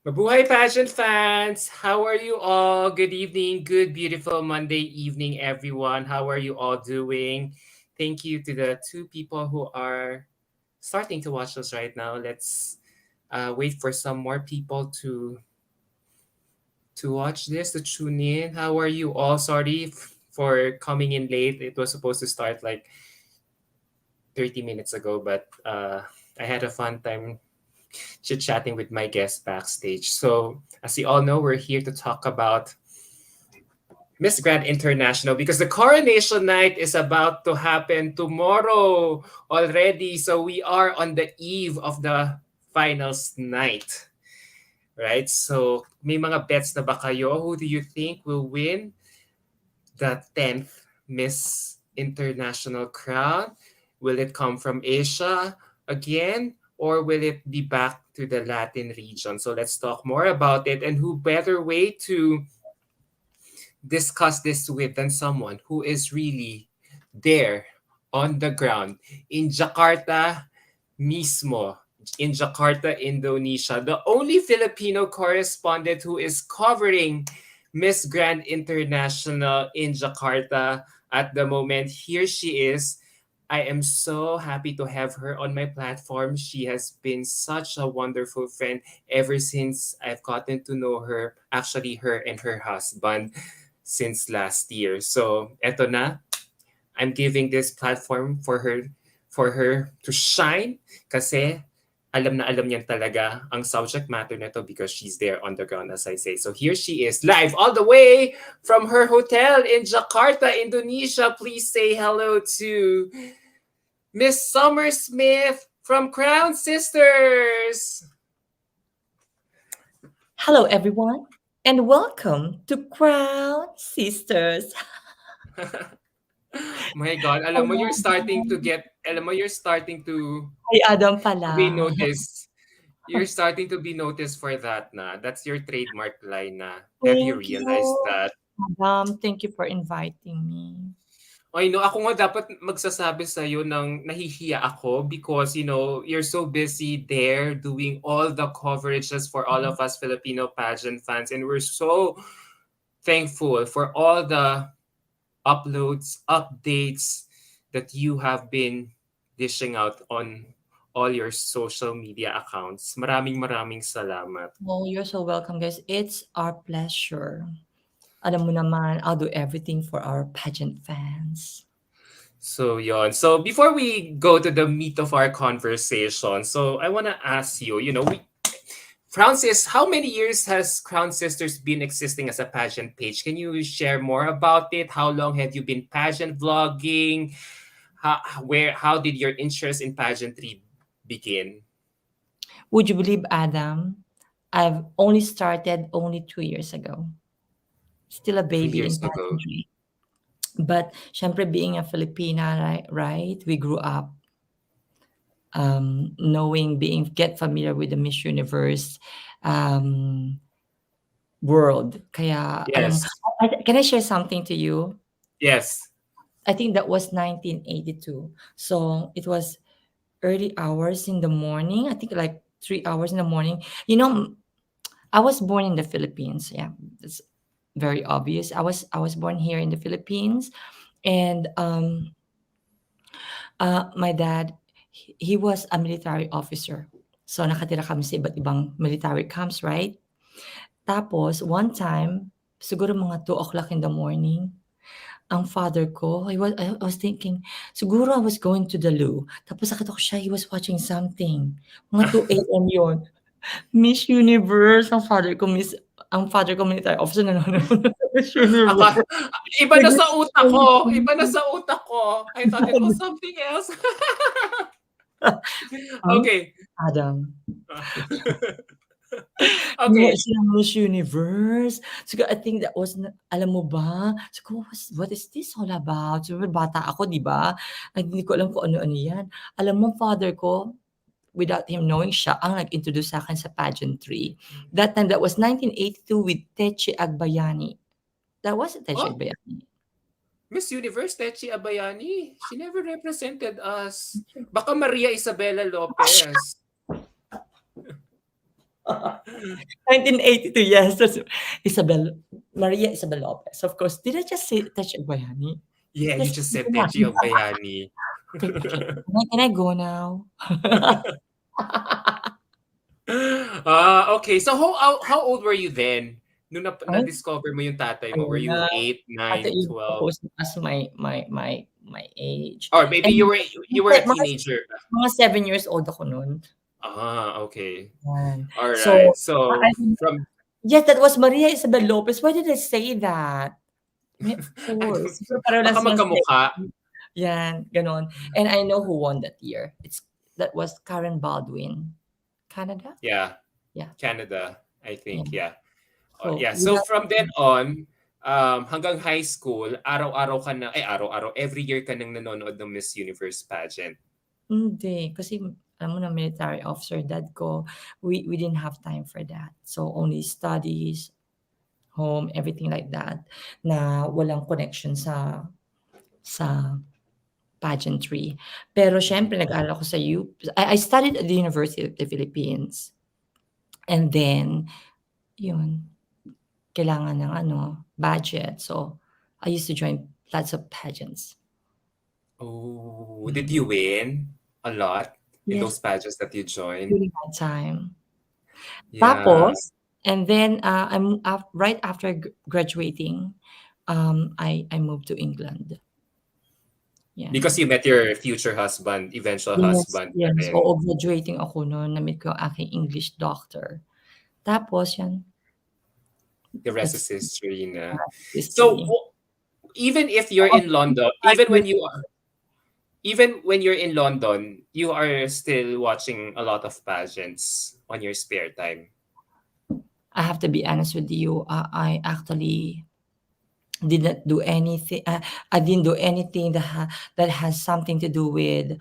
Mabuhay pageant fans! How are you all? Good evening, good beautiful Monday evening, everyone. How are you all doing? Thank you to the two people who are starting to watch us right now. Let's wait for some more people to watch this, to tune in. How are you all? Sorry for coming in late. It was supposed to start like 30 minutes ago, but I had a fun time chit chatting with my guests backstage. So, as you all know, we're here to talk about Miss Grand International because the coronation night is about to happen tomorrow already. So, we are on the eve of the finals night, right? So, may mga bets na ba kayo? Who do you think will win the 10th Miss International crown? Will it come from Asia again, or will it be back to the Latin region? So let's talk more about it. And who better way to discuss this with than someone who is really there on the ground in Jakarta mismo, in Jakarta, Indonesia, the only Filipino correspondent who is covering Miss Grand International in Jakarta at the moment. Here she is. I am so happy to have her on my platform. She has been such a wonderful friend ever since I've gotten to know her, actually her and her husband since last year. So, eto na, I'm giving this platform for her to shine kasi alam na alam niyan talaga ang subject matter nito because she's there on the ground, as I say. So here she is, live all the way from her hotel in Jakarta, Indonesia. Please say hello to Miss Summer Smith from Crown Sisters. Hello, everyone, and welcome to Crown Sisters. My God, you're starting Ay, Adam pala. to be noticed. You're starting to be noticed for that na. That's your trademark line na. Have you Thank realized you, that? Adam. Thank you for inviting me. I know, ako nga dapat magsasabi sa'yo ng nahihiya ako because, you're so busy there doing all the coverages for all of us Filipino pageant fans. And we're so thankful for all the uploads, updates that you have been dishing out on all your social media accounts. Maraming maraming salamat. Oh, you're so welcome, guys. It's our pleasure. Alam mo naman, I'll do everything for our pageant fans. So yon. So before we go to the meat of our conversation, so I want to ask you, Francis, how many years has Crown Sisters been existing as a pageant page? Can you share more about it? How long have you been pageant vlogging? How did your interest in pageantry begin? Would you believe, Adam? I've only started only 2 years ago. Still a Two baby in years ago. pageantry. But syempre being a Filipina, right? We grew up knowing, get familiar with the Miss Universe um, world. Kaya, alam mo, Yes. can I share something to you? Yes. I think that was 1982. So it was early hours in the morning. I think like 3 hours in the morning. I was born in the Philippines. Yeah, it's very obvious. I was born here in the Philippines, and my dad, he was a military officer. So nakatira kami sa iba't ibang military camps, right? Tapos one time, siguro mga 2 o'clock in the morning, ang father ko, I was thinking, siguro I was going to the loo. Tapos nakita ko siya, he was watching something. Mga 2 AM yun. Miss Universe, ang father ko military officer, nanonood ng Miss Universe. Aka, iba na sa utak ko. Iba na sa utak ko. I thought it was something else. Ang Okay. Adam. Ginawa Okay. siya ng Miss Universe. Siguro I think that was alam mo ba? Siguro, what is this all about? Siguro bata ako, 'di ba? Ay, hindi ko alam kung ano-ano 'yan. Alam mo, father ko, without him knowing, siya ang nag-introduce sa'kin sa pageantry. That time, that was 1982 with Teche Agbayani. That was Teche Oh, Agbayani. Miss Universe, Techi Abayani. She never represented us. Baka Maria Isabela Lopez. 1982, yes, that's Maria Isabel Lopez. Of course, did I just say Techi Agbayani? Yeah, you Yes, just yun said na. Techi Bayani. Okay, okay. Can I go now? Okay. So how old were you then? Nung Ay, na-discover mo yung tatay mo, were ayun you na. 8, Ate 9, yung 12? supposed to ask my age. Or maybe And you were a teenager. mga 7 years old ako nun. Okay. Yan. All right. So, So I from yes, that was Maria Isabel Lopez. Why did I say that? May of I don't course. Siguro pareho lang baka silang magkamukha. same. Yan, gano'n. And I know who won that year. That was Karen Baldwin. Canada? Yeah, Yeah, Canada, I yeah. think. Yeah. So, Yeah. So without from then on, hanggang high school, araw-araw ka na, ay araw-araw, every year ka nang nanonood ng Miss Universe pageant. hindi. Kasi alam mo na military officer dad ko, we didn't have time for that. So, only studies, home, everything like that na walang connection sa pageantry. Pero Mhm. siyempre nag-aral ako sa I studied at the University of the Philippines. And then, yun, kailangan ng budget. So, I used to join lots of pageants. Oh, did Yun. you win a lot in Yes, those pageants that you joined? during that time. Yeah, Tapos, and then right after graduating, I moved to England. because Yan. you met your future husband, eventual Yes, husband na yes. rin. Oo, graduating ako noon. Na-meet ko ang aking English doctor. Tapos, yan. The rest That's is history na. So history. even if you're Oo, in London, even when you're in London, you are still watching a lot of pageants on your spare time. I have to be honest with you. I actually didn't do anything. I didn't do anything that had something to do with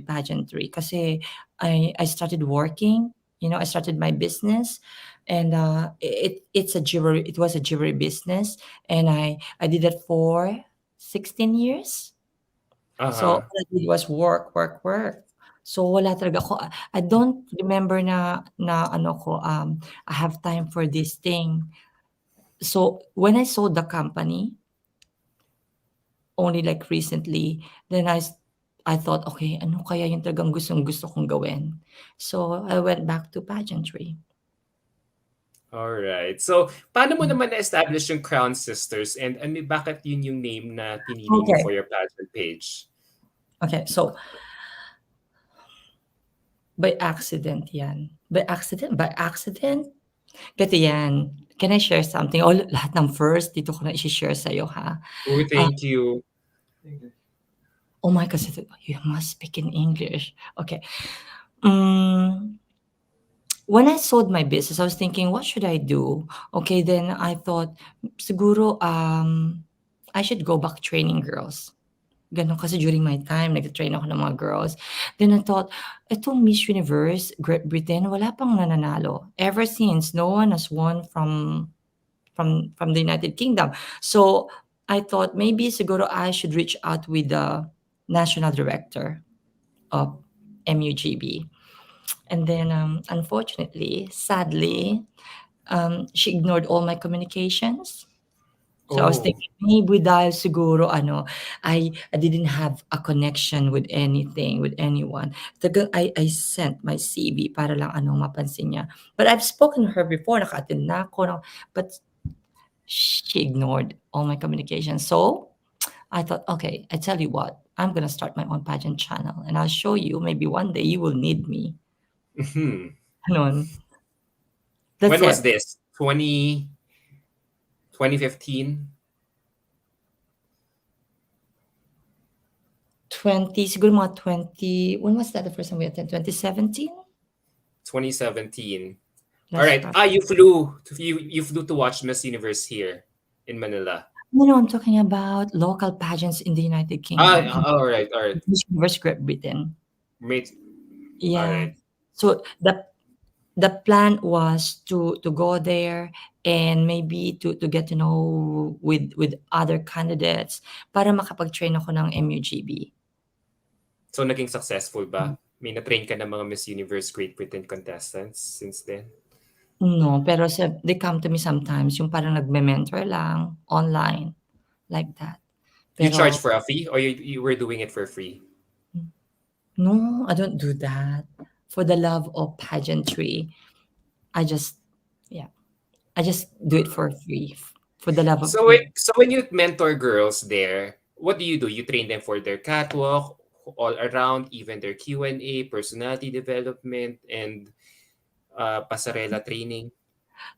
pageantry. Kasi I started working. I started my business, and it was a jewelry business, and I did it for 16 years. So Uh-huh. all I did was work, work, work. So wala talaga ako. I don't remember na ano ko I have time for this thing. So when I sold the company, only like recently, then I thought, okay, ano kaya yung talagang gustong-gusto kong gawin? So I went back to pageantry. All right. So, paano mo Mm. naman na-establish yung Crown Sisters and bakit yun yung name na pinili mo Okay. for your pageant page? Okay. So by accident yan. By accident? By accident? Kasi yan. Can I share something? Lahat ng first, dito ko na i-share sa'yo, ha? Oh, Ah, thank you. oh my God, you must speak in English. Okay. Mm, when I sold my business, I was thinking, what should I do? Okay, then I thought, siguro, I should go back training girls. Gano'n kasi during my time, nagte-train ako ng mga girls. Then I thought, itong Miss Universe, Great Britain, wala pang nananalo. Ever since, no one has won from the United Kingdom. So I thought maybe siguro I should reach out with the national director of MUGB. And then, unfortunately, sadly, she ignored all my communications. So I was Oh, thinking maybe dahil siguro I didn't have a connection with anything, with anyone. I sent my CV para lang mapansin niya. But I've spoken to her before, naka-attend na ako, no, but she ignored all my communication. So I thought, okay, I tell you what, I'm gonna start my own pageant channel and I'll show you maybe one day you will need me. mhm. Ganon. That's When was it. this? 2015? Siguro mga 20, when was that the first time we attended? 2017? 2017. All Let's right. start. You flew to watch Miss Universe here in Manila. No, I'm talking about local pageants in the United Kingdom, in All right, all right. Miss Universe Great Britain. Mate, all Yeah. right. So the plan was to go there and maybe to get to know with other candidates para makapag-train ako ng MUGB. So naging successful ba? May na-train ka ng mga Miss Universe Great Britain contestants since then? No, pero they come to me sometimes yung parang nagme-mentor lang, online, like that. You charge Pero for a fee or you were doing it for free? no, I don't do that. For the love of pageantry, I just yeah, I just do it for free, for the love of free. So when you mentor girls there, what do? You train them for their catwalk, all around, even their Q&A, personality development, and pasarela training.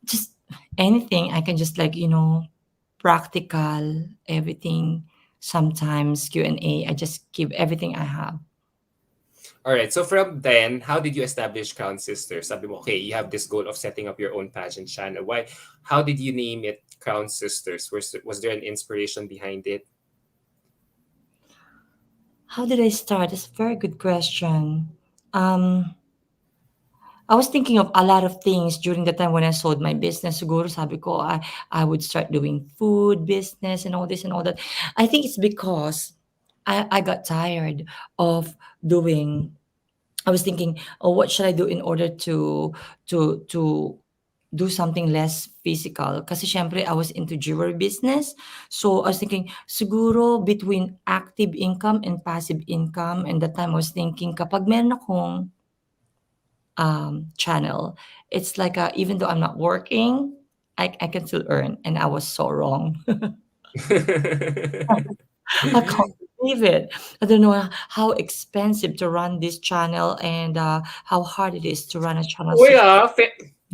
Just anything I can just like, practical, everything. Sometimes Q&A, I just give everything I have. All right. So from then, how did you establish Crown Sisters? Sabi mo, okay, you have this goal of setting up your own pageant channel. Why? How did you name it Crown Sisters? Was there an inspiration behind it? How did I start? That's a very good question. Um, I was thinking of a lot of things during the time when I sold my business. Siguro sabi ko, I would start doing food business and all this and all that. I think it's because I got tired of doing. I was thinking, oh, what should I do in order to do something less physical? Kasi syempre, I was into jewelry business. So I was thinking, siguro between active income and passive income. And that time I was thinking, kapag meron akong channel. It's like even though I'm not working, I can still earn, and I was so wrong. I can't believe it. I don't know how expensive to run this channel and how hard it is to run a channel. Uy, So,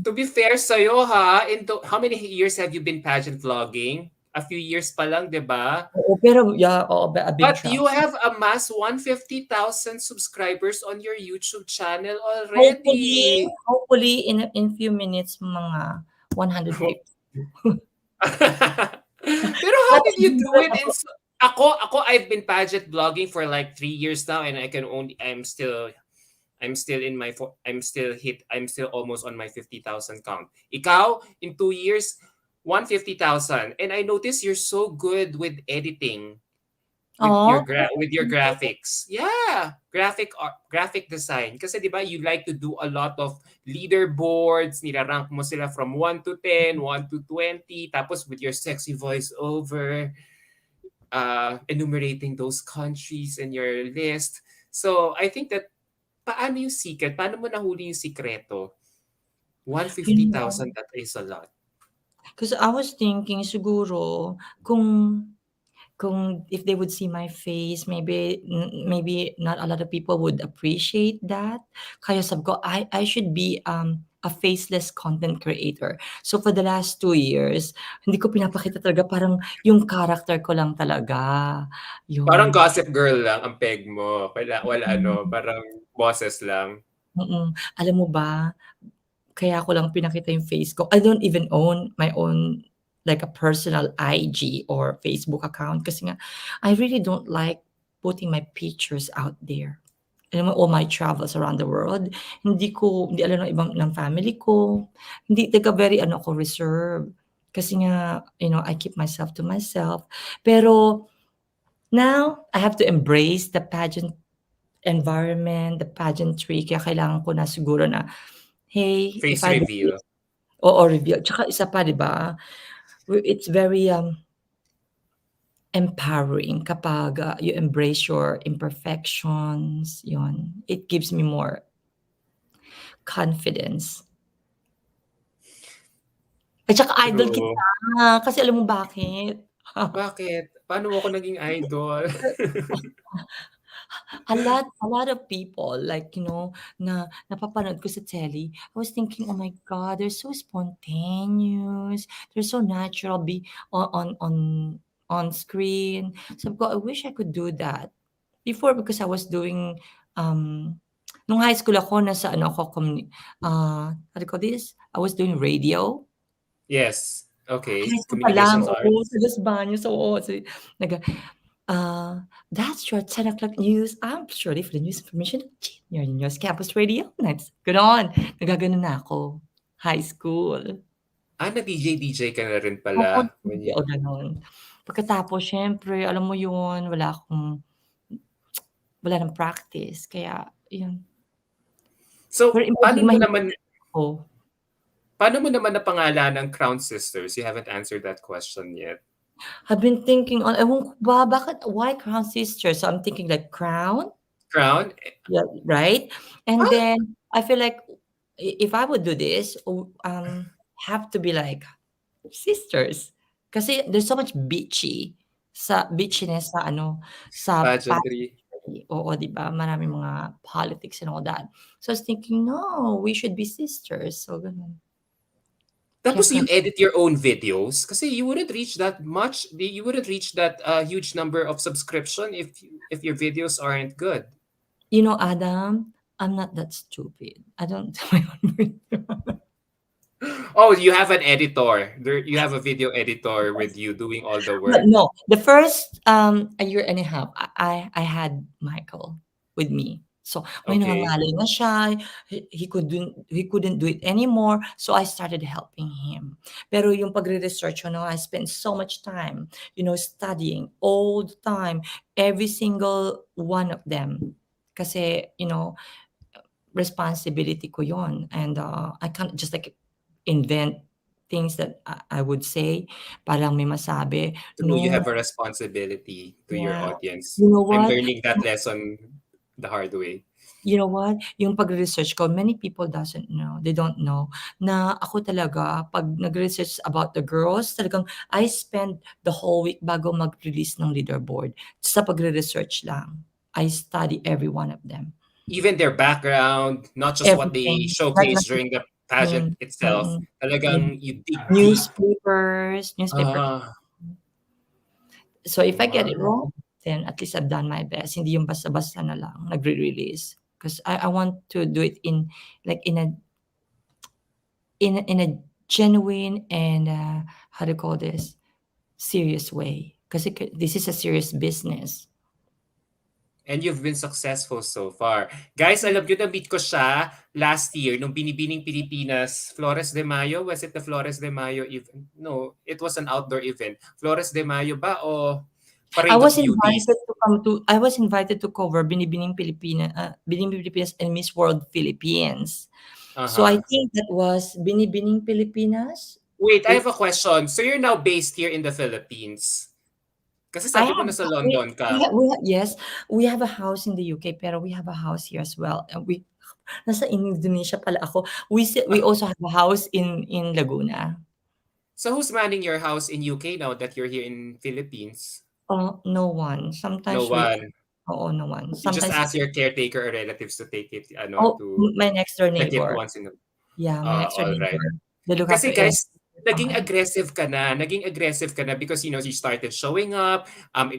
to be fair sa'yo how many years have you been pageant vlogging? A few years pa lang, di ba? oo, pero yeah, oo, I've been But trapped. you have amassed 150,000 subscribers on your YouTube channel Hopefully, already. hopefully in few minutes mga 150. Pero how But did you do siguro it in ako I've been pageant blogging for like 3 years now, and I'm still in my I'm still almost on my 50,000 count. Ikaw, in 2 years, 150,000. And I noticed you're so good with editing, oh, with your graphics. Yeah, graphic design. Kasi 'di ba, you like to do a lot of leaderboards, nirarank mo sila from 1 to 10, 1 to 20, tapos with your sexy voice over, enumerating those countries in your list. So, I think that paano yung secret? Paano mo nahuli yung sikreto? yun nga. 150,000, that is a lot. Because I was thinking siguro kung if they would see my face, maybe not a lot of people would appreciate that. Kaya sabi ko, I should be a faceless content creator. So for the last 2 years, hindi ko pinapakita talaga, parang yung character ko lang talaga. Parang Yun. gossip girl lang ang peg mo. Wala ano, Mm, parang boses lang. Alam mo ba, kaya ko lang pinakita yung face ko. I don't even own my own like a personal IG or Facebook account kasi nga I really don't like putting my pictures out there. Alam mo, all my travels around the world, hindi alam ng ibang ng family ko. Hindi taga very ano ako, reserve. Kasi nga, I keep myself to myself. Pero now, I have to embrace the pageant environment, the pageantry. Kaya kailangan ko na siguro na, hey, if Face I do reveal. this, oo, reveal. Tsaka isa pa, 'di ba, it's very, empowering kapag, you embrace your imperfections, 'yun. It gives me more confidence. At saka idol True. kita, kasi alam mo bakit? Bakit? Paano mo ako naging idol? A lot of people like, na napapanood ko sa telly, I was thinking, "Oh my God, they're so spontaneous, they're so natural on screen." Sabi ko, "I wish I could do that." Before because I was doing, nung high school ako nasa ano ako what do you call this? I was doing radio. Yes. Okay. High school pa lang, Communications oo, arts. sa Los Baños, oo. So, nag that's your 10 o'clock news. I'm ready for the news information of your news campus radio. Next, gano'n. Nagaganon na ako, high school. Nag-DJ-DJ ka na rin Oo, pala when you oo, gano'n. Pagkatapos siyempre alam mo 'yun, wala ng practice kaya 'yun. Pero So, imagine mahirap oh, paano mo naman napangalanan ng Crown Sisters? You haven't answered that question yet. I've been thinking on ewan ko ba bakit why Crown Sisters? So I'm thinking like Crown? Crown? Yeah, right? And Ah, then I feel like if I would do this, have to be like sisters. Kasi there's so much bitchiness sa ano, sa pageantry. pageantry. Oo, 'di ba? Maraming mga politics and all that. So I was thinking, "No, we should be sisters." So gano'n. Kaya Tapos you siyempre edit your own videos kasi you wouldn't reach that much, you wouldn't reach that huge number of subscription if your videos aren't good. Adam, I'm not that stupid. I don't do my own video. Oh, you have an editor. There, you have a video editor with you doing all the But work. no, the first, a year and a half, I had Michael with me. So, may Okay. nangangalay na siya, he couldn't do it anymore, so I started helping him. Pero yung pagre-research, I spent so much time, studying all the time, every single one of them. Kasi, responsibility ko yon and, I can't just, like, invent things that I would say para lang may masabi. True, you No, have a responsibility to your yeah. audience. You know I'm what? learning that lesson the hard way. You know what? Yung pagre-research ko, many people they don't know na ako talaga 'pag nag-research about the girls, talagang I spend the whole week bago mag-release ng leaderboard sa pagre-research lang. I study every one of them, Even their background, not just what they everything. Not showcase during the pageant mm, itself. yeah. Talagang you dig deep. Newspaper. Ah, So if I get it wow. wrong, then at least I've done my best. Hindi yung basta-basta na lang nagre-release. 'Cause I want to do it in like in a genuine and, how do you call this, serious way. Kasi this is a serious business. And you've been successful so far. Guys, alam nyo, na-meet ko siya last year nung Binibining Pilipinas, Flores de Mayo. Was it the Flores de Mayo event? No, it was an outdoor event. Flores de Mayo ba o Parade of Beauties? I was invited to cover Binibining Pilipinas and Miss World Philippines. So I Uh-huh. think that was Binibining Pilipinas. Wait, I It have a question. So you're now based here in the Philippines? Kasi I sabi mo have nasa we London we ka. ha we ha yes, we have a house in the UK, pero we have a house here as well, and nasa Indonesia pala ako. We also have a house in Laguna. So who's manning your house in UK now that you're here in Philippines? No one. No Sometimes one. oo, no one. You just Sometimes ask your caretaker or relatives to take it, oh, to my next door check it neighbor. once in a Yeah, my next door all right. neighbor. They look after Kasi everything guys, from my naging aggressive ka na because you started showing up,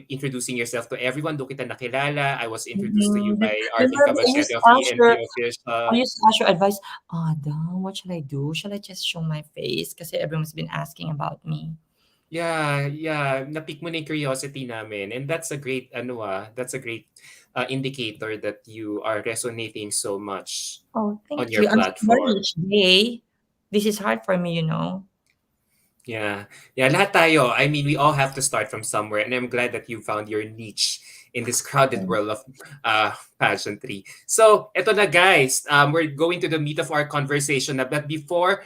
introducing yourself to everyone, doon kita nakilala. I was introduced to you mhm. by Arvin Remember Caballero of ENP I official. used to ask your advice, "Adam, what should I do? Should I just show my face?" Kasi everyone's been asking about me. Yeah, yeah, na-pique mo na yung curiosity namin, and that's a great indicator that you are resonating so much Oh, on thank your you. I'm still learning platform. each day. This is hard for me. Yeah. Yeah, lahat tayo. I mean, we all have to start from somewhere, and I'm glad that you found your niche in this crowded Mm. world of pageantry. So, eto na guys. We're going to the meat of our conversation na. But before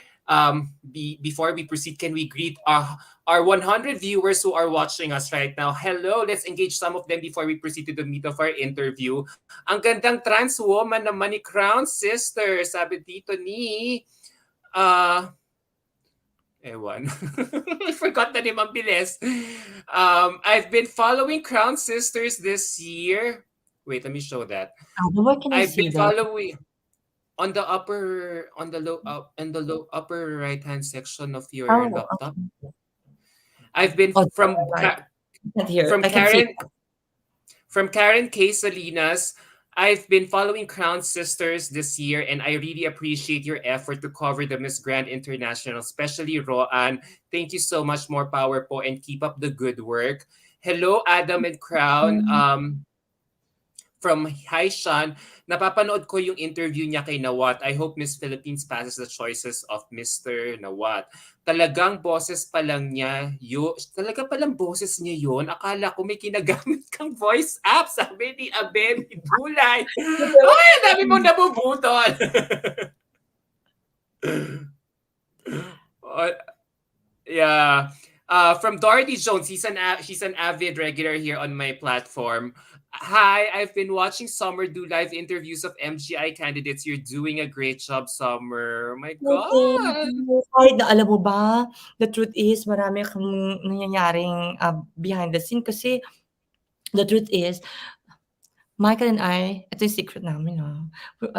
we proceed, can we greet our 100 viewers who are watching us right now? Hello, let's engage some of them before we proceed to the meat of our interview. Ang gandang trans woman naman ni Crown Sister, sabi dito ni uh, Ewan. I forgot the name ang bilis. I've been following Crown Sisters this year. Wait, let me show that. Where can I I've see been that? following on the low upper right hand section of your Oh, laptop. I've been oh, right. I can't hear. From I can see Karen K. Salinas. I've been following Crown Sisters this year, and I really appreciate your effort to cover the Miss Grand International, especially Roan. Thank you so much. More power po, and keep up the good work. Hello, Adam and Crown. it. From Haishan, napapanood ko yung interview niya kay Nawat. I hope Miss Philippines passes the choices of Mr. Nawat. Talagang boses pa lang niya, talaga palang boses niya yun. Akala ko may kinagamit kang voice app, sabi ni Abeni Dulay. Ay, ang dami mong nabubutol. Oh, yeah. From Dorothy Jones, she's an avid regular here on my platform. Hi, I've been watching Summer do live interviews of MGI candidates. You're doing a great job, Summer. Oh my Oh, thank God. you. Kahit na alam mo ba, the truth is marami akong nangyayaring, behind the scene kasi the truth is Michael and I, ito yung secret namin,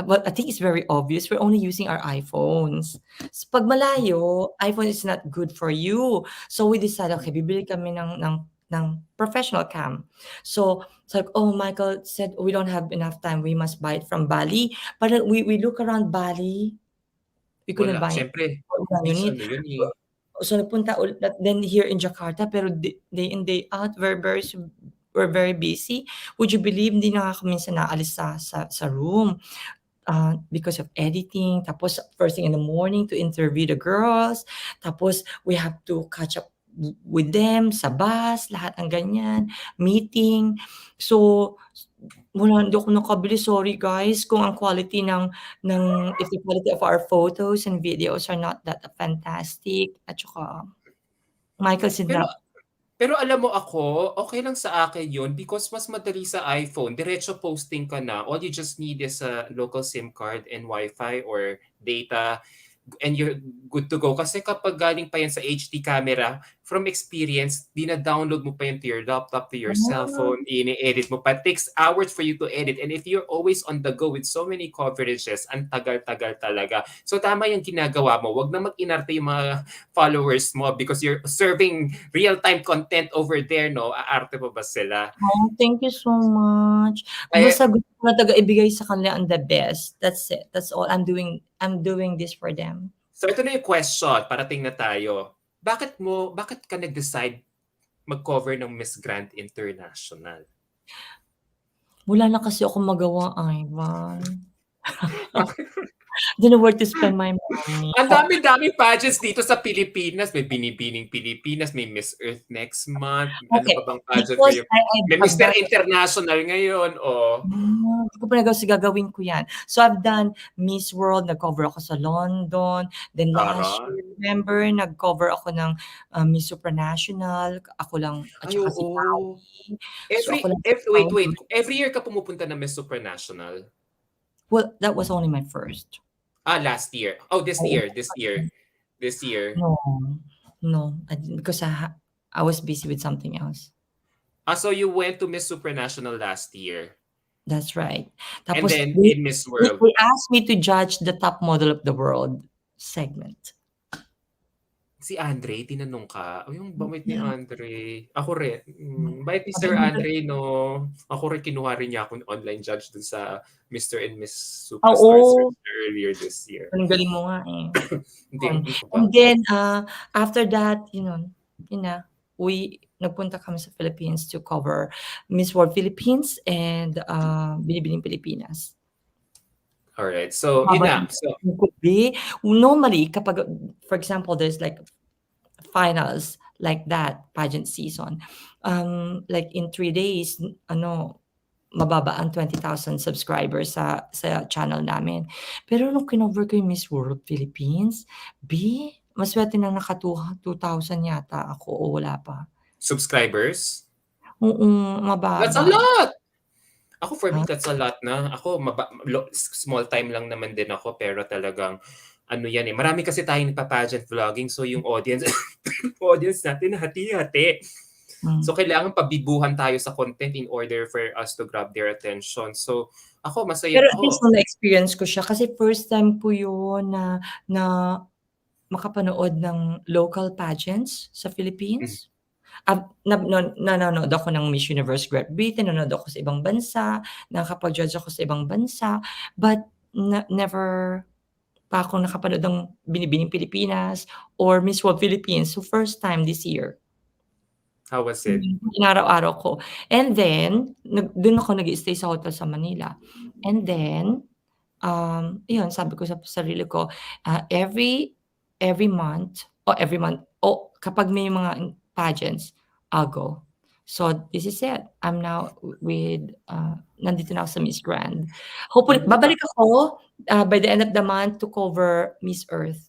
but I think it's very obvious, we're only using our iPhones. So 'pag malayo, iPhone is not good for you. So we decided, okay, bibili kami ng professional cam. So it's like, oh, Michael said, "We don't have enough time, we must buy it from Bali." But then we look around Bali, we couldn't Wala. buy Siyempre, one beach unit. ano yun eh. So nagpunta ulit then here in Jakarta pero day in, day out we're very busy. Would you believe hindi na nga ako minsan naalis sa room, because of editing. Tapos first thing in the morning to interview the girls. Tapos we have to catch up with them sa bus, lahat ng ganyan, meeting. So wala, hindi ako nakabili, sorry guys kung ang quality if the quality of our photos and videos are not that fantastic at saka Michael said Pero na Pero alam mo ako, okay lang sa akin yun because mas madali sa iPhone. Diretso posting ka na. All you just need is a local SIM card and Wi-Fi or data and you're good to go. Kasi kapag galing pa yan sa HD camera, from experience, dina-download mo pa yan to your laptop, to your ah, cellphone, ini-edit mo pa. It takes hours for you to edit. And if you're always on the go with so many coverages, ang tagal-tagal talaga. So tama yung ginagawa mo. Wag na mag-inarte yung mga followers mo because you're serving real-time content over there, no? Aarte pa ba sila? thank you so much. Kaya, Basta gusto ko lang talaga ibigay sa kanila ang the best. That's it. That's all I'm doing this for them. so ito na yung question, parating na tayo. Bakit ka nag-decide mag-cover ng Miss Grand International? Wala na kasi akong magawa, Ivan. Don't know where to spend my money. Ang dami-daming pageants dito sa Pilipinas. May Binibining Pilipinas, may Miss Earth next month. Ano Okay, pa bang pageant because ngayon? May I've Mr. done International ngayon. Oh. Hindi ko pa gagawin ko 'yan. So, I've done Miss World, nag-cover ako sa London, then last Tara. year remember nag-cover ako ng, Miss Supranational, ako lang at Ay, saka si oo. Pawi. So, ako lang si Wait. Pawi. Every year ka pumupunta na Miss Supranational? Well, that was only my first. Last year. Oh, this Oo. year. This year. This year. No, no, I didn't because I was busy with something else. So you went to Miss Supranational last year. That's right. And Tapos then they in Miss they World. they asked me to judge the top model of the world segment. Si Andre, tinanong ka? Oh, yung bait ni Yeah. Andre. Ako rin. Bait ni Sabi Sir nila Andre, no? Ako rin, kinuha rin niya akong online judge dun sa Mr. and Miss Superstar oo, Search earlier this year. ang galing mo nga, eh. Hindi, Yun. ano ba? And then, after that, yun na, nagpunta kami sa Philippines to cover Miss World Philippines and, Binibining Pilipinas. Alright. So, yun Haba na. ng So, could be. Normally, kapag, for example, there's like finals like that, pageant season, like in 3 days, mababa ang 20,000 subscribers sa channel namin. Pero nung kinover ko yung Miss World Philippines, masuwerte na 2,000 yata ako o wala pa. subscribers? Oo, That's a mababa. lot! Ako, for me, Ha? that's a lot na. Ako, small time lang naman din ako, pero talagang, ano yan eh. Marami kasi tayong pageant vlogging, so yung audience, audience natin, hati-hati. So, Hmm. kailangan pabibuhan tayo sa content in order for us to grab their attention. So, ako, masaya Pero at least ako. na-experience ko siya kasi first time ko yun na makapanood ng local pageants sa Mm. Philippines. Nanonood ako ng Miss Universe Great Britain, nanonood ako sa ibang bansa, nakakapag-judge ako sa ibang bansa, but never pa ako nakapanood ng Binibining Pilipinas or Miss World Philippines. So, first time this year. How was it? Inaraw-araw ko. And then, dun ako nag-i-stay sa hotel sa Manila. And then, iyon sabi ko sa sarili ko, every month o kapag may mga pageants, I'll go. So, this is it. I'm now with, nandito na ako sa Miss Grand. Hopefully Ah, babalik ako, by the end of the month to cover Miss Earth.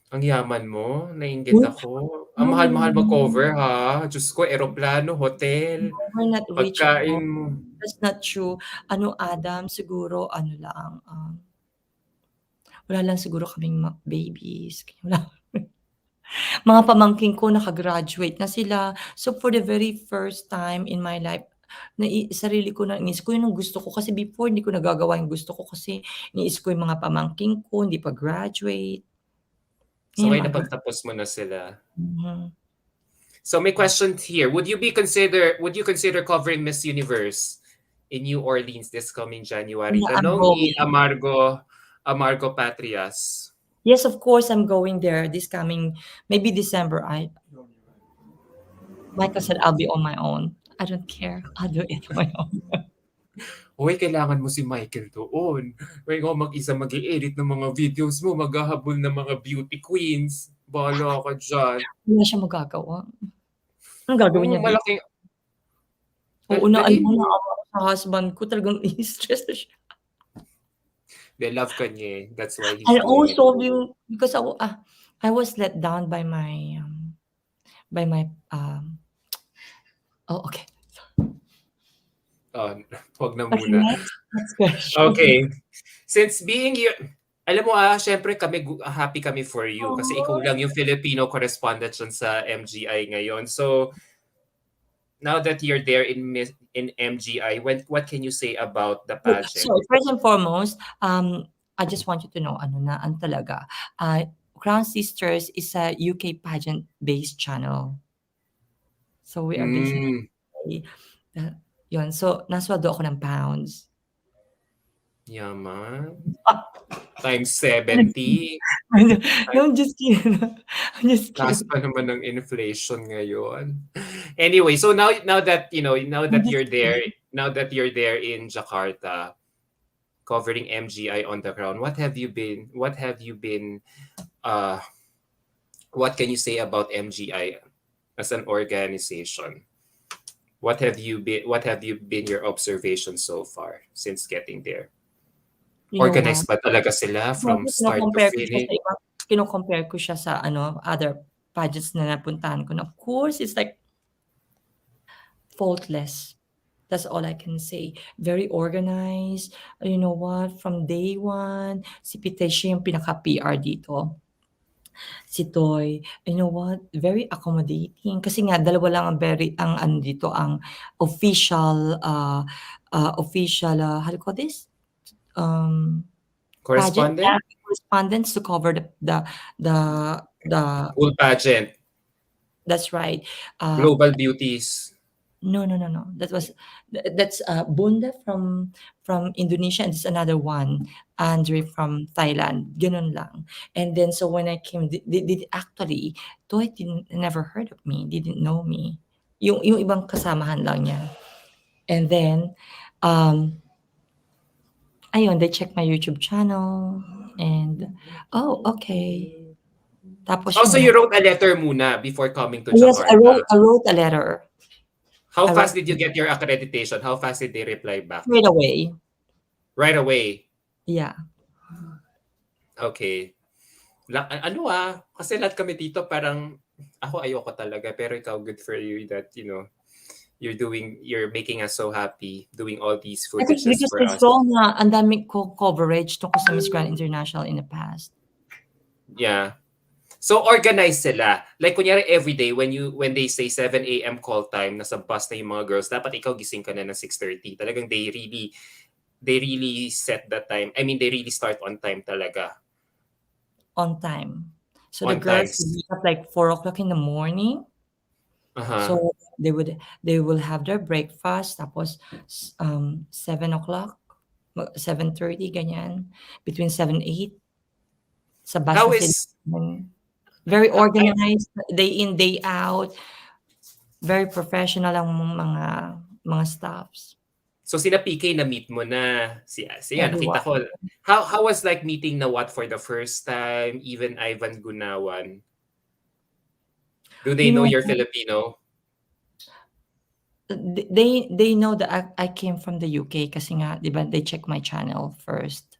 ang yaman mo, nainggit Hmm, ako. Ang no, no, no, mahal-mahal no, mag-cover no. ha. Diyos ko, eroplano, hotel, No, we're not rich at pagkain all. mo. That's not true. Ano, Adam, siguro ano lang, wala lang siguro kaming babies, wala. Mga pamangkin ko naka-graduate na sila. So, for the very first time in my life, sarili ko na iniisip ko yun ang gusto ko kasi before hindi ko nagagawa yung gusto ko kasi iniisip ko yung mga pamangkin ko hindi pa graduate. So Ngayon ngayon mag napagtapos mo na sila. mhm. So may question here. Would you consider covering Miss Universe in New Orleans this coming January? Yeah, I'm Tanong ni going. Amargo Patrias. Yes, of course, I'm going there this coming maybe December. Michael said I'll be on my own. I don't care. I'll do it on my own. Hoy, kailangan mo si Michael doon. Hoy, ikaw mag-isa mag-i-edit ng mga videos mo, maghahabol ng mga beauty queens. Bahala ka dyan. Wala siyang magagawa. Anong gagawin Oo, niya dito? malaking... Oo na, Dali alam mo mo. naawa ako sa husband ko talagang i-stress na siya. They love ka niya eh. That's why he's And doing it. also because I was let down by my, oh, okay. Oh, wag na Okay, muna. next question. Okay. Since being you, alam mo syempre kami happy kami for you kasi ikaw Oh, lang yung Filipino correspondent dyan sa MGI ngayon. So, now that you're there in MGI, what can you say about the so pageant? first and foremost, I just want you to know ano talaga, Crown Sisters is a UK pageant-based channel. So we are based in Mm, UK. Uh, yun, so nasweldo ako ng pounds. yaman. Ah, Times 70. no, I'm just kidding. I'm just Taas kidding. pa naman ng inflation ngayon. Anyway, so now that I'm just kidding. you're there in Jakarta covering MGI on the ground, uh what can you say about MGI as an organization? What have you been your observation so far since getting there? You know what? Organized ba talaga sila from Kasi start to finish? kino-compare ko siya sa other pageants na napuntahan ko na of course it's like faultless. That's all I can say. Very organized. You know what? From day one, si Pite siya yung pinaka-PR dito. Si Toy, you know what? Very accommodating. Kasi nga, dalawa lang ang ano dito, ang official, how do you call this? Pageant, Correspondent? correspondence to cover the, the, Full pageant. that's right. Global beauties. No, no, no, no. That's Bunda from Indonesia and there's another one, Andre from Thailand. Ganun lang. And then so when I came, they actually, Toy didn't never heard of me, didn't know me. Yung ibang kasamahan lang niya. And then, ayun, they checked my YouTube channel and, oh, okay. Tapos Also, yun you nga. wrote a letter muna before coming to Yes, Jakarta. I wrote a letter. How I fast wrote did you get your accreditation? How fast did they reply back? straight away. Right away. Yeah. Okay. Ano kasi lahat kami dito parang ako ayoko talaga pero ikaw good for you that you're making us so happy doing all these footages Because for I us. saw na ang daming coverage tungkol sa Miss Grand International in the past. Yeah. So organized sila. Like kunyari every day when they say 7 a.m. call time, nasa bus na yung mga girls, dapat ikaw gising ka na ng 6:30. Talagang they really set that time. I mean, they really start on time talaga. On time. So the On girls times. would wake up like 4 o'clock in the morning. Uh-huh. So they will have their breakfast tapos 7 o'clock, 7:30 ganyan, between 7-8 sa bus How na sila. is Very I organized, day in, day out. Very professional ang mga staffs. So sina PK na meet mo na. Siya nakita ko. Everyone. How was like meeting na what for the first time, even Ivan Gunawan? Do they You know know, you're Filipino? they know that I came from the UK kasi nga, 'di ba, they check my channel first.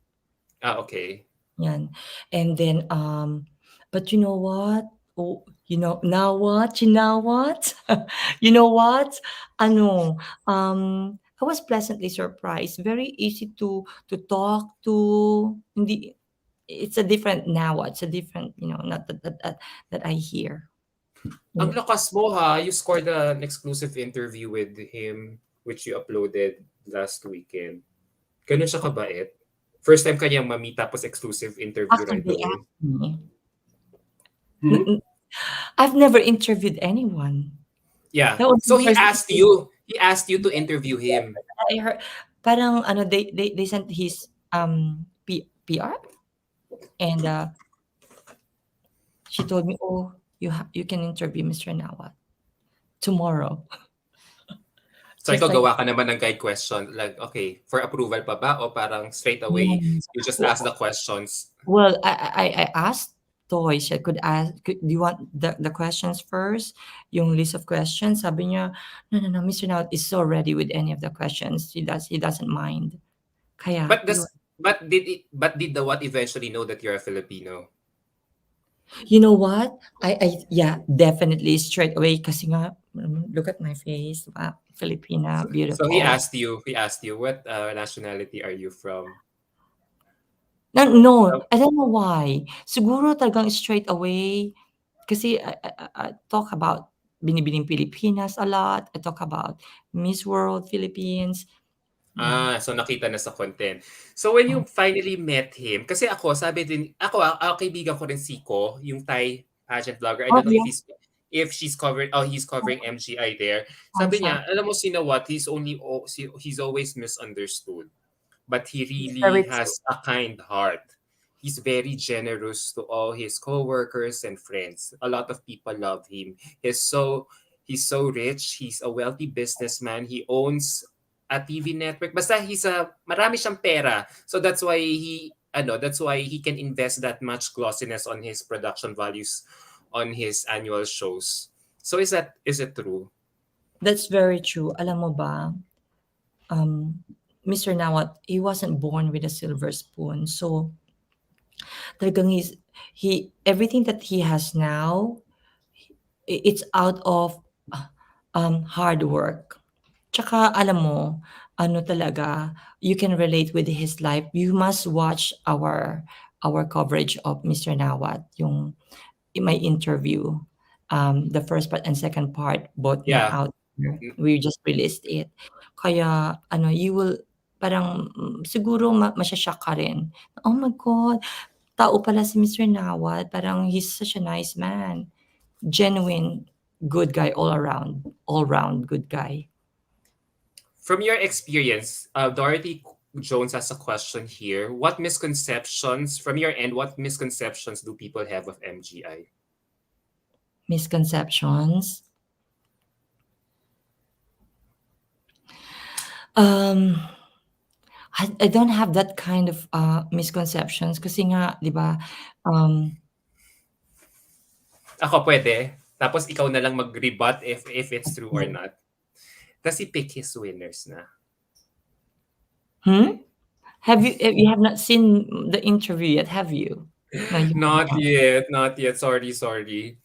Ah, okay. Yan. And then, but you know what? Oh, now what? You know what? You know what? Ano, I was pleasantly surprised. Very easy to talk to. Hindi, it's a different now. It's a different, not that I hear. Ang Yeah. lakas mo ha. You scored an exclusive interview with him which you uploaded last weekend. Ganun siya kabait? First time kanyang ma-meet tapos exclusive interview After right they away? asked me, Hmm? I've never interviewed anyone. Yeah. That was So the he first asked time. you. He asked you to interview Yeah, him. I heard parang ano they sent his PR and she told me, "Oh, you can interview Mr. Nawat tomorrow." So Just ikaw like gawa ka naman ng guide question. Like, okay, for approval pa ba? O parang straight away, yes. you just ask Well, the questions? well, I asked Toy, siya could ask, do you want the questions first? Yung list of questions. Sabi niya, no, Mr. Nawat is so ready with any of the questions. He doesn't mind. Kaya, But yun. does but did the what eventually know that you're a Filipino? You know what? Yeah, definitely straight away kasi nga, look at my face, diba? Filipina, So beautiful. he asked you what nationality are you from? No, no, So, I don't know why. Siguro talagang straight away kasi I talk about Binibining Pilipinas a lot. I talk about Miss World Philippines. Yeah. so nakita na sa content. So when you Oh, finally met him, kasi ako sabi din, kaibigan ko rin si Ko, yung Thai pageant vlogger. I oh don't know yeah, if he's covering MGI there. I'm Sabi niya, shocked. alam mo sino what, he's always misunderstood. But he It's really very true. has a kind heart. He's very generous to all his coworkers and friends. A lot of people love him. He's so rich. He's a wealthy businessman. He owns a TV network. Basta marami siyang pera. So that's why he can invest that much glossiness on his production values on his annual shows. So is it true? That's very true. Alam mo ba, um, Mr. Nawat, he wasn't born with a silver spoon. So, talagang everything that he has now, it's out of hard work. Tsaka alam mo, ano talaga, you can relate with his life. You must watch our coverage of Mr. Nawat, yung in my interview. The first part and second part, both na Yeah. out there. We just released it. Kaya ano, you will parang siguro masya-shock ka rin. Oh my God, tao pala si Mr. Nawat. Parang he's such a nice man. Genuine good guy all round good guy. From your experience, Dorothy Jones has a question here. What misconceptions do people have of MGI? Misconceptions. Um, I don't have that kind of misconceptions kasi nga, 'di ba? Um, Ako pwede. Tapos ikaw na lang mag-rebut if it's true or not. Does he pick his winners na? hmm? You have not seen the interview yet, have you? No, you have Not not. yet. Not yet. Sorry, sorry.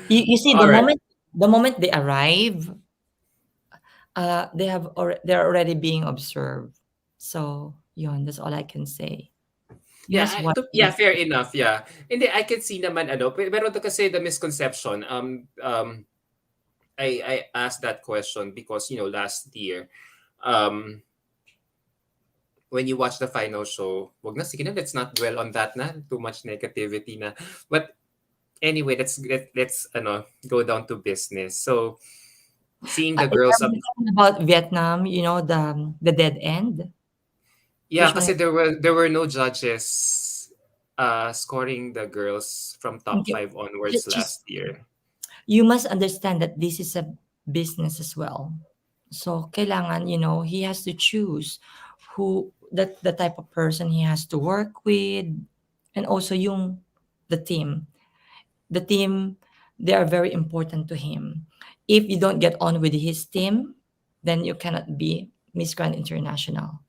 You see All right. the moment they arrive, they're already being observed. So, yun, that's all I can say. You Yeah, must watch yeah, it. fair enough, yeah. Hindi, I can see naman pero to kasi the misconception, I asked that question because, last year, um, when you watch the final show, wag na, sige na, let's not dwell on that na, too much negativity na. But anyway, let's go down to business. So, seeing the girls Are up, you talking about Vietnam, the dead end? yeah, Which one? kasi there were no judges scoring the girls from top Okay. five onwards Just last year. you must understand that this is a business as well. So kailangan, he has to choose who that the type of person he has to work with, and also the team. The team, they are very important to him. If you don't get on with his team, then you cannot be Miss Grand International.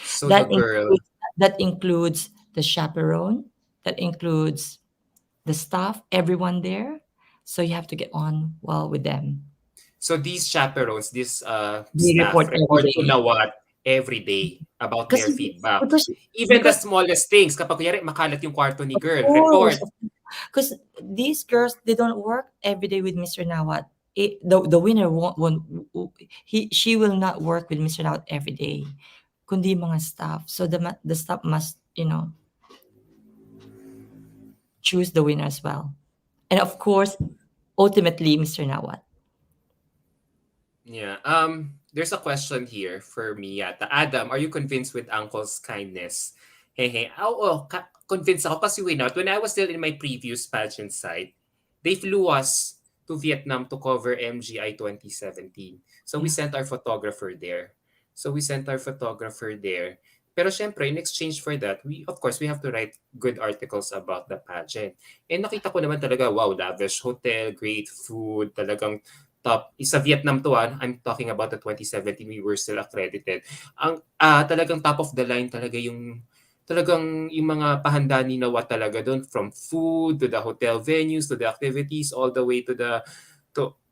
So the That girl, includes that includes the chaperone, that includes the staff, everyone there. So you have to get on well with them. so these chaperones, this They staff report every report to day. Nawat every day about their Kasi feedback. because Even the because smallest things, kapag kunyari makalat yung kwarto ni of girl, course, report. because these girls, they don't work every day with Mr. Nawat. The winner won't she will not work with Mr. Nawat every day, kundi mga staff. So the staff must, choose the winner as well. And of course, ultimately Mr. Nawat. Yeah. There's a question here for me yata. Adam, are you convinced with Uncle's kindness? Hey, hey. Oh, convinced ako kasi we not. When I was still in my previous pageant site, they flew us to Vietnam to cover MGI 2017. So we Yeah. sent our photographer there. Pero syempre, in exchange for that, of course, we have to write good articles about the pageant. And nakita ko naman talaga, wow, lavish hotel, great food, talagang top sa Vietnam to, I'm talking about the 2017, we were still accredited. Ang talagang top of the line talaga yung mga pahanda ni Nawa talaga doon, from food to the hotel venues to the activities all the way to the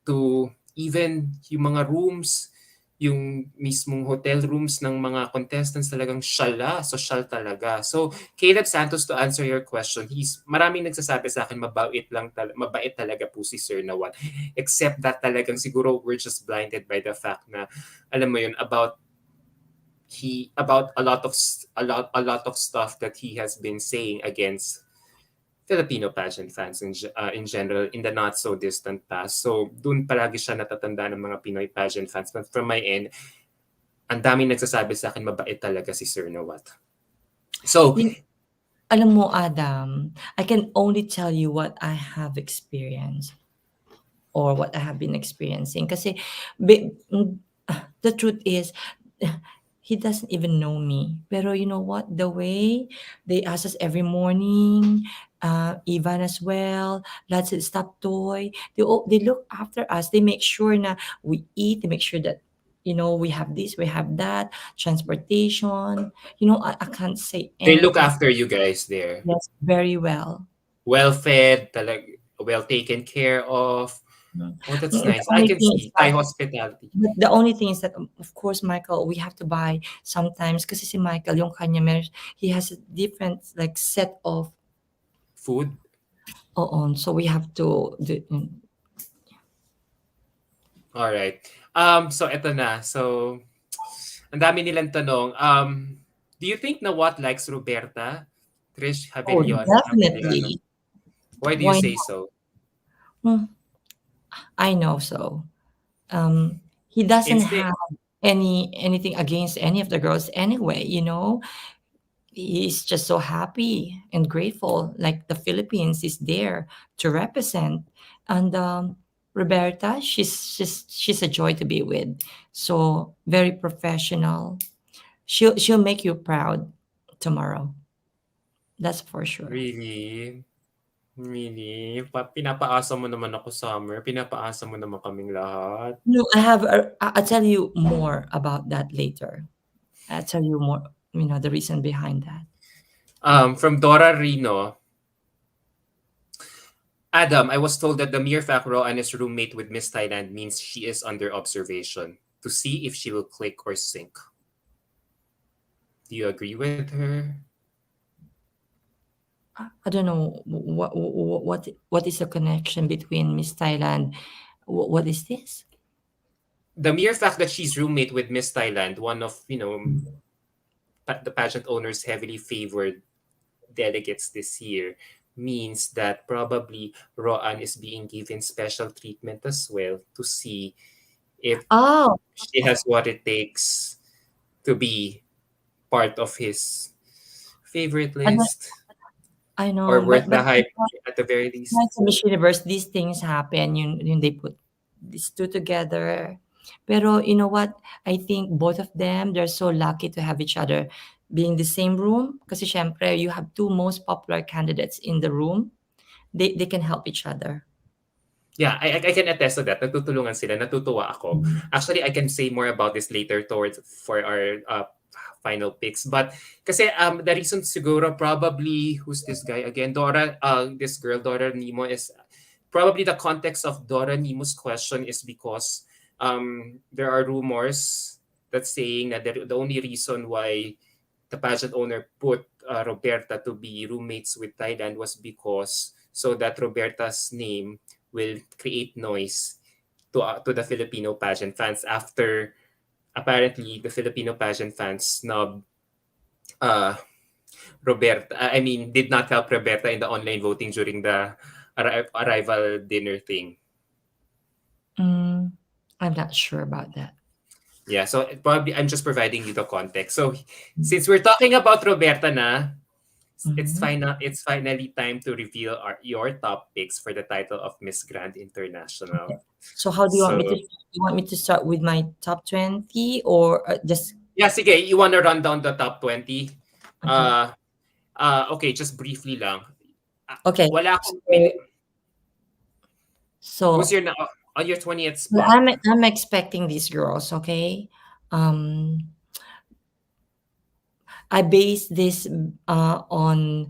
to even yung mga rooms, yung mismong hotel rooms ng mga contestants talagang syala, social talaga. So, Caleb Santos, to answer your question, maraming nagsasabi sa akin mabait talaga po si Sir Nawat. Except that talagang siguro we're just blinded by the fact na alam mo yun about a lot of stuff that he has been saying against Filipino pageant fans in general in the not so distant past. So doon palagi siya natatanda ng mga Pinoy pageant fans. But from my end, ang daming nagsasabi sa akin mabait talaga si Sir Nawat. So, Yun, alam mo, Adam, I can only tell you what I have experienced or what I have been experiencing. Kasi the truth is, he doesn't even know me. Pero you know what? The way they ask us every morning, Ivan as well, lots of stop toy. They look after us. They make sure na we eat. They make sure that we have this, we have that, transportation. I can't say they look anything. after you guys there. Yes, very well. Well fed, well taken care of. Mm. Oh, that's The nice. I only can thing is see Thai that hospitality. the only thing is that, of course, Michael, we have to buy sometimes kasi si Michael, yung kanya, he has a different like set of Food. so we have to All right. So eto na. So, ang dami nilang tanong. Do you think na what likes Roberta? Trish oh, Haveliano. definitely. Why do you Why say not? so? Hmm, I know so. He doesn't Instinct. have anything against any of the girls anyway. He's just so happy and grateful, like the Philippines is there to represent. And Roberta, she's a joy to be with. So very professional. She'll make you proud tomorrow. That's for sure. Really? Really? Pinapaasa mo naman ako, Summer. Pinapaasa mo naman kaming lahat. No, I'll tell you more about that later. I'll tell you more, the reason behind that. From Dora Rino, Adam, I was told that the mere fact Roan is roommate with Miss Thailand means she is under observation to see if she will click or sync. Do you agree with her? I don't know what is the connection between Miss Thailand. What is this? The mere fact that she's roommate with Miss Thailand, one of, the pageant owner's heavily favored delegates this year, means that probably Roan is being given special treatment as well to see if Oh, she has what it takes to be part of his favorite ano, list. I or know, worth but the hype at the very least. nice sa Miss Universe, these things happen, yung they put these 2 together. Pero you know what? I think both of them, they're so lucky to have each other being the same room kasi siyempre you have 2 most popular candidates in the room. They can help each other. Yeah, I can attest to that. Nagtutulungan sila. Natutuwa ako. Mm. Actually, I can say more about this later towards for our final picks. But kasi the reason siguro probably who's this guy again? This girl Dora Nemo is probably the context of Dora Nemo's question is because there are rumors that saying that the only reason why the pageant owner put Roberta to be roommates with Thailand was because so that Roberta's name will create noise to the Filipino pageant fans after apparently the Filipino pageant fans snub uh Roberta. I mean, did not help Roberta in the online voting during the arrival dinner thing. Mm, I'm not sure about that. Yeah, so probably I'm just providing you the context. So since we're talking about Roberta na, Mhm. it's finally time to reveal your top picks for the title of Miss Grand International. Okay. So how do you want So me to start? You want me to start with my top 20 or just yeah, sige, you wanna run down the top 20? okay. Uh, okay, just briefly lang. Okay. Wala akong pili. So Who's so your on your 20th well, spot? I'm expecting these girls, okay? Um, I base this on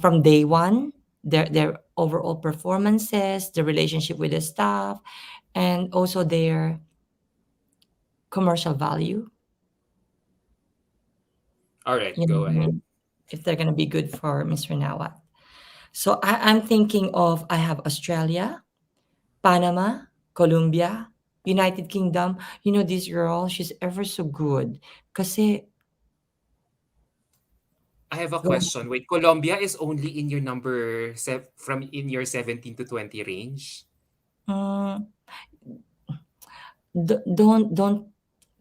from day one, their overall performances, the relationship with the staff, and also their commercial value. All right, You go ahead. know, if they're gonna be good for Mr. Nawat. So I'm thinking of I have Australia, Panama, Colombia, United Kingdom. You know this girl, she's ever so good. Kasi I have a go question. Wait, Colombia is only in your from in your 17 to 20 range? mm, don't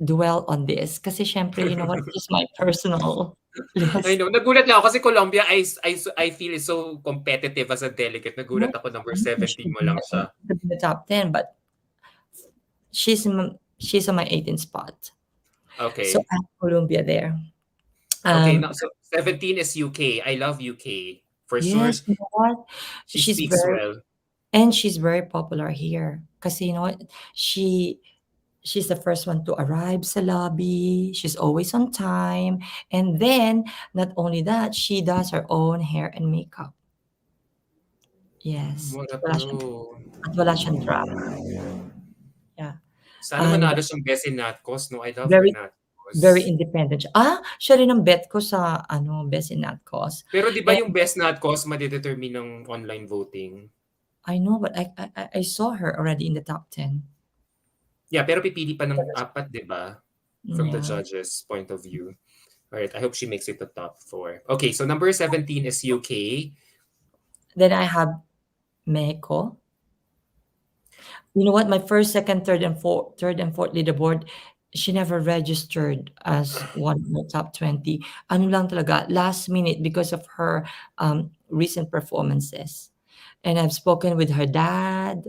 dwell on this kasi siyempre you know what, this is my personal I list. know. Nagulat lang ako kasi Colombia, I feel is so competitive as a delegate. No, Nagulat ako number she 17 should mo be lang siya. in the top 10, but she's on my 18th spot. So Okay. I have Colombia there. Okay, Um, now so 17 is UK. I love UK. For sure, yes, you know what? she speaks well. She's very popular here. Kasi you know what? She's the first one to arrive sa lobby. She's always on time. And then, not only that, she does her own hair and makeup. Yes. What a pro. At wala siyang drama. Yeah. Sana And manalo siyang Best in Natcos, no? I love her very, very Natcos. independent siya. Siya rin ang bet ko sa ano, Best in That Cause. Pero di ba And yung Best Natcos madedetermine ng online voting? I know, but I saw her already in the top 10. Yeah, pero pipili pa ng apat, di ba? From the Yeah. judges' point of view. All right, I hope she makes it to top 4. Okay, so number 17 is UK. Then I have Mexico. You know what? My first, second, third and fourth leaderboard, she never registered as one of the top 20. Ano lang talaga, last minute because of her recent performances. And I've spoken with her dad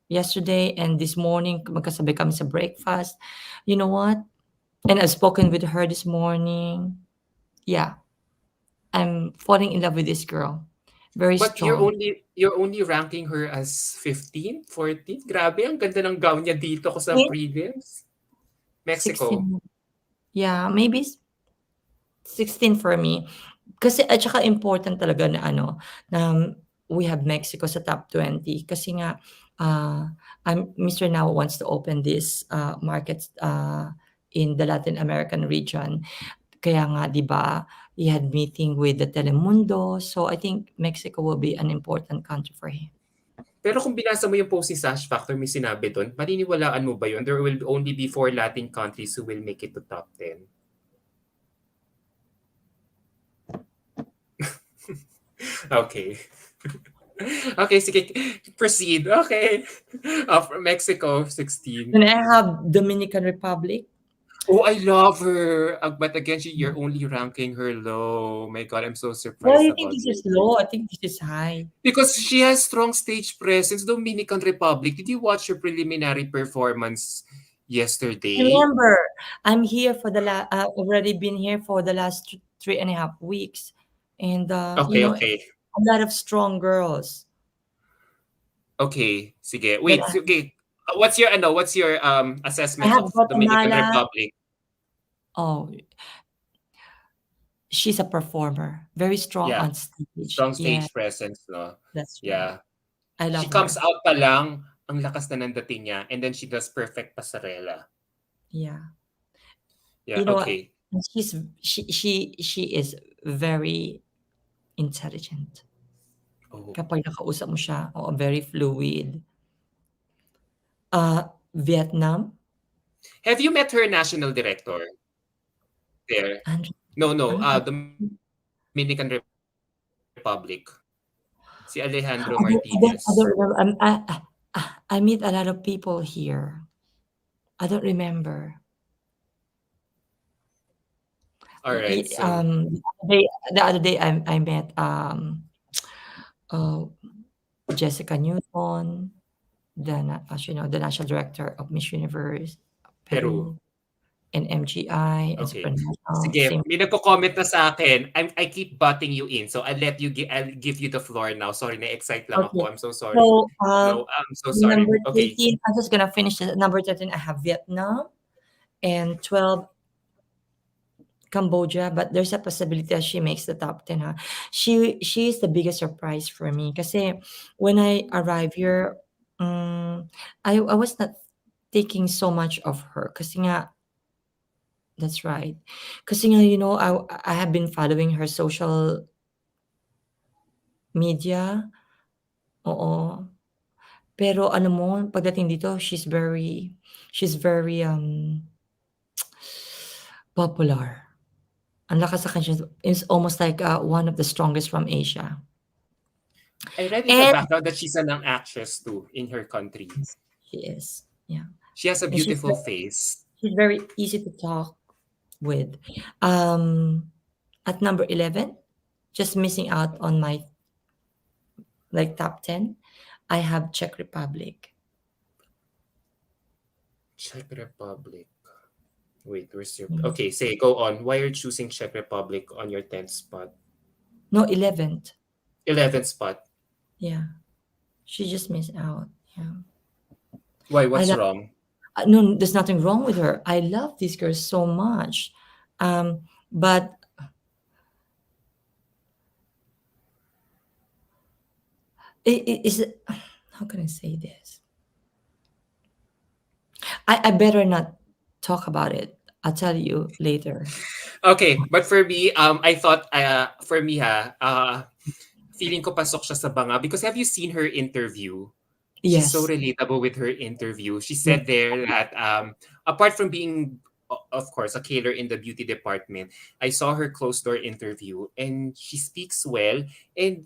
yesterday and this morning, magkasabay kami sa breakfast. You know what? And I've spoken with her this morning. Yeah, I'm falling in love with this girl. Very But strong. you're only ranking her as 15, 14. Grabe, ang ganda ng gown niya dito ko sa Eh, prelims. Mexico. 16. Yeah, maybe 16 for me. Kasi at saka important talaga na ano, na we have Mexico sa top 20 kasi nga Mr. Now wants to open this markets in the Latin American region. Kaya nga 'di ba, he had meeting with the Telemundo. So I think Mexico will be an important country for him. Pero kung binasa mo yung post ni Sash Factor, may sinabi doon, maniniwalaan mo ba yun? There will only be 4 Latin countries who will make it to top 10. Okay. Okay, sige. Proceed. Okay. From Mexico, 16. Then I have Dominican Republic. Oh, I love her. But again, you're only ranking her low. My God, I'm so Why do surprised you think about this this. is low? I think this is high. Because she has strong stage presence. Dominican Republic. Did you watch her preliminary performance yesterday? Remember, I'm here for already been here for the last 3.5 weeks, and Okay, okay. a lot of strong girls. Okay, sige. Then Wait, okay. What's your I assessment have of Dominican Guatemala. Republic? Oh, she's a performer, very strong Yeah, on stage. strong Yeah, stage presence, no? that's right. Yeah. I She love comes her. out pa lang, ang lakas na ng dating niya, and then she does perfect pasarela. Yeah, Yeah, you know what? okay. She is very intelligent. Oh. Kapag nakausap mo siya, oo, very fluid. Vietnam, Have you met her national director there? Andrew, No, no, ano, Dominican Republic. Si Alejandro I Martinez. don't remember. I meet a lot of people here. I don't remember. All right, so The other day I met uh, Jessica Newton, as you know, the national director of Miss Universe Peru. Peru, and MGI and Okay. Supranational. Sige, Same. may nagko-comment na sa akin. I keep butting you in. So I'll give you the floor now. Sorry, na-excite lang Okay. ako. I'm so sorry. So No, I'm so sorry. number Okay. 13. I'm just gonna finish the number 13. I have Vietnam and 12 Cambodia, but there's a possibility that she makes the top 10, huh? She is the biggest surprise for me kasi when I arrived here, I was not thinking so much of her kasi nga that's right. Kasi nga, I have been following her social media, oo. Pero alam mo pagdating dito, she's very, popular. Ang lakas sa kanya, is almost like, one of the strongest from Asia. I read in the And background that she's an actress too in her country. she is, yeah. She has a And beautiful face. she's very easy to talk with. Um, at number 11, just missing out on my like top 10, I have Czech Republic. Czech Republic. Wait, where's your... Mm. Okay, say, go on. Why are you choosing Czech Republic on your 10th spot? No, 11th. 11th spot. Yeah, she just missed out. Yeah, Why? I What's love. wrong? No, there's nothing wrong with her. I love this girl so much. Um, but it is how can I say this? I better not talk about it. I'll tell you later. Okay, but for me, I thought, for me feeling ko pasok siya sa banga because have you seen her interview? She's so Yes, relatable with her interview. She yes. said there that apart from being, of course, a killer in the beauty department, I saw her closed door interview and she speaks well, and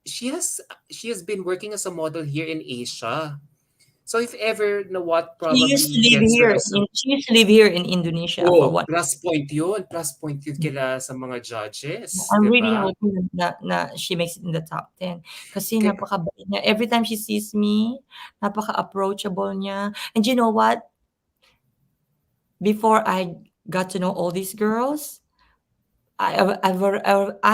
she has she has been working as a model here in Asia. So if ever na what probably gets her as a... She used to live here in Indonesia for Oh, what? plus point yun. Plus point yun kila sa mga judges, I'm di really ba? hoping na she makes it in the top 10 kasi Kaya, napakabait niya. Every time she sees me, napaka-approachable niya. And you know what? Before I got to know all these girls, I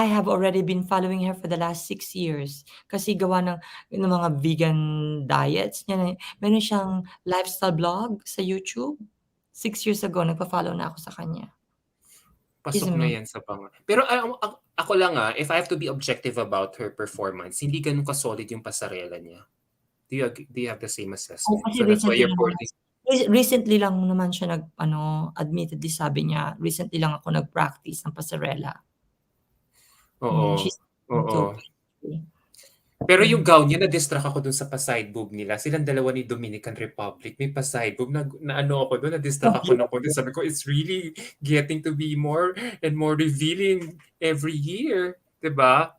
have already been following her for the last 6 years kasi gawa ng mga vegan diets niya. Meron siyang lifestyle blog sa YouTube. 6 years ago, nagpa-follow na ako sa kanya. She's pasok na amazing. yan sa pang... Pero ako lang if I have to be objective about her performance, hindi ganun ka-solid yung pasarela niya. Do you have the same Oo, assessment? kasi So that's why you're putting... recently lang naman siya admittedly sabi niya, recently lang ako nag-practice ng pasarela. Oo, She's oo. into pageantry. Pero yung Mm. gown niya, na-distract ako dun sa pa-side boob nila. Silang dalawa ni Dominican Republic. May pa-side boob na ano ako dun, na-distract ako na konti. Sabi ko, it's really getting to be more and more revealing every year. Diba?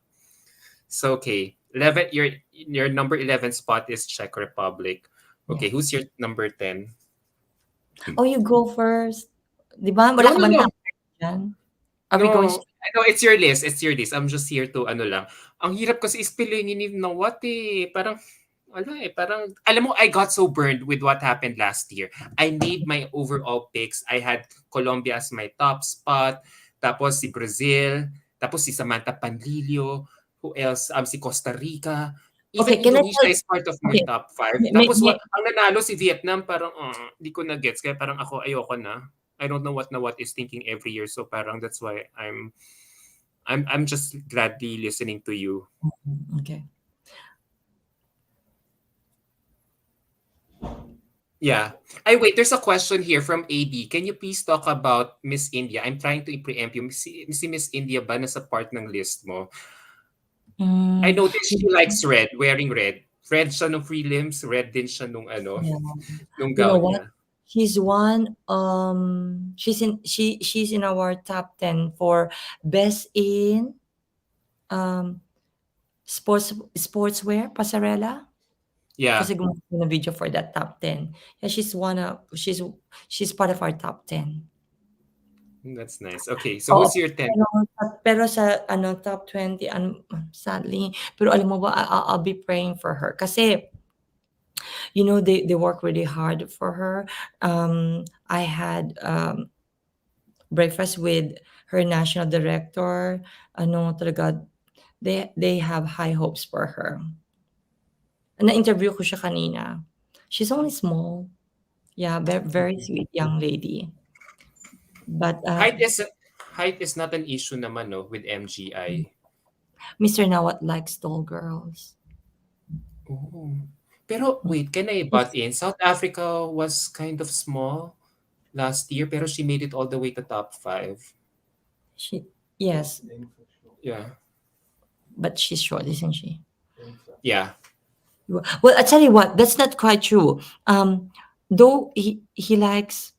So, okay. 11, your number 11 spot is Czech Republic. Okay, Yes. who's your number 10? Oh, you go first. 'Di ba wala No, ka no, bang no. top 10 diyan? Are we going No. straight? No, it's your list, it's your list. I'm just here to ano lang. Ang hirap kasi spellingin ni na what, eh. Parang wala, eh, parang alam mo, I got so burned with what happened last year. I made my overall picks. I had Colombia as my top spot, tapos si Brazil, tapos si Samantha Panlilio, who else? Si Costa Rica. Even Okay, can I Indonesia tell is part of my okay, top five. Tapos may ang nanalo si Vietnam, parang di ko na gets. Kaya parang ako ayoko na. I don't know what na what is thinking every year. So parang that's why I'm just gladly listening to you. okay. Yeah. Wait, there's a question here from AB. Can you please talk about Miss India? I'm trying to preempt you. Si Miss India ba nasa part ng list mo? I Hmm, noticed she likes red, wearing red. Red siya nung prelims, red din siya nung ano, yeah. nung You know gown what? niya. She's in our top 10 for best in um sportswear pasarela Yeah, kasi gumawa ako ng video for that top 10. Yeah, she's part of our top 10. that's nice. Okay, so Oo, who's your 10th? pero sa ano top 20 ano sadly, pero alam mo ba I'll be praying for her kasi you know they work really hard for her. I had breakfast with her national director. Ano talaga they have high hopes for her. Na-interview ko siya kanina. She's only small. Yeah, very sweet young lady. But Height is height is not an issue naman no with MGI. Mr. Nawat likes tall girls. Oh. Pero Mm. wait, can I butt She's in? South Africa was kind of small last year, pero she made it all the way to top five. she yes, Yeah. but she's short, isn't she? Yeah. Well, I tell you what, that's not quite true. Though he likes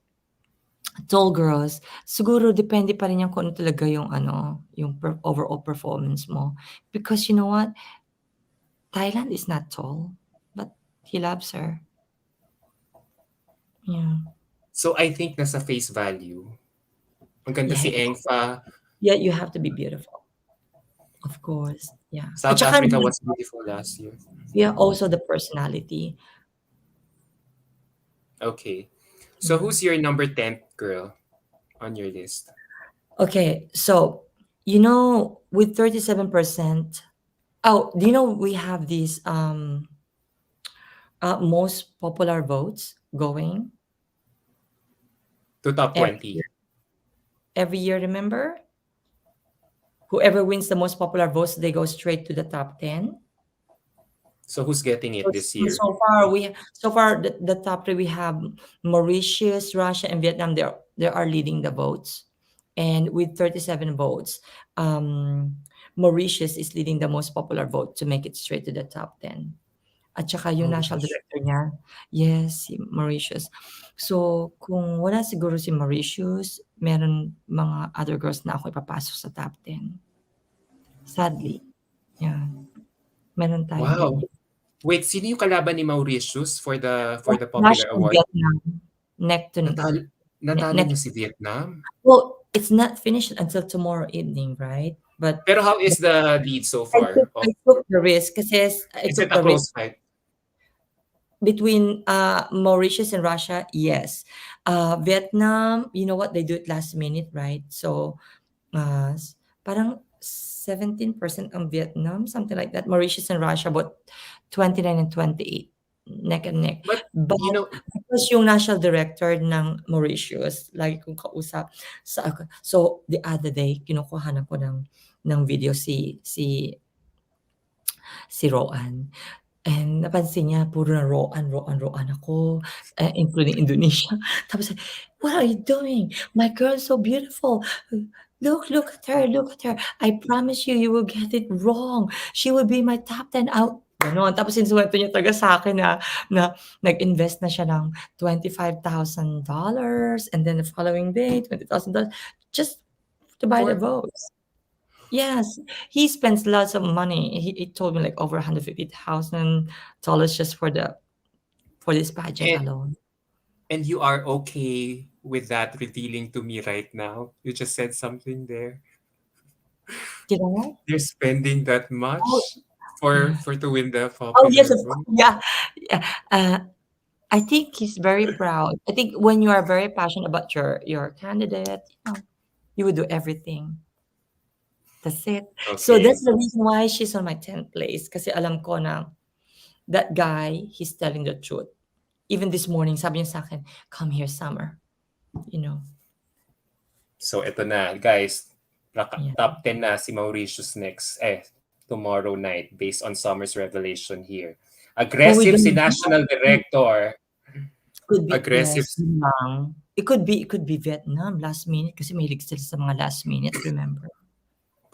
tall girls, siguro depende pa rin yan kung ano talaga yung ano, yung overall performance mo. Because you know what? Thailand is not tall, but he loves her. Yeah. So I think nasa face value. Ang ganda Yeah, si Engfa. yeah, you have to be beautiful, of course. Yeah. At South saka Africa was beautiful last year. yeah, also the personality. Okay. So Yeah. who's your number 10th girl on your list? Okay, so you know, with 37%, oh, do you know we have these most popular votes going To top every 20. year, every year, remember? Whoever wins the most popular votes, they go straight to the top 10. So who's getting So, it this year? so far the top three we have Mauritius, Russia, and Vietnam. They are leading the votes, and with 37 votes, Mauritius is leading the most popular vote to make it straight to the top 10. At saka yung national Mauritius. director niya, yes, si Mauritius. So kung wala siguro si Mauritius, meron mga other girls na ako ipapasok sa top 10. Sadly, yeah, meron tayong Wow. ganyan. Wait, sino yung kalaban ni Mauritius for the popular Russia and award? Vietnam, neck to Natalo, natalo neck. niya si Vietnam? Well, it's not finished until tomorrow evening, right? But Pero how is the lead so I far? took I took the risk kasi I Is it took a the risk close fight? between Mauritius and Russia. Yes, Vietnam. You know what they do it last minute, right? So parang 17% ang Vietnam, something like that. Mauritius and Russia, about 29 and 28, neck and neck. But But you know, because yung national director ng Mauritius, lagi kong kausap so the other day, kinukuhanan ko ng video si Roan. And napansin niya puro na Roan, Roan, Roan ako, including Indonesia. Tapos sabi, "What are you doing? My girl is so beautiful. Look at her, look at her. I promise you, you will get it wrong. She will be my top 10 out." Gano'n. Tapos sinusuwento niya talaga sa'kin na nag-invest na siya ng $25,000 and then the following day, $20,000 just to buy the for votes. Yes, he spends lots of money. He told me like over $150,000 just for this pageant and alone. And you are okay with that revealing to me right now? You just said something there. Did I? You're spending that Oh, much yeah. for to win the Oh, yes, popular of course, vote? yeah. Yeah, I think he's very proud. I think when you are very passionate about your candidate, you would do everything. That's it. So Okay. that's the reason why she's on my 10th place kasi alam ko na that guy, he's telling the truth. Even this morning, sabi niya sa'kin, "Come here, Summer." You know? So eto na, guys. Yeah. Top 10 na si Mauritius next. Tomorrow night based on Summer's revelation here. Who we Aggressive si don't National know. Director. Could be Aggressive. yes, yun lang. It could be Vietnam, last minute kasi mahilig sila sa mga last minute, remember?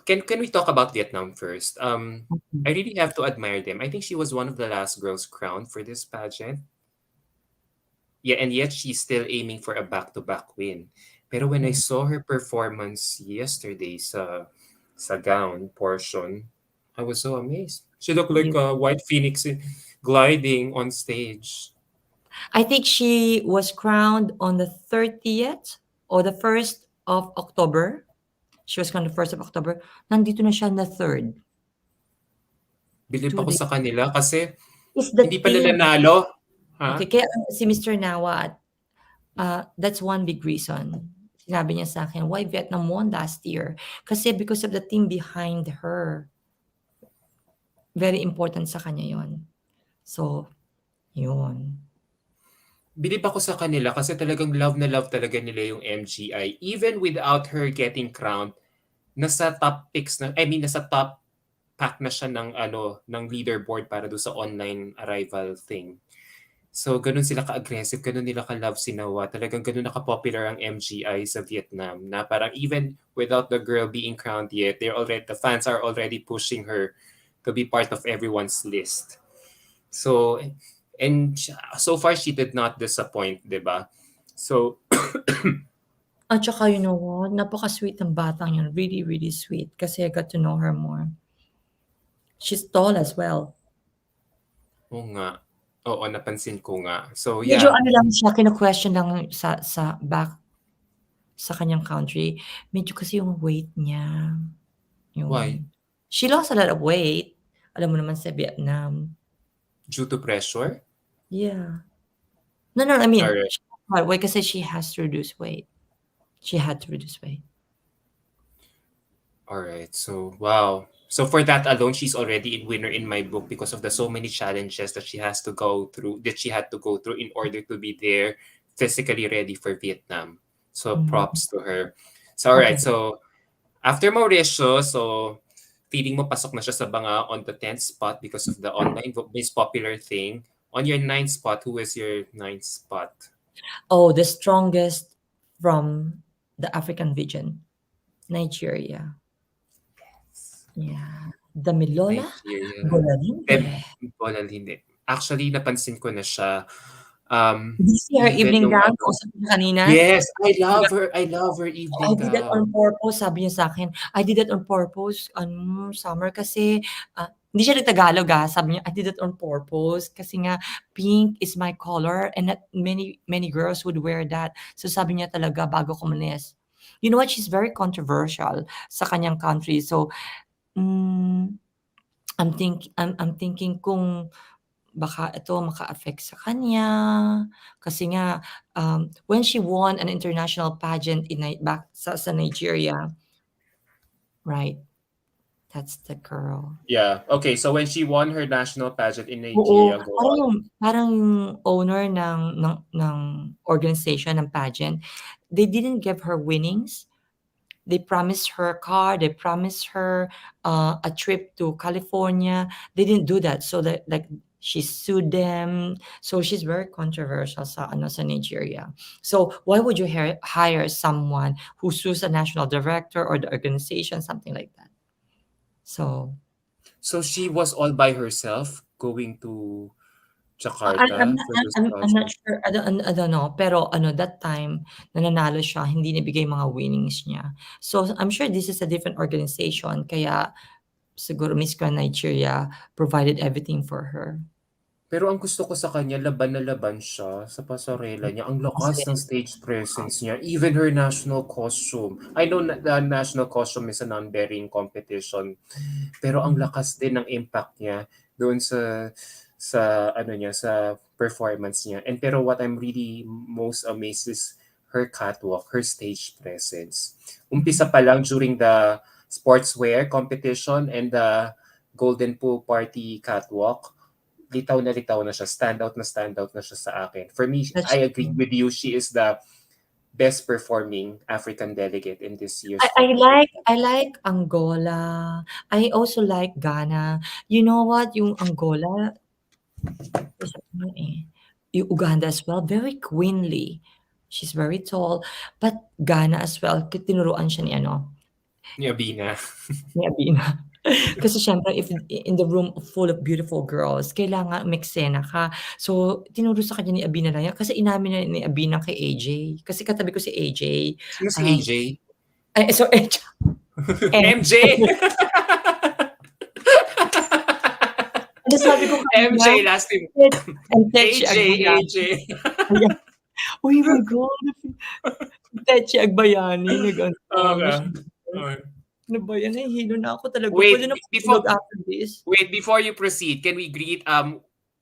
Can we talk about Vietnam first? Mhm. I really have to admire them. I think she was one of the last girls crowned for this pageant. Yeah, and yet she's still aiming for a back-to-back win. Pero when I Yeah. saw her performance yesterday sa gown portion, I was so amazed. She looked like You a white phoenix gliding on stage. I think she was crowned on the 30th or the 1st of October. She was crowned the 1st of October. Nandito na siya na 3rd, Bilib 2 ako days. sa kanila kasi It's the hindi pa nila team. nalo. Okay, Ha? kaya si Mr. Nawat, that's one big reason. Sinabi niya sa akin, why Vietnam won last year? Kasi because of the team behind her. Very important sa kanya yon. So, yun. Bilib ako sa kanila kasi talagang love na love talaga nila yung MGI. Even without her getting crowned, nasa top picks na, I mean, nasa top pack na siya ng ano ng leaderboard para do sa online arrival thing. So ganun sila ka-aggressive, ganun nila ka-love si Nawa. Talagang ganun naka-popular ang MGI sa Vietnam na parang even without the girl being crowned yet, the fans are already pushing her to be part of everyone's list. So and so far she did not disappoint, 'di ba? So At saka you know what, napaka-sweet ng batang yun, really, really sweet kasi I got to know her more. She's tall as well. oo nga. Oo, napansin ko nga. So Medyo yeah, ano lang siya, kino-question lang sa back sa kanyang country, medyo kasi yung weight niya, why? yun. She lost a lot of weight, alam mo naman sa Vietnam. Due to pressure? Yeah. No, I mean, Alright. she lost a lot of weight kasi she has to reduce weight. She had to reduce weight. All right. So, wow. So for that alone, she's already a winner in my book because of the so many challenges that she has to go through, that she had to go through in order to be there, physically ready for Vietnam. So Mhm. props to her. So all right. Okay. So after Mauricio, so feeling mo pasok na siya sa banga on the 10th spot because of the online most popular thing. On your ninth spot, who is your ninth spot? Oh, the strongest from the African region, Nigeria. Yeah. Damilola Nigeria. Deb Golalinde. Bolal hindi. Actually, napansin ko na siya. Um, Did you see her even evening nung gown? ano Kausap ko siya kanina. yes, I love her I evening did that on gown. purpose, sabi niya sa'kin. I did that on purpose, Summer, kasi, hindi siya nag-Tagalog, sabi niya, "I did that on purpose kasi nga pink is my color and not many many girls would wear that." So sabi niya talaga bago ko umalis. You know what? She's very controversial sa kanyang country. So, hmm, I'm thinking kung baka ito maka-affect sa kanya kasi nga, when she won an international pageant in back sa Nigeria, right? That's the girl. Yeah, okay, so when she won her national pageant in Oo, Nigeria, go parang on. yung owner ng organization ng pageant, they didn't give her winnings. They promised her a car, they promised her, a trip to California. They didn't do that. So that like she sued them. So she's very controversial sa ano sa Nigeria. So why would you hire someone who sues a national director or the organization, something like that? So So she was all by herself going to I'm Jakarta not for this I'm not pageant? sure, I don't know, pero ano that time na nanalo siya hindi nibigay mga winnings niya. So I'm sure this is a different organization kaya siguro Miss Grand Nigeria provided everything for her. Pero ang gusto ko sa kanya, laban na laban siya sa pasarela niya. Ang lakas ng Kasi stage presence niya. Even her national costume. I know na the national costume is a non-bearing competition. Pero ang lakas din ng impact niya doon sa ano niya, sa performance niya. And pero what I'm really most amazed is her catwalk, her stage presence. Umpisa pa lang during the sportswear competition and the Golden Pool Party catwalk, litaw na siya, stand out na siya sa akin. For me, that's I agree true. with you. She is the best performing African delegate in this I year's I like competition. I like Angola. I also like Ghana. You know what? Yung Angola, isa pa nga eh. Yung Uganda as well, very queenly. She's very tall. But Ghana as well, tinuruan siya ni ano, Ni Abina. ni Abina. Kasi siyempre if in the room full of beautiful girls, kailangan umeksena ka. So, tinuro sa kanya ni Abina lang yan kasi inamin na ni Abina kay AJ. Kasi katabi ko si AJ. Sino si Um, AJ? ay, so, MJ! ano sabi ko kanina, MJ last name. and Tetche AJ, Agbayani. AJ. Ayan. Uy, my God, si Tetche Agbayani nag-ano Okay. siya. Okay. Ano ba yan, nahihilo na ako talaga. Pwede Wait, na before matulog after this. before you proceed, can we greet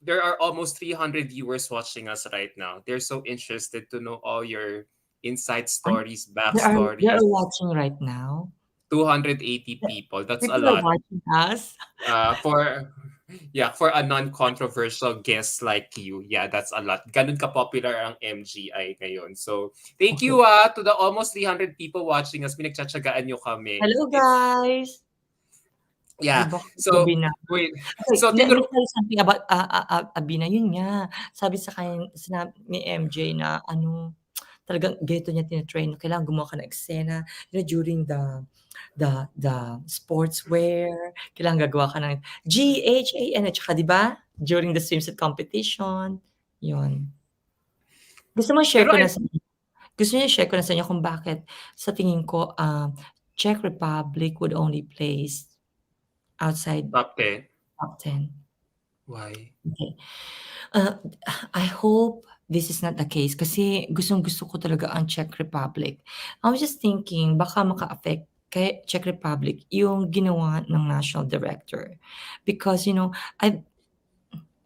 there are almost 300 viewers watching us right now. They're so interested to know all your inside Ay, stories, they backstories. are watching right now. 280 people. That's a People are lot. watching us. For for a non-controversial guest like you, yeah, that's a lot. Ganun ka-popular ang MGI ngayon. So, thank Okay. you to the almost 300 people watching us. Pinagtsatsagaan nyo kami. Hello, It's, guys. Di yeah. ba, So, gabi na. wait. Okay, So, let me tinuro, tell you something about Abina. Yun nga, sabi sa kanya ni MJ na ano, talagang ganito niya tina-train. Kailangan gumawa ka ng eksena, during the sportswear, kailangan gagawa ka ng GHAN at saka 'di ba, during the swimsuit competition, yun. Gusto mo share pero ko na sa gusto niyo i-share ko na sa inyo kung bakit sa tingin ko, Czech Republic would only place outside top 10. top 10. Why? Okay. Uh, I hope this is not the case kasi gustong-gusto ko talaga ang Czech Republic. I was just thinking baka maka-affect kay Czech Republic yung ginawa ng national director. Because, I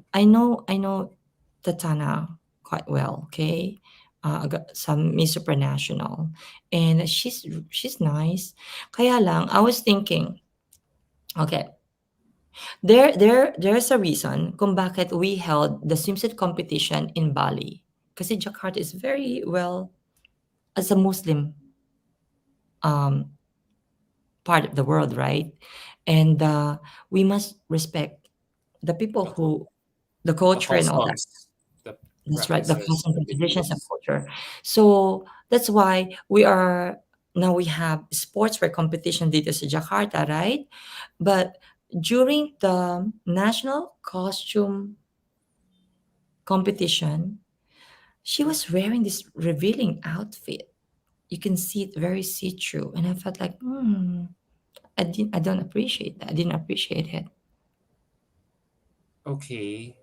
I know Tatana quite well, okay? Sa Miss Supranational, and she's nice. Kaya lang I was thinking, okay, there's a reason kung bakit we held the swimsuit competition in Bali. Kasi Jakarta is very well as a Muslim um, part of the world, right? And we must respect the people The, who the the culture and all that. customs, the That's right, the practices, customs the and traditions and beliefs. culture. So that's why we have sportswear competition dito sa Jakarta, right? But during the national costume competition, she was wearing this revealing outfit. You can see it very see-through, and I felt like, I don't appreciate that. I didn't appreciate it. Okay.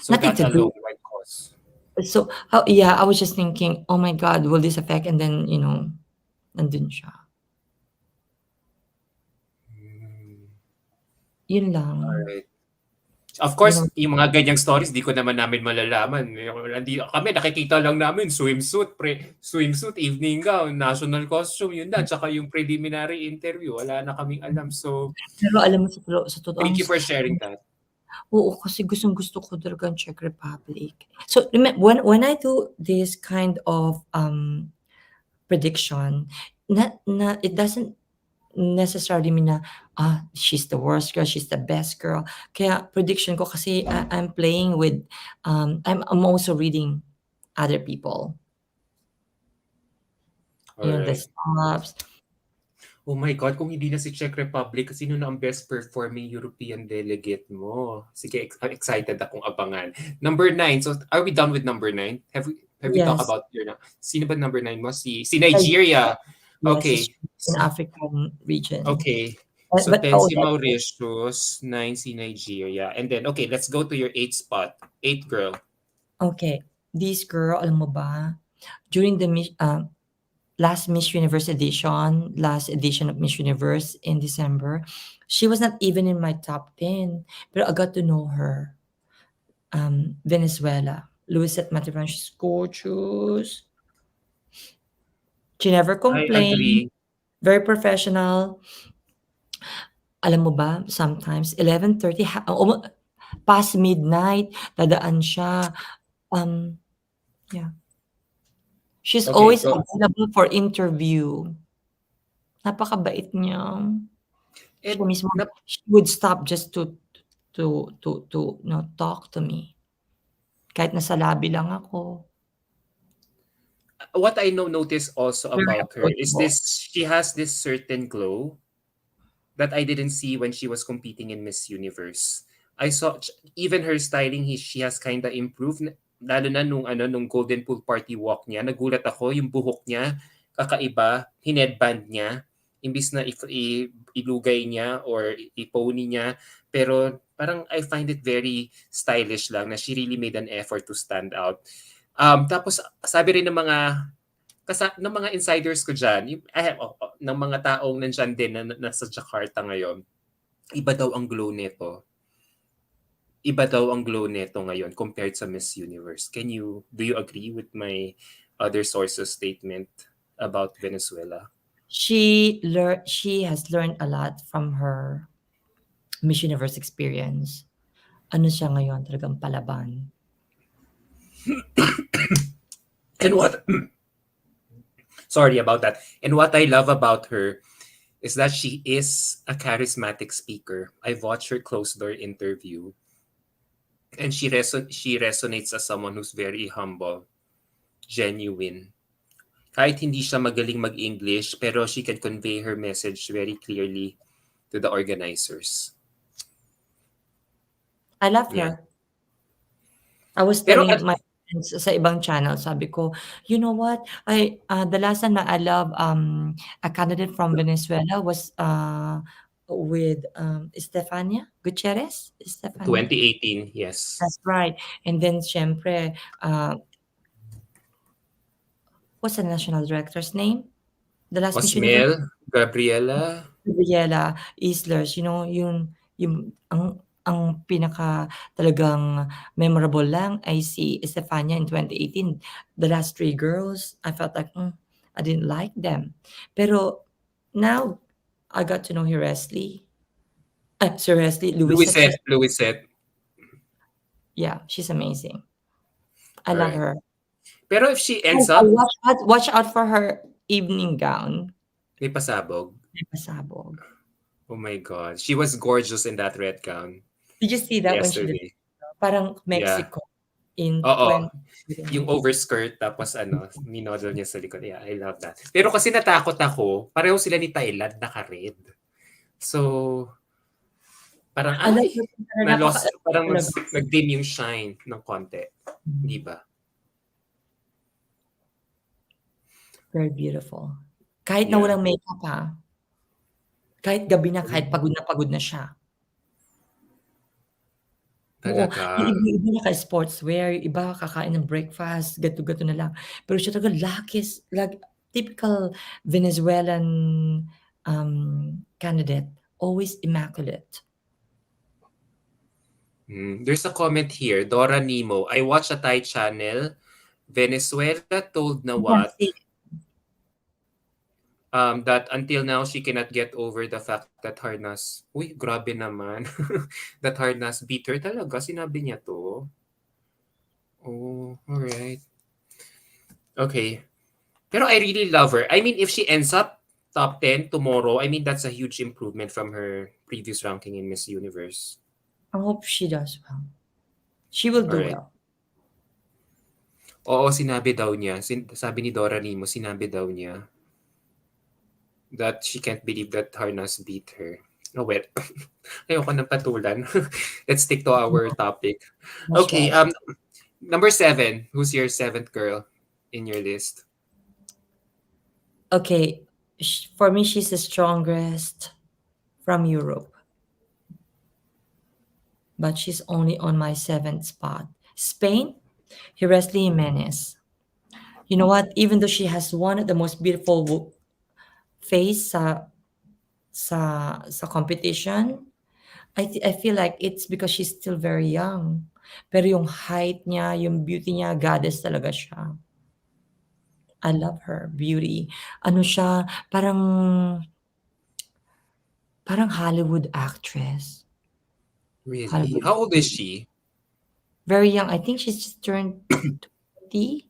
So Nothing that to do. alone might cause. So, yeah, I was just thinking, oh my God, will this affect? And then, nandun siya. Yun lang. Alright. Of You know, course, yung mga ganyang stories, di ko naman namin malalaman. Hindi, kami, nakikita lang namin, swimsuit, evening gown, national costume, yun na. Tsaka yung preliminary interview, wala na kaming alam. So, pero alam mo sa thank totoong you for sharing that. oo, kasi gustong-gusto ko talaga ang Czech Republic. So, when I do this kind of, prediction, it doesn't necessarily mean na, she's the worst girl, she's the best girl. Kaya prediction ko kasi I'm playing with, I'm also reading other people. The Alright. stops. Oh my God, kung hindi na si Czech Republic, sino na ang best performing European delegate mo? Sige, excited akong abangan. Number 9. So, are we done with number 9? Have we talked Yes, about your sino ba number 9 mo? Si Nigeria. yes, Okay. it's in African region. Okay. So But 10 oh, si that's it. Mauritius, 9 si Nigeria. And then, okay, let's go to your eighth spot. Eighth girl. Okay. This girl, alam mo ba, during the last Miss Universe edition, last edition of Miss Universe in December, she was not even in my top 10. But I got to know her. Venezuela. Luisette Matibran, she's gorgeous. She never I complained. agree. Very professional. Alam mo ba, sometimes 11:30 past midnight, dadaan siya. Yeah. She's Okay, always go. available for interview. Napakabait niya. Siya And mismo, she would stop just to talk to me. Kahit nasa lobby lang ako. what I know notice also Very about her is approachable. this she has this certain glow that I didn't see when she was competing in Miss Universe. I saw even her styling, she has kind of improved. Lalo na nung Golden Pool Party walk niya, nagulat ako yung buhok niya, kakaiba, hinedband niya, imbis na ilugay niya or ipony niya. Pero parang I find it very stylish lang na she really made an effort to stand out. Tapos sabi rin ng mga insiders ko diyan, ng mga taong nandiyan din na nasa Jakarta ngayon, iba daw ang glow nito. Iba daw ang glow nito ngayon compared sa Miss Universe. Do you agree with my other sources statement about Venezuela? She has learned a lot from her Miss Universe experience. Ano siya ngayon, talagang palaban. And what sorry about that. And what I love about her is that she is a charismatic speaker. I've watched her closed door interview and she resonates as someone who's very humble, genuine. Kahit hindi siya magaling mag-English, pero she can convey her message very clearly to the organizers. I love Yeah. her. I was Pero telling at my friends sa ibang channel, sabi ko, "You know what? The last time na I love, a candidate from Venezuela was, with, Estefania Gutierrez? Estefania? 2018, yes. That's right. And then siyempre, what's the national director's name? The last Miss Universe? Osmel, Gabriela, Gabriela Islers, yung ang pinaka talagang memorable lang ay si Estefania in 2018. The last 3 girls, I felt like, I didn't like them. Pero now, I got to know si Leslie. Si Leslie, Louisette, Louisette. yeah, she's amazing. I All love right. her. Pero if she Oh, ends up, watch out for her evening gown. may pasabog. May pasabog. Oh my God. She was gorgeous in that red gown Did you see that when she did yesterday. parang Yeah. Mexico in Oo. 20 Yung overskirt tapos minodel niya sa likod. Yeah, I love that. Pero kasi natakot ako, pareho sila ni Thailand naka-red. So, parang Alam ay, mo napaka parang talaga. nag-dim yung shine ng konti. Di ba? Very beautiful. Kahit na Yeah. walang makeup, kahit gabi na, kahit pagod na siya. Oo, yung Talaga. iba naka-sportswear, yung iba kakain ng breakfast, gato-gato na lang. Pero siya talaga typical Venezuelan, candidate, always immaculate. There's a comment here, Dora Nemo. I watch a Thai channel. Venezuela told na Yeah, what? see, That until now she cannot get over the fact that Harnas, uy, grabe naman. That Harnas beat her talaga. Sinabi niya to. Oh, alright. Okay. Pero I really love her. I mean, if she ends up top 10 tomorrow, I mean, that's a huge improvement from her previous ranking in Miss Universe. I hope she does well. She will do Alright. well. Oo, sinabi daw niya. Sabi ni Dora Nimo, sinabi daw niya that she can't believe that Harnas beat her. Oh, well. Ayoko ng patulan. Let's stick to our topic. That's Okay, right. number 7. Who's your 7th girl in your list? Okay, for me, she's the strongest from Europe, but she's only on my seventh spot. Spain, Leslie Jimenez. You know what? Even though she has one of the most beautiful face sa competition, I feel like it's because she's still very young. Pero yung height niya, yung beauty niya, goddess talaga siya. I love her beauty. Ano siya, parang Hollywood actress. Really? Hollywood. How old is she? Very young. I think she's just turned 20.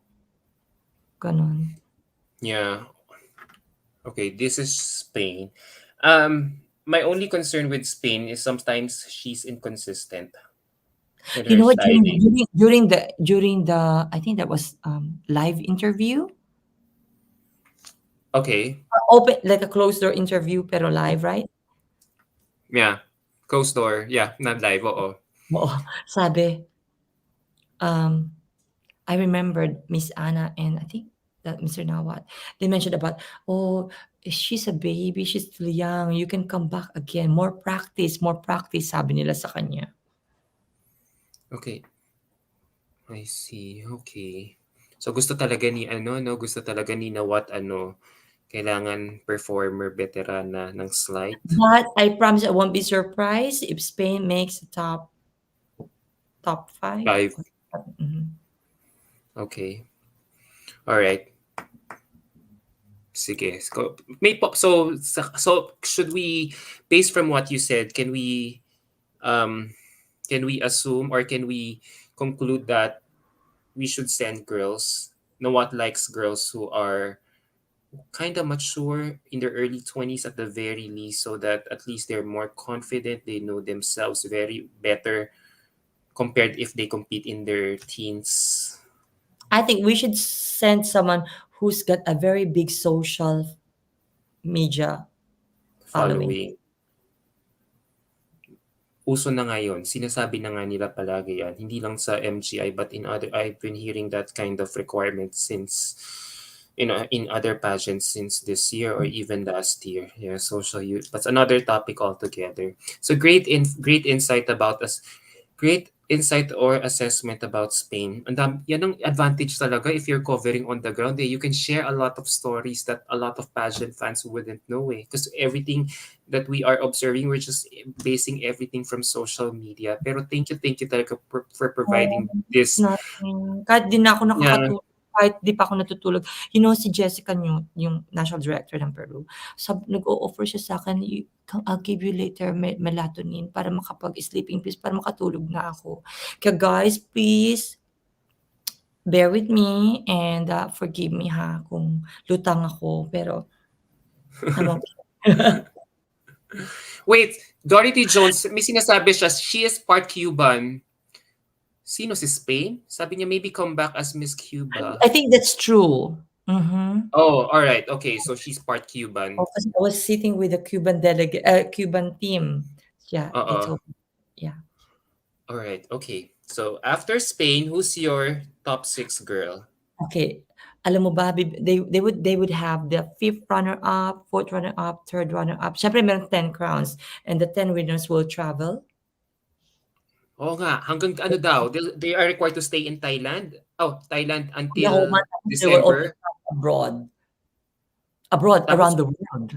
Ganon. Yeah. Okay, this is Spain. My only concern with Spain is sometimes she's inconsistent with You her know what? styling. During the I think that was live interview. Okay. Open like a closed door interview pero live, right? Yeah. Closed door. Yeah, not live. Oo. Oo. Sabi, um, I remembered Miss Anna and I think that Mr. Nawat. They mentioned about, oh, she's a baby, she's still young, you can come back again. More practice, sabi nila sa kanya. Okay. I see. Okay. So gusto talaga ni ano, no? Gusto talaga ni Nawat ano, kailangan performer veterana ng slight. But I promise I won't be surprised if Spain makes the top five. Five. Mhm. Okay. All right. Sige. May pop. So should we, based from what you said, um can we assume or can we conclude that we should send girls? Nawat likes girls who are kind of mature in their early 20s at the very least, so that at least they're more confident, they know themselves very better compared if they compete in their teens. I think we should send someone who's got a very big social media following. Following. Uso na ngayon, sinasabi na nga nila palagi yan, hindi lang sa MGI but in other, I've been hearing that kind of requirement since, in other pageants since this year or even last year. Yeah, social youth. That's another topic altogether. So great insight about us. Great insight or assessment about Spain. Yan ang advantage talaga if you're covering on the ground. You can share a lot of stories that a lot of pageant fans wouldn't know. Because everything that we are observing, we're just basing everything from social media. Pero thank you talaga for Oh, providing this. nothing. Kahit di na ako Yeah. nakakatulog, kahit di pa ako natutulog. You know, si Jessica Newt, yung national director ng Peru, nag-o-offer siya sa'kin, I'll give you later melatonin para makapag-sleeping pills, para makatulog na ako. Kaya guys, please, bear with me and forgive me ha kung lutang ako, pero I'm okay. Wait, Dorothy Jones, may sinasabi siya, she is part Cuban. Sino si Spain? Sabi niya maybe come back as Miss Cuba. I think that's true. Mhm. Oh, all right. Okay, so she's part Cuban. Oh, kasi I was sitting with a Cuban team. Yeah, they Uh-uh. told me. Yeah. All right. Okay. So after Spain, who's your top 6 girl? Okay. Alam mo ba, they would have the fifth runner-up, fourth runner-up, third runner-up. Siyempre meron 10 crowns and the 10 winners will travel. Oo nga, hanggang ano daw, they are required to stay in Thailand? Oh, Thailand The whole until month, they will also December. travel abroad, Tapos around the world.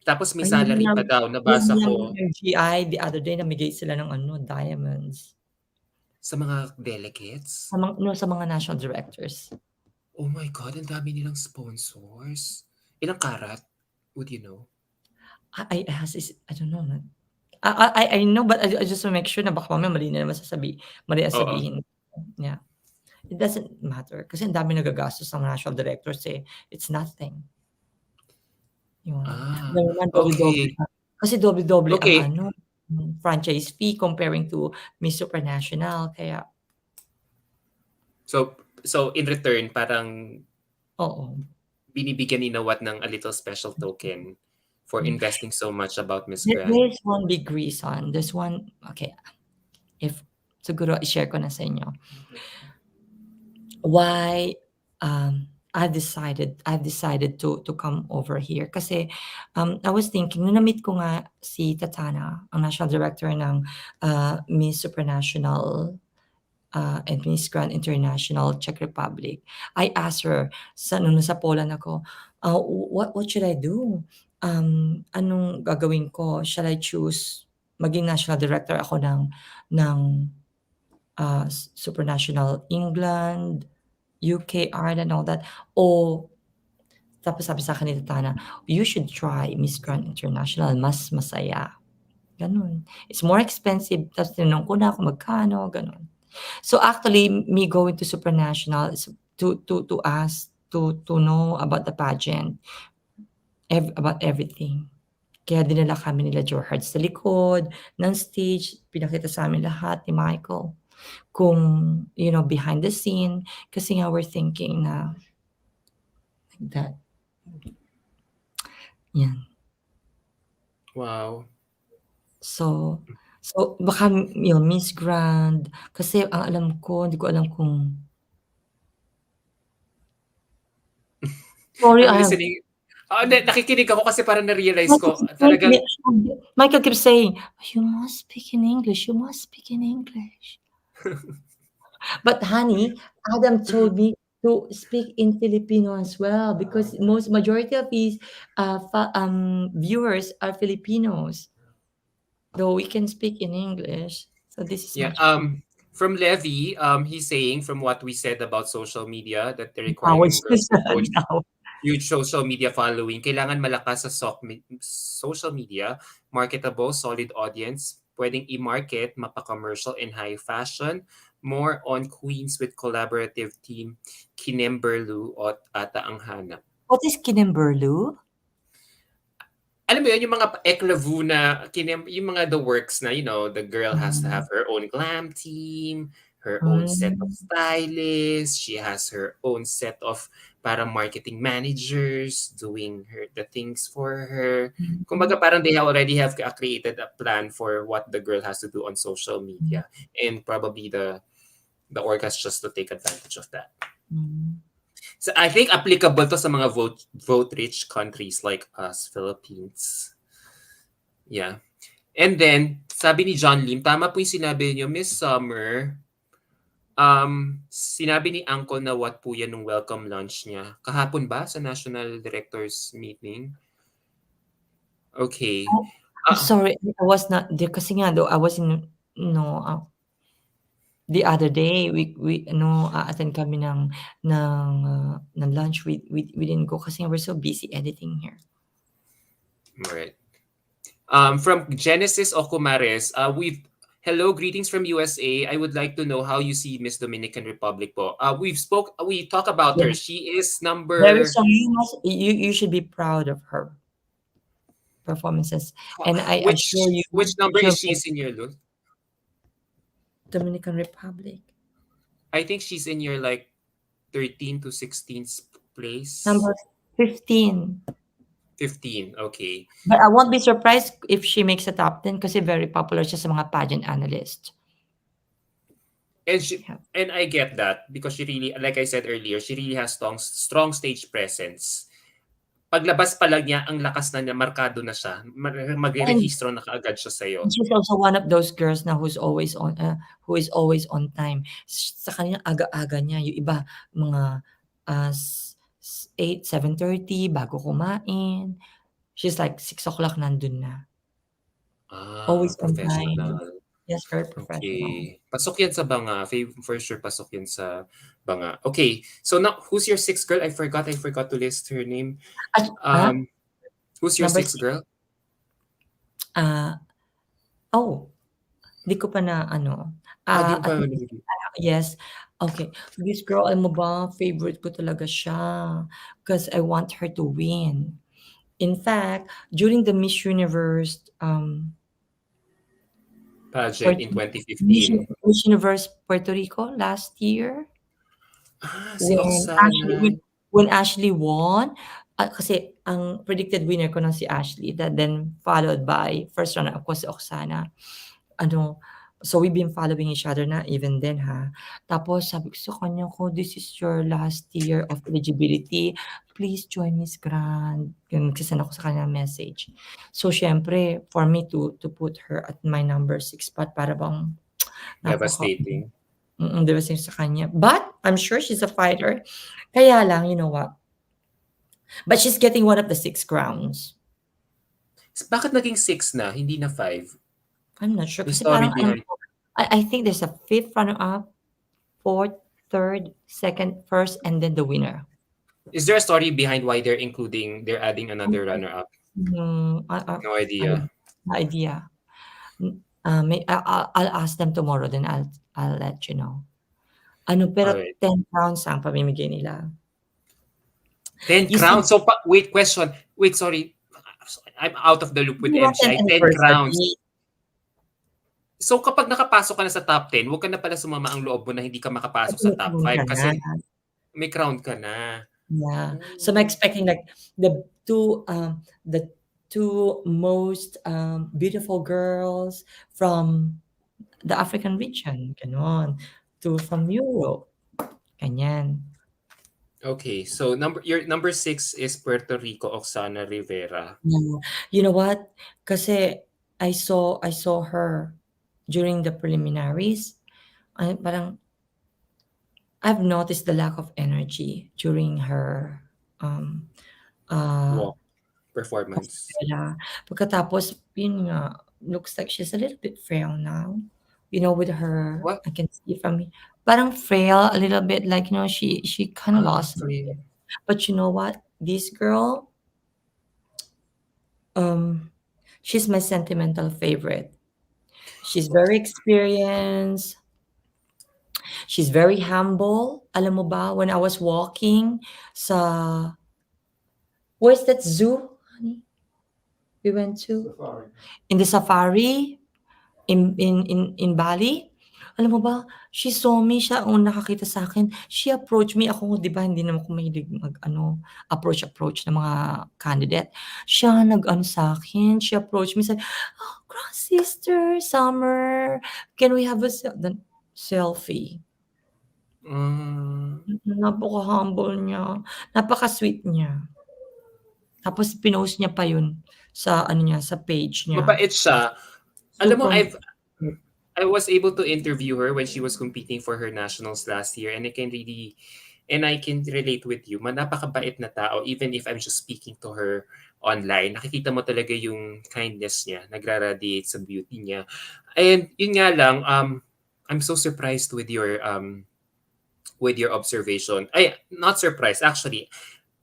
tapos may Ayun salary lang pa daw, yun nabasa lang ko yung GI, the other day namigay sila ng diamonds sa mga delegates. sa mga national directors. Oh my God, ang dami nilang sponsors. Ilang karat? Would you know? I don't know. I know, but I just want to make sure na baka mamaya mali ang Oo. sabihin. Yeah. It doesn't matter kasi ang dami nagagastos ng national directors eh. It's nothing. Yun. Ah, Alam mo naman doble-doble okay. kasi doble-doble ang Okay. franchise fee comparing to Miss Supranational kaya So in return, parang oo. binibigyan ni Nawat ng a little special token for Hmm. investing so much about Miss Grand. There's one big reason. There's one okay, if siguro i-share ko na sa inyo. Why I've decided to come over here kasi, I was thinking nung na-meet ko nga si Tatana, ang national director ng, Miss Supranational, and Miss Grand International Czech Republic. I asked her nung nasa Poland ako, "What should I do? Anong gagawin ko? Shall I choose maging national director ako ng, Supranational England, UK, Ireland, all that, o" tapos sabi sa'kin ni Tatana, "You should try Miss Grand International, mas masaya." Gano'n. It's more expensive, tapos tinanong ko na kung magkano, gano'n. So, actually, me going to supranational is to ask, to know about the pageant, about everything. Kaya dinala kami nila Jorhard sa likod ng stage, pinakita sa'min lahat ni Michael kung, behind the scene. Kasi nga we're thinking na like that, 'yan. Wow. So baka Miss Grand, kasi ang alam ko, hindi ko alam kung sorry, I'm listening. Nakikinig ako kasi parang na-realize Michael ko keeps saying talagang Michael keeps saying, "You must speak in English, you must speak in English." But honey, Adam told me to speak in Filipino as well because majority of his, viewers are Filipinos, though we can speak in English. So this is yeah. much fun. From Levy, he's saying from what we said about social media that they're Howard requiring girls to Susan post now. huge social media following. Kailangan malakas sa social media, marketable, solid audience, pwedeng i-market, mapa-commercial and high fashion. More on queens with collaborative team, Kinemberlu at Ata ang hanap. What is Kinemberlu? Alam mo yun, yung mga eklavu na, yung mga the works na, the girl has to have Hmm, her own glam team, her own set of hmm, stylists, she has her own set of para marketing managers doing the things for her. mhm, Kumbaga parang they already have created a plan for what the girl has to do on social hmm, media. And probably the org has just to take advantage of that. hmm. So I think applicable to sa mga vote rich countries like us, Philippines. Yeah. And then, sabi ni John Lim, tama po yung sinabi niyo, Miss Summer, sinabi ni Uncle na what po yan nung welcome lunch niya. Kahapon ba sa National Directors Meeting? Okay. Oh, I'm sorry, I was not there kasi nga though I was in no, the other day we attend kami ng lunch, we didn't go kasi we're so busy editing here. Right. From Genesis Ocumares, hello, greetings from USA. I would like to know how you see Miss Dominican Republic po. We talk about her. Yeah, She is very number strong. You should be proud of her performances, and I assure you, which number she'll is she make in your look? Dominican Republic. I think she's in your like 13 to 16th place. Number 15. 15, okay. But I won't be surprised if she makes a top 10 kasi very popular siya sa mga pageant analyst. And Yeah. and I get that because she really, like I said earlier, she really has strong stage presence. Paglabas pa lang niya, ang lakas na niya, markado na siya. And Magre-rehistro na kaagad siya sa'yo. she's also one of those girls na who is always on time. Sa kanya aga-aga niya, yung iba mga, 8, 7:30 bago kumain. She's like 6 o'clock nandun na. Always on time. Professional. Yes, very professional. Okay. Pasok yan sa banga. For sure, pasok yan sa banga. Okay. So now, who's your sixth girl? I forgot to list her name. At Who's your number sixth 6, girl? ah, oh, di ko pa na ano, Di mo at pa least yes. Okay, this girl alam mo ba favorite ko talaga siya, 'cause I want her to win. In fact, during the Miss Universe, pageant Puerto in 2015. Miss Universe Puerto Rico last year, Si when Ashley Oksana. when Ashley won, kasi ang predicted winner ko nun si Ashley, that then followed by first runner up ko si Oksana. Ano, So, we've been following each other na even then, ha. Tapos sabi ko sa kanya ko, "This is your last year of eligibility. Please join Miss Grand." Yun, nagse-send ako sa kanya message. So, siyempre for me to put her at my number 6 spot para bang napaka Devastating. 'di ba sa kanya. But I'm sure she's a fighter. Kaya lang, you know what? But she's getting one of the 6 crowns. Bakit naging 6 na, hindi na 5? I'm not sure May kasi story parang ano behind. I think there's a 5th runner-up, 4th, 3rd, 2nd, 1st, and then the winner. Is there a story behind why they're adding another runner-up? No I idea. no idea. I'll ask them tomorrow then I'll let you know. Ano pero Alright. 10 crowns ang pamimigay nila. 10 You see, crowns. So, wait, question. Wait, sorry. I'm out of the loop with it was an MGI. 10 crowns. anniversary. So, kapag nakapasok ka na sa top 10, huwag ka na pala sumama ang loob mo na hindi ka makapasok Kasi sa may top crown ka 5 na. kasi may crown ka na. Yeah. So I'm Hmm. expecting like the the 2 most, beautiful girls from the African region, gano'n. 2 from Europe, ganyan. Okay, so your number 6 is Puerto Rico, Oksana Rivera. Yeah. You know what? Kasi I saw her during the preliminaries. Parang I've noticed the lack of energy during her, um, uh, Walk performance. pasarela. Pagkatapos yun nga, looks like she's a little bit frail now. With her, What? I can see from parang frail, a little bit like, she kinda lost it. Free. But you know what? This girl, um, she's my sentimental favorite. She's very experienced. She's very humble. Alam mo ba, when I was walking sa where's that zoo, honey? We went to? In the safari in Bali. Alam mo ba, she saw me, siya ang nakakita sa'kin. She approached me, ako 'di ba hindi naman ako mahilig mag-ano, approach ng mga candidate. Siya nag-ano sa'kin, she approached me, said, "Oh, cross sister, Summer, can we have a selfie?" Hmm. Napaka-humble niya, napaka-sweet niya. Tapos pinost niya pa yun sa ano niya, sa page niya. Mabait siya. Alam mo, Super I was able to interview her when she was competing for her nationals last year, and I can relate with you. Napakabait na tao even if I'm just speaking to her online. Nakikita mo talaga yung kindness niya, nagra-radiate sa beauty niya. And yun nga lang, I'm so surprised with your observation. Ay, not surprised actually.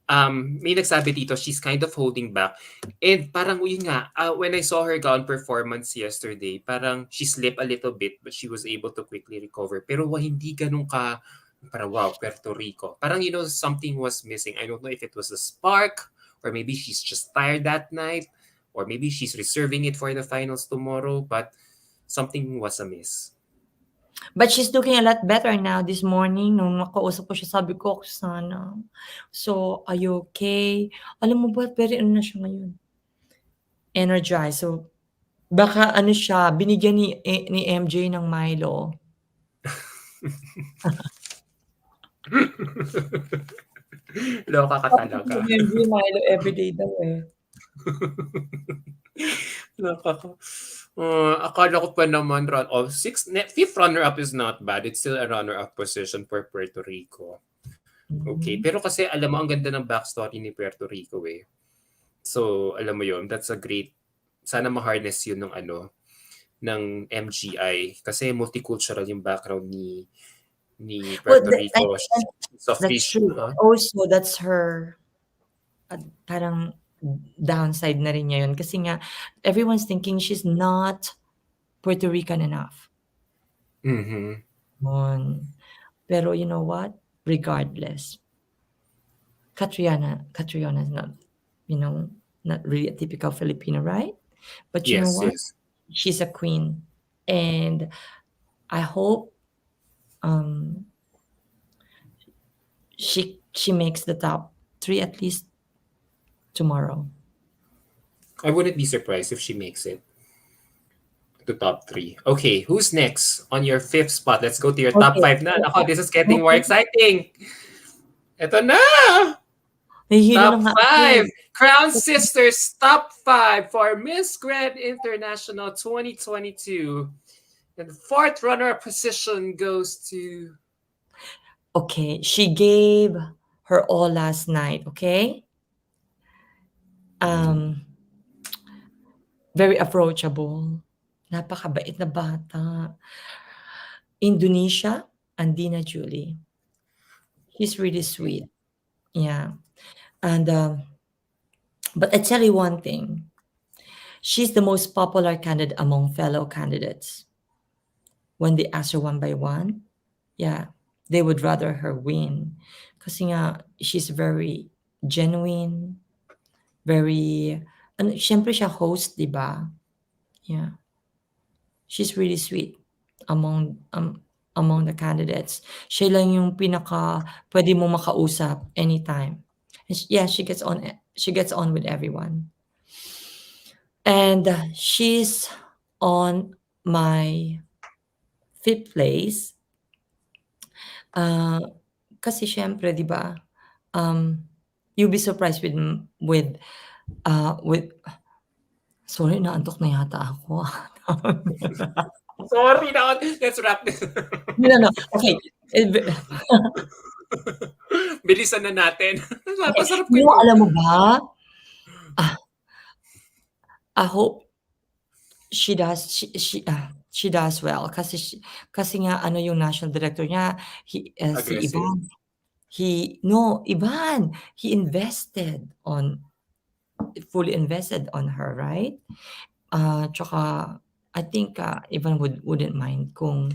May nagsabi dito she's kind of holding back. And parang yun nga, when I saw her gown performance yesterday, parang she slipped a little bit but she was able to quickly recover. Pero hindi ganun ka, parang wow, Puerto Rico. Parang something was missing. I don't know if it was a spark or maybe she's just tired that night or maybe she's reserving it for the finals tomorrow, but something was amiss. But she's looking a lot better now this morning nung nakausap ko siya sabi ko, "Sana. So, are you okay?" Alam mo ba very ano na siya ngayon, energized. So, baka ano siya binigyan ni MJ ng Milo. Loka ka Sabi ko talaga. kay MJ Milo everyday daw, eh. Nakaka akala ko pa naman fifth runner-up is not bad. It's still a runner-up position for Puerto Rico. Okay, Mhm. pero kasi alam mo ang ganda ng backstory ni Puerto Rico, eh. So, alam mo yun, that's a great sana ma-harness yun ng MGI kasi multicultural yung background ni Well, Puerto I Rico. think She's of that's true. huh? Also, that's her, parang downside na rin niya yun kasi nga everyone's thinking she's not Puerto Rican enough. Mhm. Yun. Pero you know what? Regardless, Catriona is not, not really a typical Filipino, right? But you know Yes, what? yes. She's a queen, and I hope um she makes the top 3 at least tomorrow. I wouldn't be surprised if she makes it. to top three. Okay, who's next on your fifth spot? Let's go to your top Okay. five na. Nako, this is getting more Okay. exciting. Ito na! Nahihilo na Top nga ako eh. five! Crown Sisters top five for Miss Grand International 2022. And the fourth runner-up position goes to... Okay, she gave her all last night, okay? Um, very approachable. Napakabait na bata. Indonesia, Andina Julie. She's really sweet. Yeah. And but I tell you one thing. She's the most popular candidate among fellow candidates. When they ask her one by one, yeah, they would rather her win. Kasi nga, she's very genuine, very, ano, syempre siya host, di ba? Yeah. She's really sweet among the candidates. Siya lang yung pinaka pwede mo makausap anytime. And yeah, she gets on with everyone. And she's on my fifth place. Kasi siyempre 'di ba, um, you'll be surprised with sorry naantok na yata ako. Sorry na. Let's wrap this. No. Okay. Bilisan na natin. Napasarap No, kwento. alam mo ba? Ah, I hope she does well kasi nga ano yung national director niya, si Aggressive. Ivan, he fully invested on her, right? Tsaka I think, Ivan wouldn't mind kung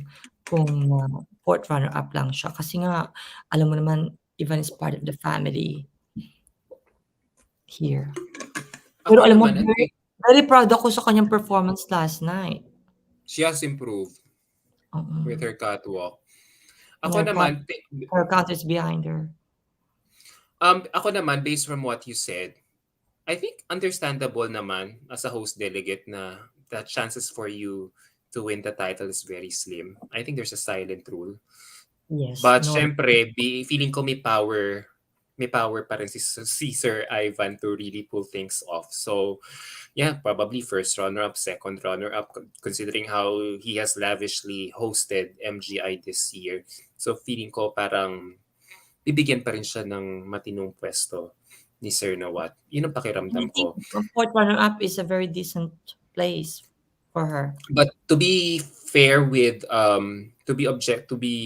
fourth runner up lang siya kasi nga alam mo naman Ivan is part of the family here. Pero Ako alam mo naman, very very proud ako sa kanyang performance last night. she has improved with Oo. her catwalk. And Ako naman, her counters behind her. based from what you said, I think understandable naman as a host delegate na the chances for you to win the title is very slim. I think there's a silent rule. Yes, But no. syempre, feeling ko may power pa rin si Sir Ivan to really pull things off. So, yeah, probably first runner-up, second runner-up, considering how he has lavishly hosted MGI this year. So, feeling ko parang bibigyan pa rin siya ng matinong pwesto ni Sir Nawat. Yun ang I pakiramdam think ko. fourth runner up is a very decent place for her. But to be fair with to be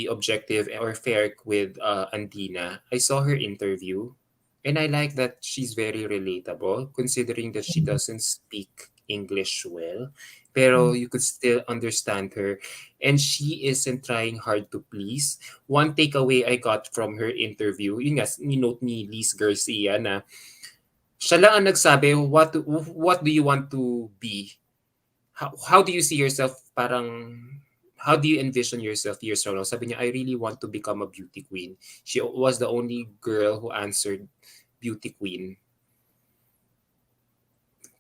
objective or fair with Antina, I saw her interview and I like that she's very relatable considering that she Mm, doesn't speak English well, pero mm. you could still understand her and she isn't trying hard to please. One takeaway I got from her interview, yun nga, ni-note ni Liz Garcia na siya lang ang nagsabi, what do you want to be? How do you see yourself parang how do you envision yourself years from now? Sabi niya, I really want to become a beauty queen. She was the only girl who answered beauty queen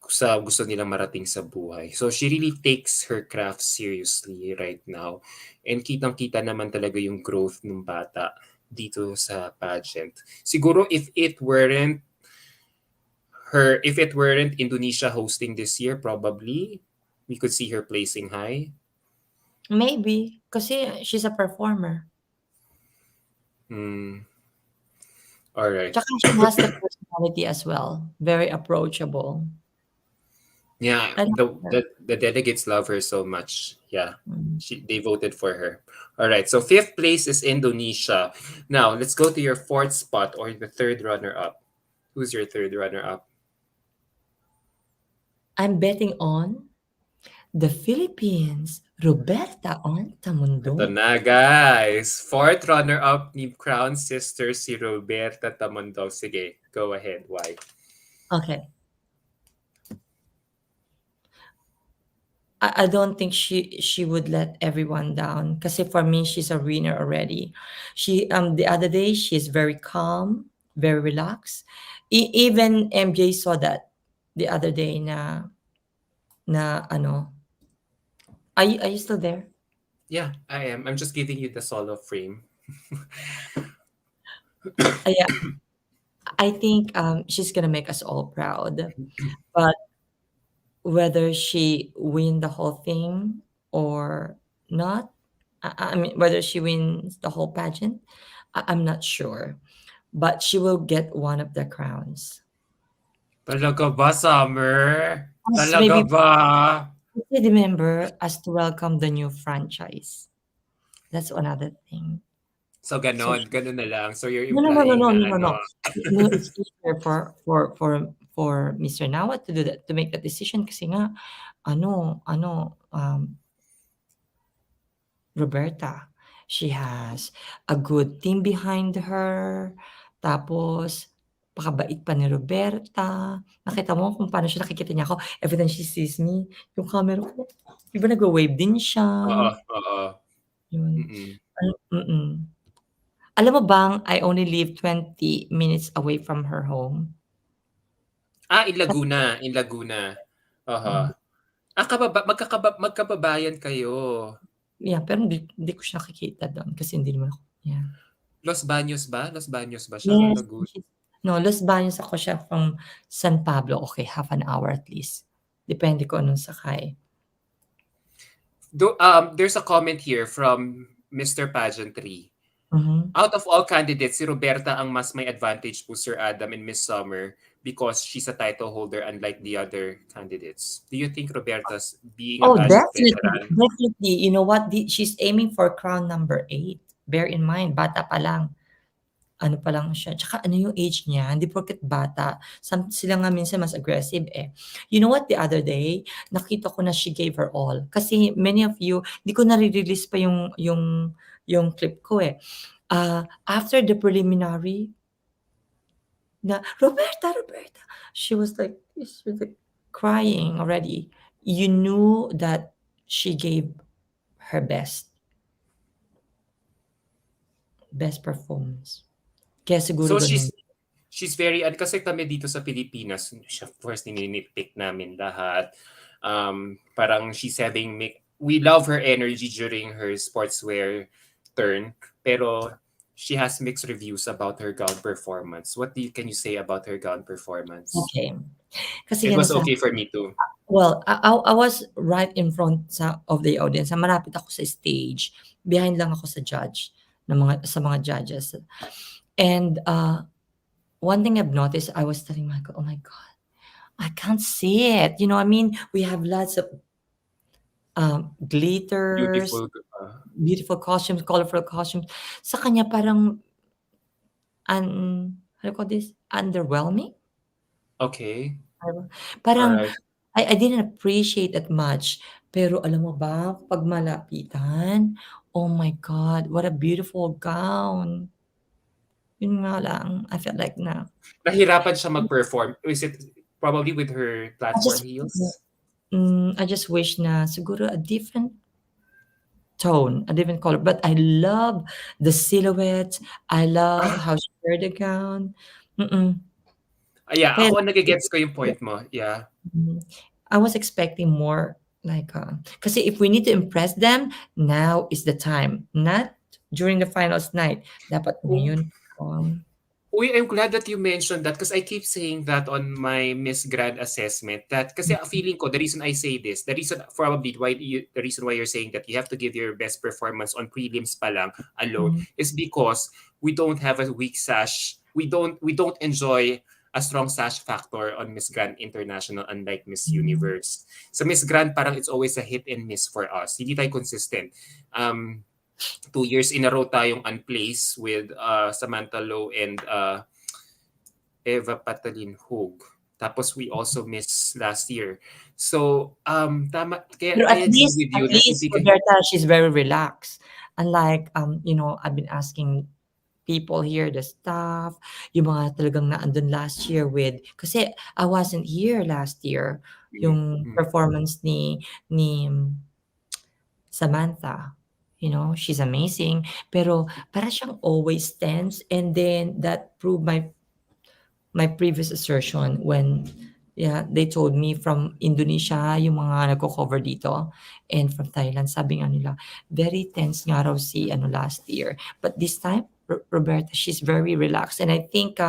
sa gusto nilang marating sa buhay. So she really takes her craft seriously right now. And kitang-kita naman talaga yung growth ng bata dito sa pageant. Siguro if it weren't Indonesia hosting this year, probably we could see her placing high. Maybe kasi she's a performer. Hmm. All right. Tsaka she has the personality as well, very approachable. Yeah, I like her. the delegates love her so much. Yeah. Mm. They voted for her. All right. So fifth place is Indonesia. Now, let's go to your fourth spot or the third runner up. Who's your third runner up? I'm betting on the Philippines, Roberta Ito Ontamundo. na, guys. Fourth runner up ni Crown Sister si Roberta Tamondo. Sige, go ahead. Why? Okay. I don't think she would let everyone down kasi for me she's a winner already. She the other day she's very calm, very relaxed. Even MJ saw that the other day na ano Are you still there? Yeah, I am. I'm just giving you the solo frame. Yeah, I think she's gonna make us all proud. But whether she win the whole thing or not, I mean, whether she wins the whole pageant, I'm not sure. But she will get one of the crowns. Talaga ba, Summer? As Talaga maybe ba? remember as to welcome the new franchise. That's another thing. So, So ganon. Ganon na lang. So, you're no, no, no, no, implying no, na no, no, ano. no. No, it's easier for Mr. Nawat to do that, to make that decision kasi nga Roberta, she has a good team behind her, tapos pakabait pa ni Roberta. Nakita mo kung paano siya, nakikita niya ako every time she sees me, yung camera ko, 'di ba nagwa-wave din siya, Oo, oo. yun. Mm. Alam mo bang I only live 20 minutes away from her home? In Laguna, in Laguna. Aha. Hmm, Magkakababayan kayo. yeah, pero hindi ko siya nakikita do'n kasi hindi naman ako yeah. Los Baños ba? Los Baños ba siya or Yes, Laguna? no, Los Baños ako siya from San Pablo, okay, half an hour at least. Depende kung anong sakay. There's a comment here from Mr. Pageantry. Mhm. Out of all candidates, si Roberta ang mas may advantage po, Sir Adam and Miss Summer, because she's a title holder unlike the other candidates. Do you think Roberta's being a Oh, pageant definitely, veteran? definitely. You know what? She's aiming for crown number 8. Bear in mind, bata pa lang. Ano pa lang siya, tsaka ano yung age niya, hindi porket bata, sila nga minsan mas aggressive, eh. You know what, the other day, nakita ko na she gave her all. Kasi many of you, di ko nare-release pa yung clip ko, eh. After the preliminary na, "Roberta, Roberta," she was like crying already. You knew that she gave her best performance. Kaya siguro So gano'n. she's very kasi kami dito sa Pilipinas, siya of course pick namin lahat. Parang she's having we love her energy during her sportswear turn, pero she has mixed reviews about her gown performance. Can you say about her gown performance? Okay. Kasi It was ganito sa okay for me too. well, I was right in front of the audience, malapit ako sa stage, behind lang ako sa mga judges. And, one thing I've noticed, I was telling Michael, "Oh my God, I can't see it." You know, I mean, we have lots of, glitters, Beautiful. beautiful costumes, colorful costumes. Sa kanya parang how do you call this? Underwhelming? Okay. Parang All parang right. I didn't appreciate that much. Pero alam mo ba, 'pag malapitan, oh my God, what a beautiful gown. Yun nga lang, I felt like na Nahirapan siya mag-perform. Is it probably with her I platform just heels? I just wish na siguro a different tone, a different color. But I love the silhouette, I love how she wear the gown. Mm. Yeah, Kaya ako lang nage-gets ko yung point mo. Yeah. mhm. I was expecting more like, kasi if we need to impress them, now is the time, not during the finals night. Dapat ngayon, Uy, I'm glad that you mentioned that because I keep saying that on my Miss Grand assessment that kasi feeling ko the reason I say this, the reason why you're saying that you have to give your best performance on prelims pa lang alone mhm, is because we don't have a weak sash. We don't enjoy a strong sash factor on Miss Grand International unlike Miss mhm, Universe. Sa Miss Grand parang it's always a hit and miss for us. Hindi tayo consistent. Um 2 years in a row tayong unplaced with Samantha Lowe and Eva Patalin Hogue. Tapos we also missed last year. So, tama, kaya pero I agree with at you na least ibigay. Roberta, she's very relaxed. Unlike, I've been asking people here, the staff, yung mga talagang naandun last year kasi I wasn't here last year, Mm, yung mm. performance ni Samantha, she's amazing, pero para siyang always tense and then that proved my previous assertion when Yeah, they told me from Indonesia yung mga nagko-cover dito and from Thailand sabi nga nila very tense nga raw si ano last year. But this time Roberta, she's very relaxed and I think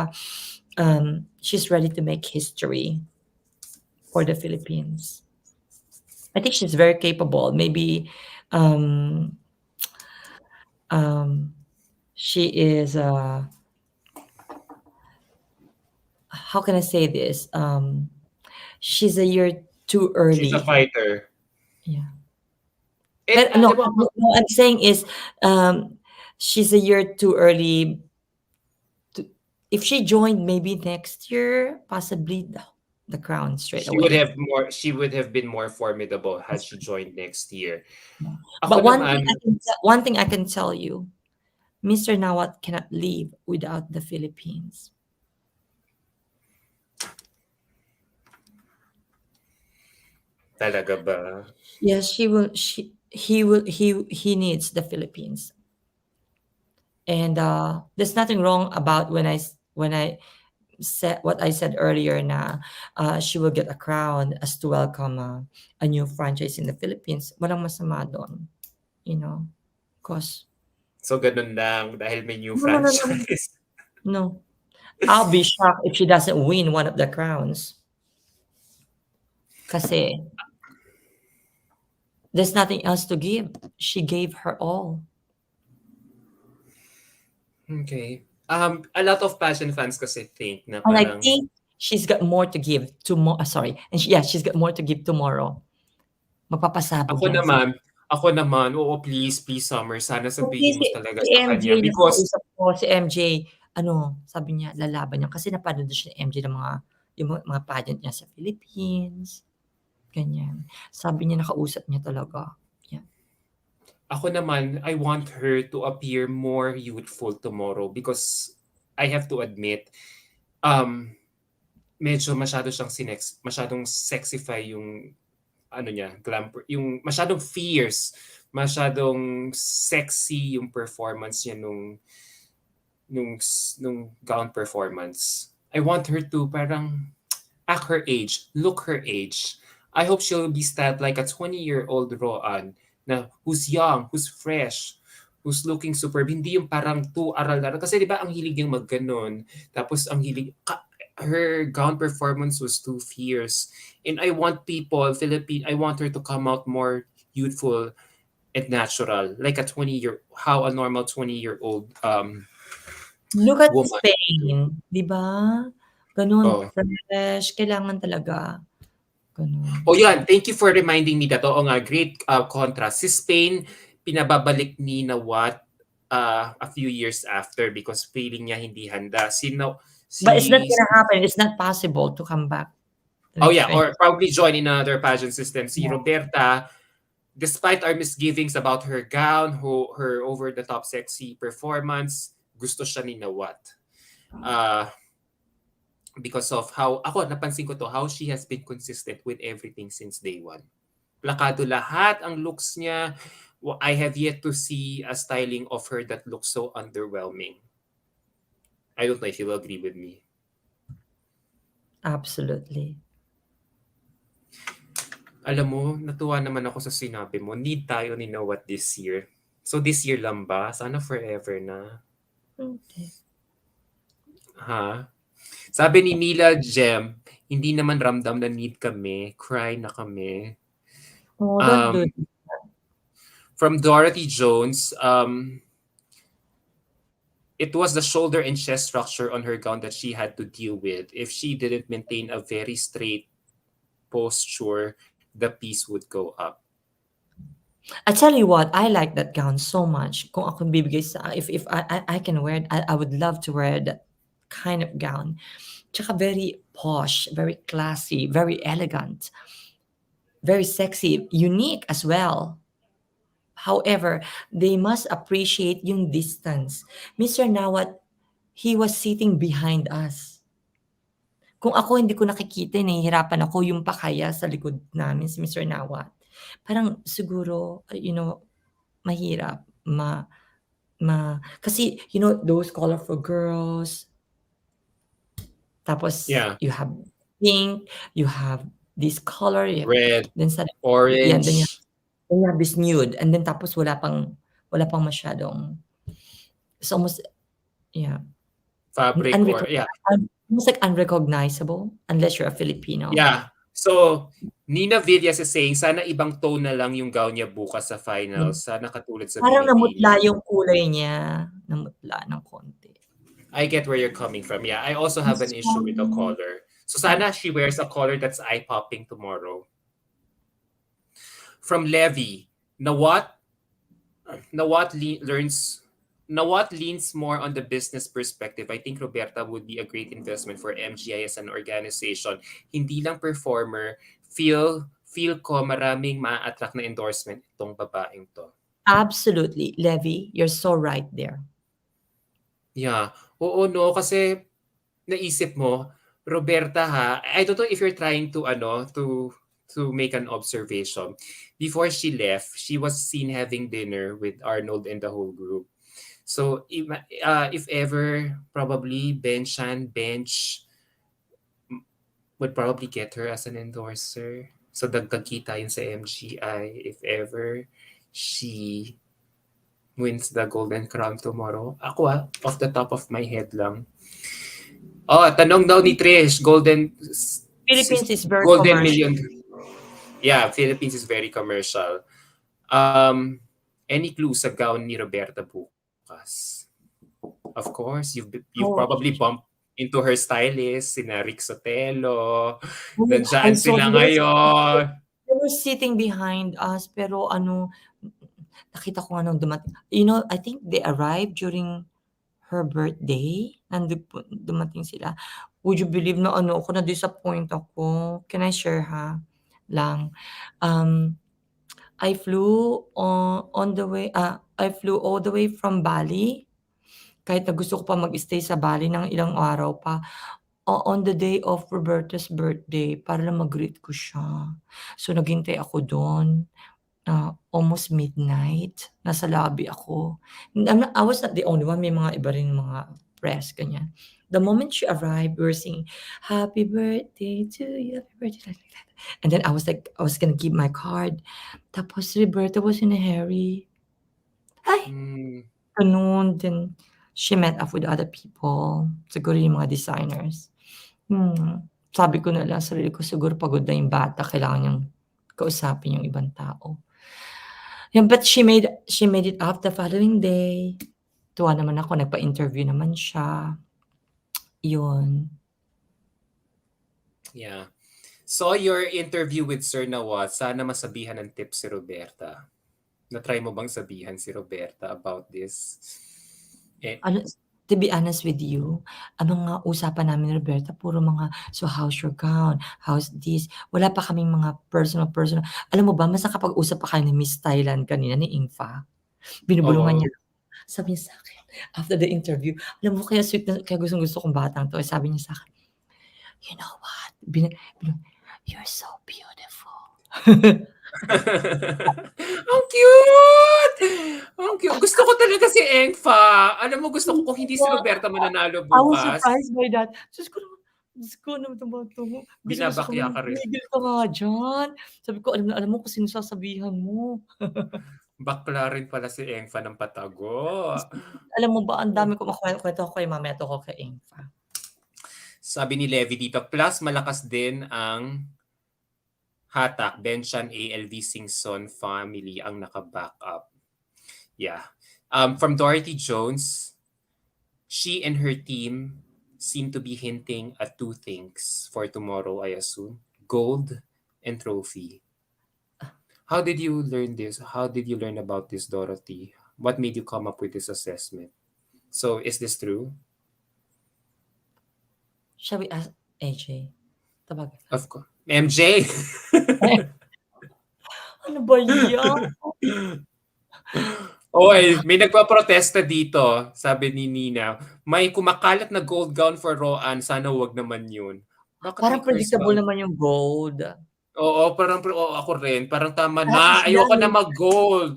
she's ready to make history for the Philippines. I think she's very capable. Maybe um um she is how can I say this? She's a year too She's a early. fighter. Yeah. And But no, alam mo ako, no, I'm saying is, she's a year too early to if she joined maybe next year, possibly the crown straight away. she would have been more formidable had That's she right. joined next year. Yeah. Ako But naman, one thing I can tell you, Mr. Nawat cannot live without the Philippines. talaga ba? Yes, she will. He will. He needs the Philippines. And there's nothing wrong about when I said what I said earlier na she will get a crown as to welcome a new franchise in the Philippines. Walang masama doon, you know, cause So ganun lang dahil may new no, no, no, no, no. franchise. No. I'll be shocked if she doesn't win one of the crowns. Kasi there's nothing else to give. She gave her all. Okay. A lot of passion fans kasi think na And I parang think she's got more to give tomorrow. Sorry. And yeah, she's got more to give tomorrow. Magpapasabog ako yan si naman, ako naman, oo, please, please, Summer, sana Hindi sabihin mo si talaga si sa MJ kanya because nakausap ko, si MJ ano, sabi niya lalaban niya kasi napanood siya ni MJ ng mga yung mga pageant niya sa Philippines, ganyan. Sabi niya nakausap niya talaga, yan. ako naman, I want her to appear more youthful tomorrow because I have to admit, um, medyo masyadong sexify yung ano niya, yung masyadong fierce, masyadong sexy yung performance niya nung nung gown performance. I want her to parang act her age, look her age. I hope she'll be styled like a 20-year-old Roan na who's young, who's fresh, who's looking superb. Hindi yung parang too aral-aral. Kasi di ba ang hilig niyang magganon. Tapos ang her gown performance was too fierce. And I want I want her to come out more youthful and natural. Like how a normal 20-year-old Look at woman. Spain, 'di ba? Gano'n Oh. fresh, kailangan talaga gano'n. Oh, yan. Thank you for reminding me that. Oo nga, great contrast. Si Spain, pinababalik ni Nawat a few years after because feeling niya hindi handa. But it's not Si gonna happen, it's not possible to come back the oh next yeah, 20. or probably join in another pageant system. Si Yeah. Roberta, despite our misgivings about her gown, her over-the-top sexy performance, gusto siya ni Nawat. Because of napansin ko to, how she has been consistent with everything since day one. Plakado lahat ang looks niya. I have yet to see a styling of her that looks so underwhelming. I don't know if you'll agree with me. Absolutely. Alam mo, natuwa naman ako sa sinabi mo. Need tayo ni Nawat this year. So this year lang ba? Sana forever na. Okay. Ha? Sabi ni Mila Jem, hindi naman ramdam na need kami. Cry na kami. Oh, don't do it. From Dorothy Jones, it was the shoulder and chest structure on her gown that she had to deal with. If she didn't maintain a very straight posture, the piece would go up. I tell you what, I like that gown so much. Kung ako bibigay sa if I can wear it, I would love to wear that kind of gown. Tsaka very posh, very classy, very elegant, very sexy, unique as well. However, they must appreciate yung distance. Mr. Nawat, he was sitting behind us. Kung ako hindi ko nakikita, nahihirapan ako yung pakaya sa likod namin si Mr. Nawat. Parang siguro, mahirap kasi those colorful girls, tapos Yeah. you have pink, you have this color, Red, then suddenly, yan, orange, then you have this nude, and then tapos wala pang masyadong, it's almost, yeah, fabric, or yeah. almost like unrecognizable unless you're a Filipino. Yeah. So, Nina Villas is saying, sana ibang tone na lang yung gown niya bukas sa finals. Sana katulad sa Parang namutla binipili. yung kulay niya, namutla ng konti. I get where you're coming from. Yeah, I also have an issue with the Sorry. color. So sana she wears a color that's eye-popping tomorrow. From Levy, Nawat, Nawat learns Nawat leans more on the business perspective. I think Roberta would be a great investment for MGI as an organization. Hindi lang performer, feel ko maraming ma-attract na endorsement itong babaeng to. Absolutely, Levy, you're so right there. Yeah. Oo, no, kasi naisip mo, Roberta ha, I don't know if you're trying to make an observation. Before she left, she was seen having dinner with Arnold and the whole group. So if ever, probably Bench would probably get her as an endorser. So dagdag kita yun sa MGI if ever she wins the Golden Crown tomorrow. Ako off the top of my head lang. Oh, tanong daw ni Trish, Philippines is very Golden commercial. Million. Yeah, Philippines is very commercial. Any clue sa gown ni Roberta bukas? Of course, you've Oh, probably bumped into her stylist, sina Rick Sotelo. I Nandiyan saw sila ngayon. they were sitting behind us, pero nakita ko nga nung dumating. You know, I think they arrived during her birthday. Dumating sila. Would you believe na ako na-disappoint ako? Can I share lang? I flew I flew all the way from Bali. Kahit na gusto ko pa mag-stay sa Bali ng ilang araw pa. On the day of Roberta's birthday para lang mag-greet ko siya. So, naghintay ako dun, almost midnight, nasa lobby ako. I was not the only one, may mga iba rin mga press, ganyan. The moment she arrived, we were singing, "Happy birthday to you, happy birthday," like that. And then I was gonna give my card. Tapos Roberta was in a hurry. Ay, ganun. Then she met up with other people. Siguro yung mga designers. Sabi ko na lang sa sarili ko, siguro pagod na yung bata, kailangan niyang kausapin yung ibang tao. Yeah, but she made it up the following day. Tuwa naman ako, nagpa-interview naman siya. Yun. Yeah. So your interview with Sir Nawat, sana masabihan ng tips si Roberta. Na-try mo bang sabihan si Roberta about this? To be honest with you, ang mga usapan namin ni Roberta puro mga, "So how's your gown? How's this?" Wala pa kaming mga personal. Alam mo ba, mas nakapag-usap pa kami ni Miss Thailand kanina, ni Ingfa. Binubulungan niya. Sabi niya sa'kin, after the interview, alam mo kaya sweet na, kaya gustong-gusto kong batang 'to, sabi niya sa'kin, "You know what? You're so beautiful." Ang cute! Ang cute. Gusto ko talaga si Engfa. Alam mo, gusto ko kung hindi si Roberta mananalo I was bukas. surprised by that. Diyos ko naman itong bata mo. Binabakya ka rin. Tumigil ka nga diyan. Sabi ko, alam mo kung sino sasabihan mo. Bakla rin pala si Engfa ng patago. Alam mo ba, ang dami ko kwento ko kay mamaya ko kay Engfa. Sabi ni Levi dito, plus malakas din ang hatak, Benchan ALV Singson family ang naka-back up. Yeah. From Dorothy Jones, she and her team seem to be hinting at two things for tomorrow, I assume. Gold and trophy. How did you learn this? How did you learn about this, Dorothy? What made you come up with this assessment? So, is this true? Shall we ask AJ? Tabagin. Of course. MJ! Ano ba yan? Oy, may nagpa-protesta dito, sabi ni Nina. May kumakalat na gold gown for Roan, sana wag naman yun. Bakit Parang predictable naman yung gold. Oo, ako rin. Parang tama na. Ayoko na mag-gold.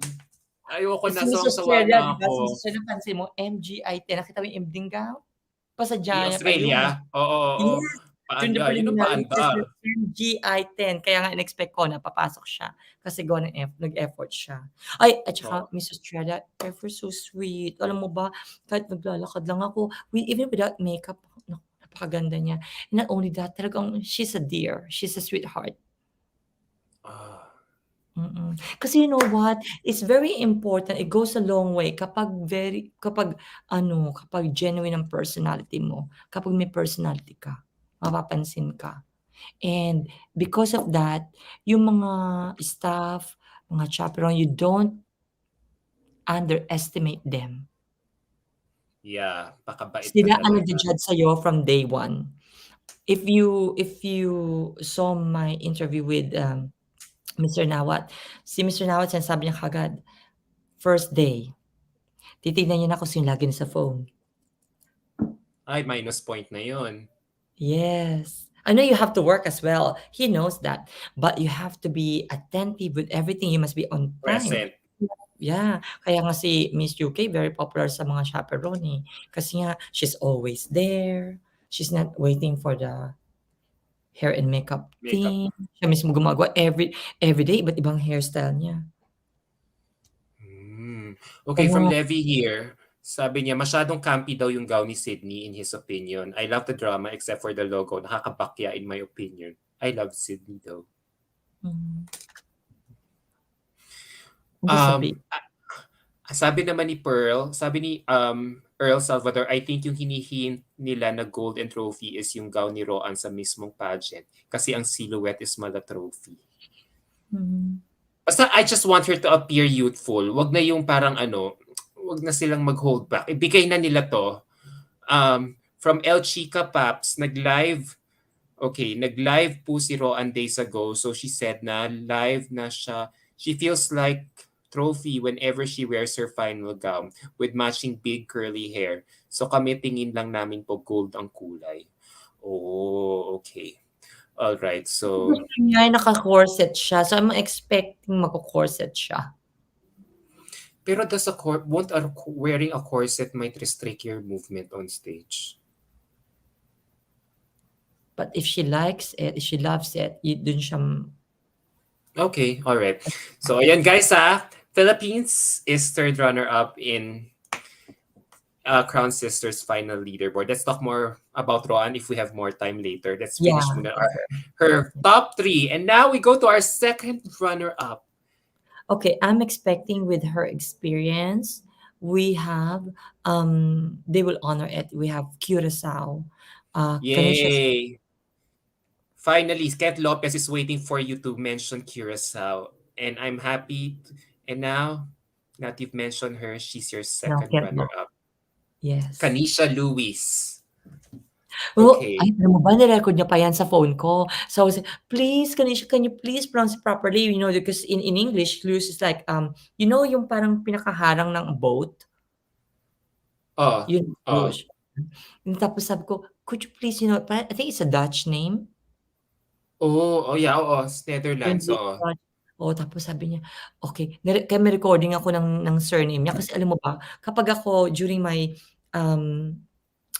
Ayoko na. Sawa na ako. Sa Australia, pansin mo, MGIT. Nakita mo yung evening gown? Pasadya Australia? Oo. Yes. During the Yun ang preliminary test, paandar. GI-10 kaya nga in-expect ko na papasok siya kasi gawa ng nag-effort siya. Ay, at saka Oo. Miss Australia, ever so sweet. Alam mo ba, kahit naglalakad lang ako, even without makeup, naku, napakaganda niya. Not only that, talagang she's a dear. She's a sweetheart. Ah, Kasi you know what? It's very important. It goes a long way kapag ano, kapag genuine ang personality mo, kapag may personality ka, mapapansin ka. And because of that, yung mga staff, mga chaperone, you don't underestimate them. yeah, pakabait ka Sila ang talaga. nagja-judge sa'yo from day one. If you saw my interview with, Mr. Nawat, si Mr. Nawat sinasabi niya kaagad, first day, titignan niya na kung sino lagi na sa phone. Ay, minus point na yun. Yes. I know you have to work as well. He knows that. But you have to be attentive with everything. You must be on time. Present. Yeah. Kaya nga si Miss UK very popular sa mga chaperone eh. Kasi nga, she's always there. She's not waiting for the hair and makeup Makeup. thing. Siya mismo gumagawa every day, iba't ibang hairstyle niya. Okay, from Kaya Levy here, sabi niya, masyadong campy daw yung gown ni Sydney in his opinion. I love the drama except for the logo. Nakakabakya in my opinion. I love Sydney though. hmm, ano sabi? Um, Sabi naman ni Pearl, sabi ni Earl Salvador, I think yung hinihint nila na golden trophy is yung gown ni Roan sa mismong pageant kasi ang silhouette is mala trophy. Mhm. Basta I just want her to appear youthful. Wag na yung parang ano, wag na silang mag-hold back. Ibigay na nila to. From El Chica Paps, nag-live po si Roan days ago. So she said na live na siya. She feels like trophy whenever she wears her final gown with matching big curly hair. So kami tingin lang namin po gold ang kulay. Oh, okay. All right. So, Gusto niya naka-corset siya. So, I'm expecting magko-corset siya. pero does won't wearing a corset might restrict your movement on stage? But if she likes it, if she loves it, dun siya Okay, all right. So, ayan guys Philippines is third runner-up in Crown Sisters final leaderboard. Let's talk more about Roan if we have more time later. Let's yeah. finish muna her top three. And now we go to our second runner-up. Okay, I'm expecting with her experience, we have, they will honor it. We have Curacao, Kanisha. Yay! Finally, Kat Lopez is waiting for you to mention Curacao. And I'm happy. And now that you've mentioned her, she's your No, second can't go. runner-up. Yes. Kanisha Lewis. Oh, Okay. ay, alam mo ba, nirecord niya pa yan sa phone ko. So, I was like, please, Kanisha, can you please pronounce it properly? You know, because in English, Luz is like, you know, yung parang pinakaharang ng boat? Oh, Yun, oh. Luz. Tapos sabi ko, could you please, you know, I think it's a Dutch name. Oh, yeah, oo. Netherlands, Hindi oo. Dutch. Oo, tapos sabi niya, okay, kaya may recording ako ng surname niya. Kasi alam mo ba, kapag ako, during my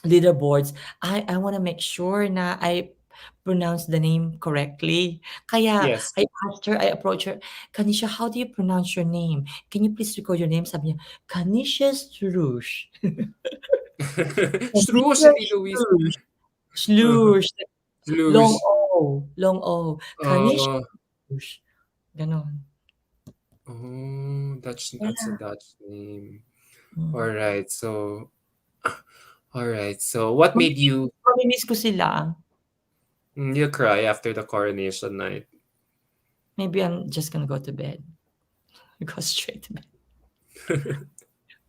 leaderboards, I wanna make sure na I pronounce the name correctly. Kaya Yes. I asked her, I approached her, "Kanisha, how do you pronounce your name? Can you please record your name?" Sabi niya, "Kanisha Strush." Strush, Kanisha hindi Luis. Strush. Slush. Long Slush. O, long O. Kanisha Oh. Strush. Gano'n. Oh, that's a Yeah. Dutch name. Hmm. Alright, so alright. So what made you Mamimiss ko sila. you cry after the coronation night? Maybe I'm just gonna go to bed. Go straight to bed.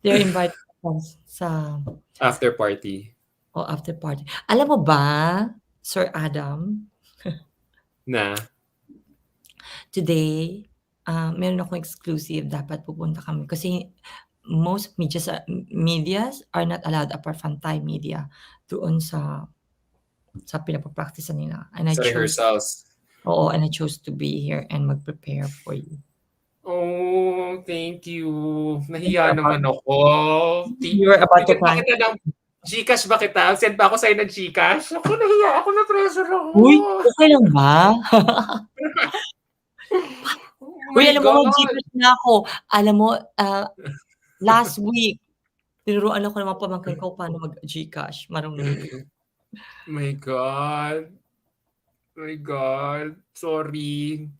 They're invited us sa After party after party. Alam mo ba, Sir Adam, na? today, meron akong exclusive dapat pupunta kami kasi most medias are not allowed apart from Thai media doon sa pinapa-practicean nila and I Sa chose rehearsals? and I chose to be here and mag-prepare for you. Oh, thank you. You were Nahiya about naman ako. you were about to Bigyan pa cry. kita ng Gcash ba kita? Send ba ako sa'yo ng Gcash? Ako, nahiya ako, na-pressure ako. Uy, okey lang ba? Oh Uy, my alam mo God! mag-Gcash na ako. Alam mo, last week, tinuruan ako ng mga pamangkin ko paano mag-GCash, marunong na. My God. My God. Sorry.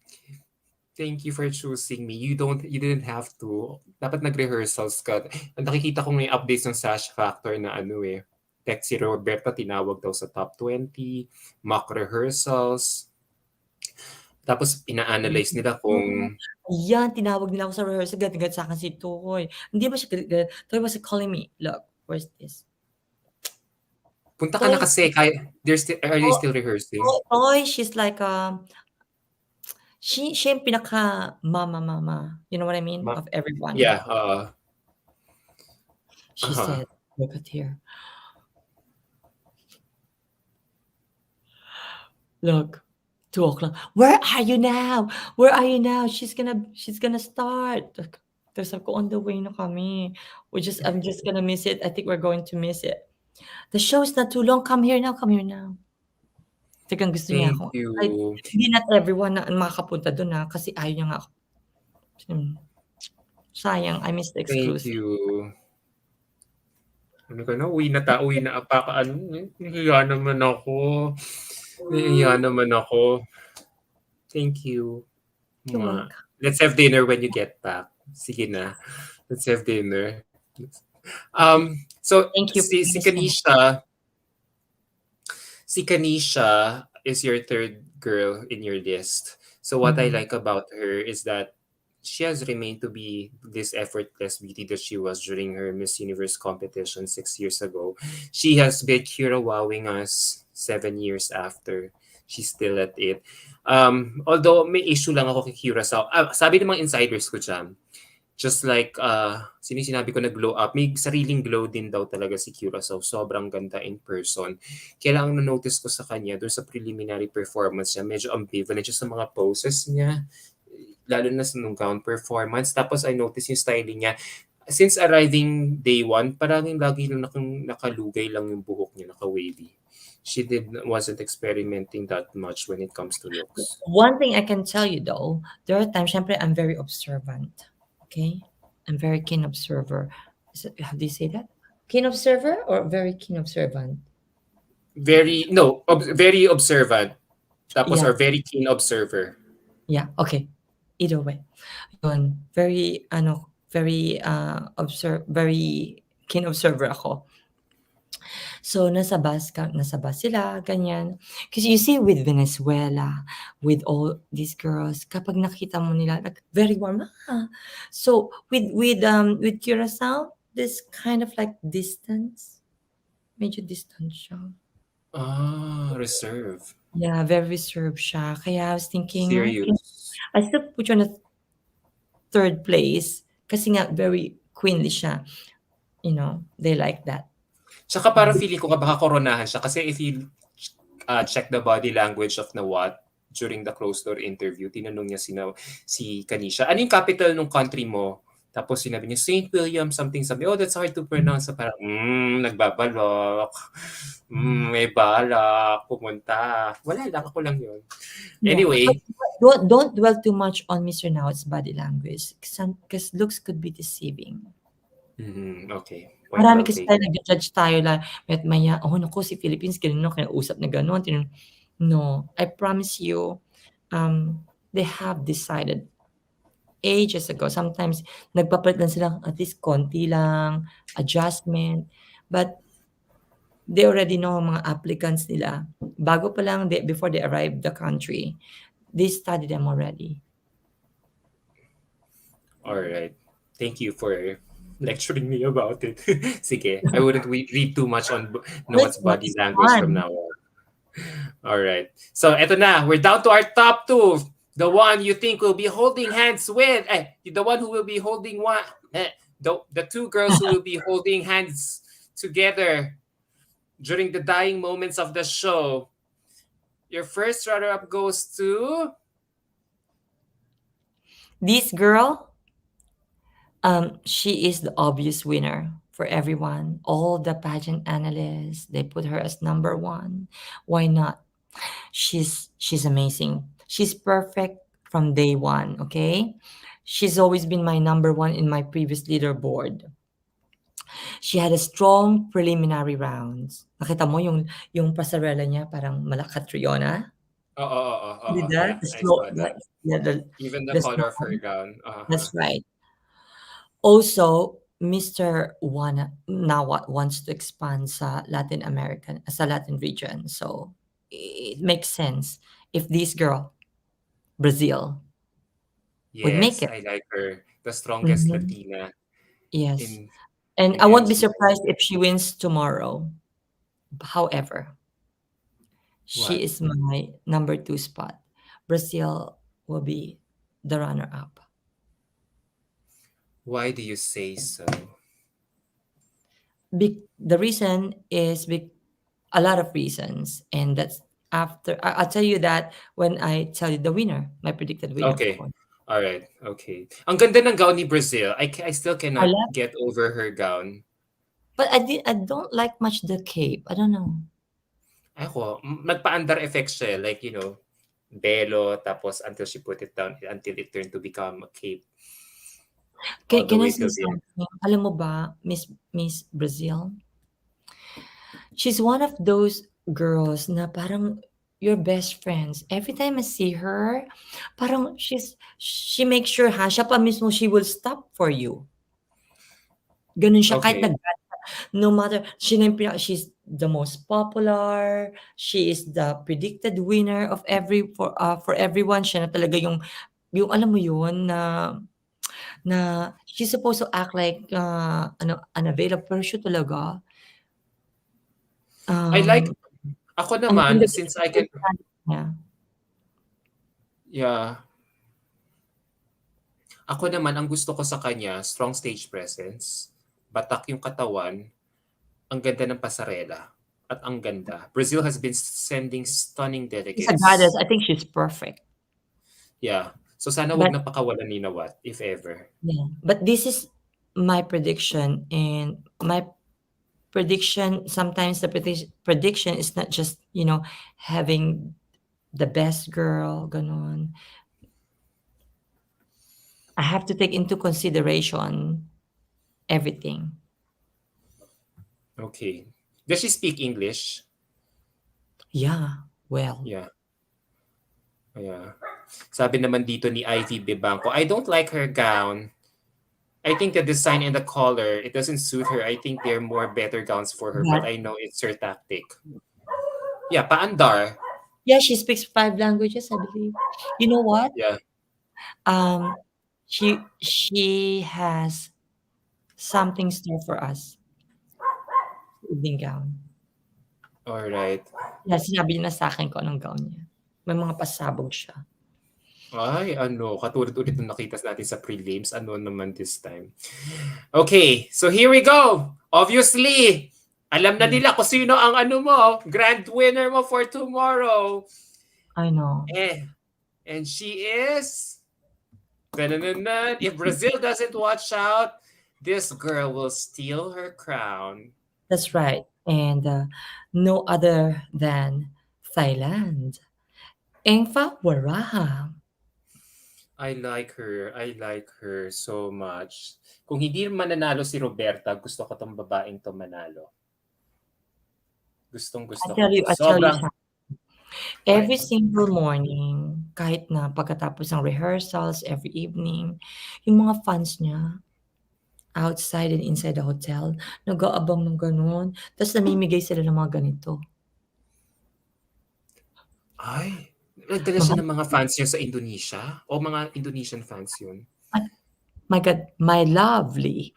Thank you for choosing me. You didn't have to. Dapat nag-rehearsals ka. Nakikita ko may updates ng Sash Factor na ano eh. Text si Roberta tinawag daw sa top 20, mock rehearsals. Tapos ina-analyze nila kung Ayan, tinawag nila ako sa rehearsal, galit na galit sa'kin si Toy. Hindi ba siya galit-galit, Toy was calling me, "Look, where's this?" punta ka na Toy kasi are they to still rehearsing? Toy, she's like, siya yung pinaka-mama, you know what I mean, Ma of everyone. yeah, oo. She Uh-huh. said, "Look at here. Look, 2 o'clock. Where are you now? Where are you now? She's gonna start." Tapos sabi ko, "On the way na kami. I'm just gonna miss it. I think we're going to miss it." "The show is not too long. Come here now, come here now." Talagang gusto niya Thank ako kahit you. hindi not everyone na makakapunta dun, kasi ayaw niya nga ako. Hmm, sayang, I miss the Thank exclusive. you. Ano ka na, uwi na ano, nahiya naman ako. Nahiya naman ako. Thank you. You're Mwah. welcome. Let's have dinner when you get back. Sige na. Let's have dinner. So Thank you, promise me. Si Kanisha is your third girl in your list. So what I Mhm. like about her is that she has remained to be this effortless beauty that she was during her Miss Universe competition 6 years ago. She has been Kira wowing us 7 years after. She's still at it. Although may issue lang ako kay Kira sa sabi ng mga insiders ko dyan, just like, sinabi ko na glow up, may sariling glow din daw talaga si Curacao. Sobrang ganda in person. Kaya lang na-notice ko sa kanya, doon sa preliminary performance niya, medyo ambivalent siya sa mga poses niya, lalo na sa nung gown performance. Tapos I noticed yung styling niya. Since arriving day one, parang lagi lang nakalugay lang yung buhok niya, naka-wavy. She wasn't experimenting that much when it comes to looks. One thing I can tell you though, there are times siyempre I'm very observant, okay? I'm very keen observer. How do you say that? Keen observer or very keen observant? Very, no, very observant. Tapos, Yeah, or very keen observer. yeah, okay. Either way. Yun, very ano, very keen observer ako. So, nasa bus sila, ganyan. Kasi you see with Venezuela, with all these girls, kapag nakita mo nila, like, very warm. So, with Curaçao, this kind of like distance, medyo distant siya. Reserve. Yeah, very reserved siya. Kaya I was thinking, okay, Serious. I still put you on a third place kasi nga very queenly siya. You know, they like that. Tsaka parang feeling ko baka koronahan siya. Kasi if you check the body language of Nawat during the closed door interview, tinanong niya si Kanisha, ano yung capital ng country mo? Tapos sinabi niya, St. William, something, something. Oh, that's hard to pronounce. So parang, nagbabalok. May balak. Pumunta. Wala lang. Ako lang yun. Yeah, but Anyway. don't dwell too much on Mr. Now's body language because looks could be deceiving. Okay. Point Marami well kasi tayo taken. nagja-judge tayo maya't maya, "Oh, naku si Philippines ganun 'no, kinausap na gano'n, no, I promise you, they have decided ages ago. Sometimes nagpapalit lang sila at least konti lang, adjustment, but they already know mga applicants nila. Bago pa lang before they arrive the country, they study them already. All right. Thank you for lecturing me about it. Sige, I wouldn't read too much on Oh, Noah's no, body it's language from fun. now on. All right. So, eto na. We're down to our top two. The one you think will be holding hands with. The one who will be holding one. The two girls who will be holding hands together during the dying moments of the show. Your first runner-up goes to... This girl, she is the obvious winner for everyone. All the pageant analysts, they put her as number one. Why not? She's amazing. She's perfect from day one, okay? She's always been my number one in my previous leaderboard. She had a strong preliminary rounds. Nakita mo yung pasarela niya parang Malacatriona? Oo, oo, Did oo. that? Yeah, The I slow, saw that. yeah, Even the the color of her slow, gown. Uh-huh. that's right. Also, Mr. Juan now wants to expand sa Latin American, sa Latin region. So it makes sense if this girl, Brazil, would make Yes, it. I like her. The strongest Mhm. Latina Yes. in And in I won't be NGO. surprised if she wins tomorrow. However, she What? is my number two spot. Brazil will be the runner up. Why do you say so? The reason is a lot of reasons, and that's after I'll tell you that when I tell you the winner, my predicted winner, of Okay. course. All right. Okay. Ang ganda ng gown ni Brazil. I still I cannot love, get over her gown. but I don't like much the cape. I don't know. Ako, nagpa-under effects siya. Like, belo, tapos until she put it down, until it turned to become a cape. All the Can I way say till the end. something? Alam mo ba, Miss Brazil, she's one of those girls na parang your best friends. Every time I see her, parang she makes sure ha, siya pa mismo she will stop for you. Ganun siya kahit Okay. no matter she's the most popular, she is the predicted winner of for everyone. Siya na talaga yung alam mo yun na she's supposed to act like unavailable pero siya talaga I like, um ako ang naman, ganda-ganda since ng I can, personality niya. yeah. Ako naman, ang gusto ko sa kanya, strong stage presence, batak yung katawan, ang ganda ng pasarela, at ang ganda. Brazil has been sending stunning She's a goddess. delegates. I think she's perfect. Yeah. So sana wag But na pakawalan ni Nawat, if ever. yeah, but this is my prediction, and my prediction sometimes the prediction is not just, having the best girl, gano'n. I have to take into consideration everything. Okay. Does she speak English? Yeah, well, Yeah. Yeah. Sabi naman dito ni Ivy Bibanco, I don't like her gown. I think the design and the color, it doesn't suit her. I think there are more better gowns for her, but but I know it's her tactic. Yeah, paandar. yeah, she speaks 5 languages, I believe. You know what? Yeah. Um, she has something store for us, evening gown. All right. Yeah, sinabi niya na sa'kin kung anong gown niya. May mga pasabog siya. Ay, ano, katulad ulit nung nakita natin sa prelims. Ano naman this time? Okay, so here we go. Obviously, alam na Yeah, nila kung sino ang ano mo, grand winner mo for tomorrow. I know. And she is... If Brazil doesn't watch out, this girl will steal her crown. That's right, and, no other than Thailand. Engfa Waraha. I like her. I like her so much. Kung hindi mananalo si Roberta, gusto ko tong babaeng to manalo. Gustong gusto ko to. I tell you Sobrang, something, what? every single morning, kahit na pagkatapos ng rehearsals, every evening, yung mga fans niya, outside and inside the hotel, nag-aabang ng gano'n, ta's namimigay sila ng mga ganito. Ay, nagdala siya Mga ng mga fans niya sa Indonesia? O mga Indonesian fans yun? my God, my lovely.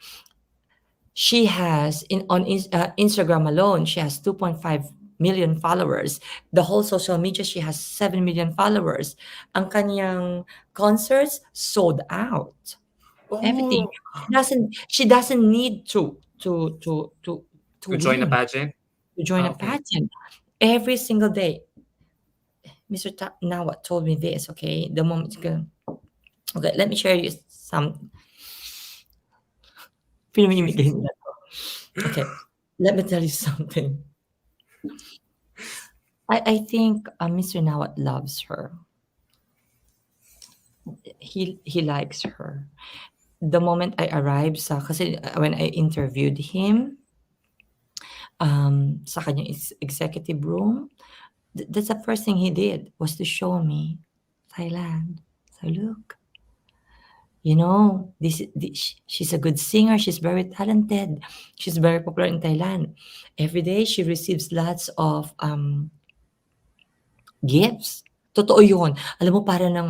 She has Instagram alone, she has 2.5 million followers. The whole social media, she has 7 million followers. Ang kaniyang concerts sold out. Everything. Oh, She doesn't need to to join a win, pageant? to join a Okay. pageant. Every single day. Mr. Nawa told me this, okay? The moment it's gonna, okay, let me share you some pinamimigay nila. Okay, let me tell you something. I think Mr. Nawat loves her. He likes her. The moment I arrived sa kasi when I interviewed him, sa kanyang executive room, that's the first thing he did was to show me Thailand. So look, she's a good singer. She's very talented. She's very popular in Thailand. Every day she receives lots of gifts. Totoo yun. Alam mo, para ng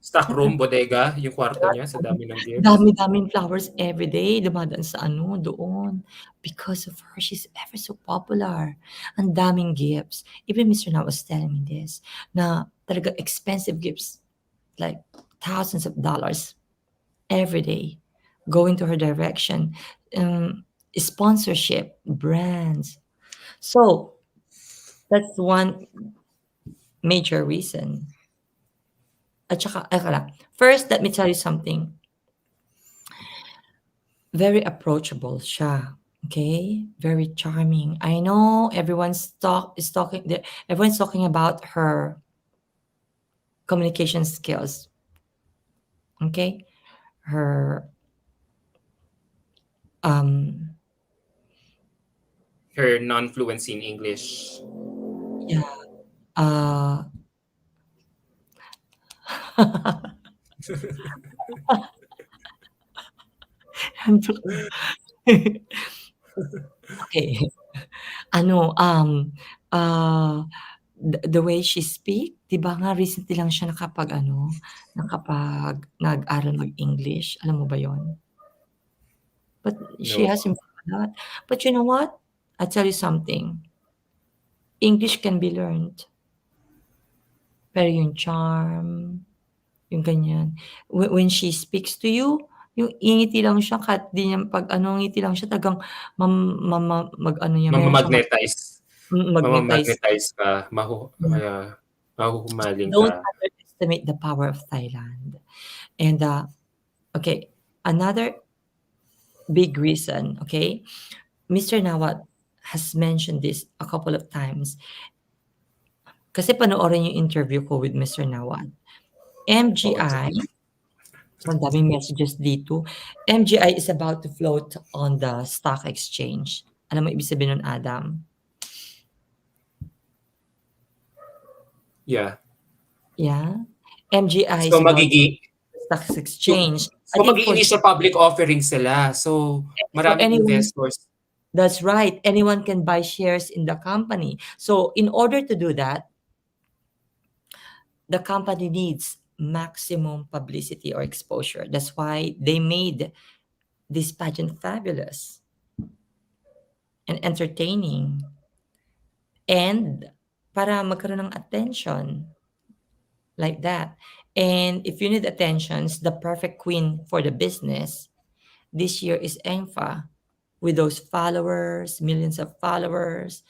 Stock room, bodega, yung kwarto niya sa dami ng gifts. dami-daming flowers everyday dumadaan sa doon. Because of her, she's ever so popular. Ang daming gifts. Even Mr. Na was telling me this, na talaga expensive gifts, like thousands of dollars every day going to her direction. Sponsorship, brands. So, that's one major reason. At saka, first, let me tell you something. Very approachable siya, okay? Very charming. I know everyone's talking about her communication skills, okay? Her, um Her non-fluency in English. yeah, uh okay. Ano, the way she speak, 'di ba nga recently lang siya nag-aral mag-English, alam mo ba yon? But she No. has improved a lot. But you know what? I tell you something, English can be learned. Pero yung charm, yung ganyan, when she speaks to you, yung ngingiti lang siya kahit di niya 'pag ngiti lang siya talagang mag-ano niya, meron siyang Mama-magnetize. magnetize. Mama-magnetize ka, Hmm. kaya mahuhumaling ka. Don't underestimate the power of Thailand. And, okay, another big reason, okay? Mr. Nawat has mentioned this a couple of times. Kasi panoorin yung interview ko with Mr. Nawat. Oo, MGI, sige. so ang daming messages dito. MGI is about to float on the stock exchange. Alam mo ibig sabihin nun, Adam? Yeah. Yeah? MGI So is about to magigi stock so exchange. I so think for mag-i-initial public offering sila. So for maraming anyone. investors. That's right. Anyone can buy shares in the company. So in order to do that, the company needs maximum publicity or exposure. That's why they made this pageant fabulous and entertaining. And para magkaroon ng attention like that. And if you need attentions, the perfect queen for the business this year is Enfa with those followers, millions of followers.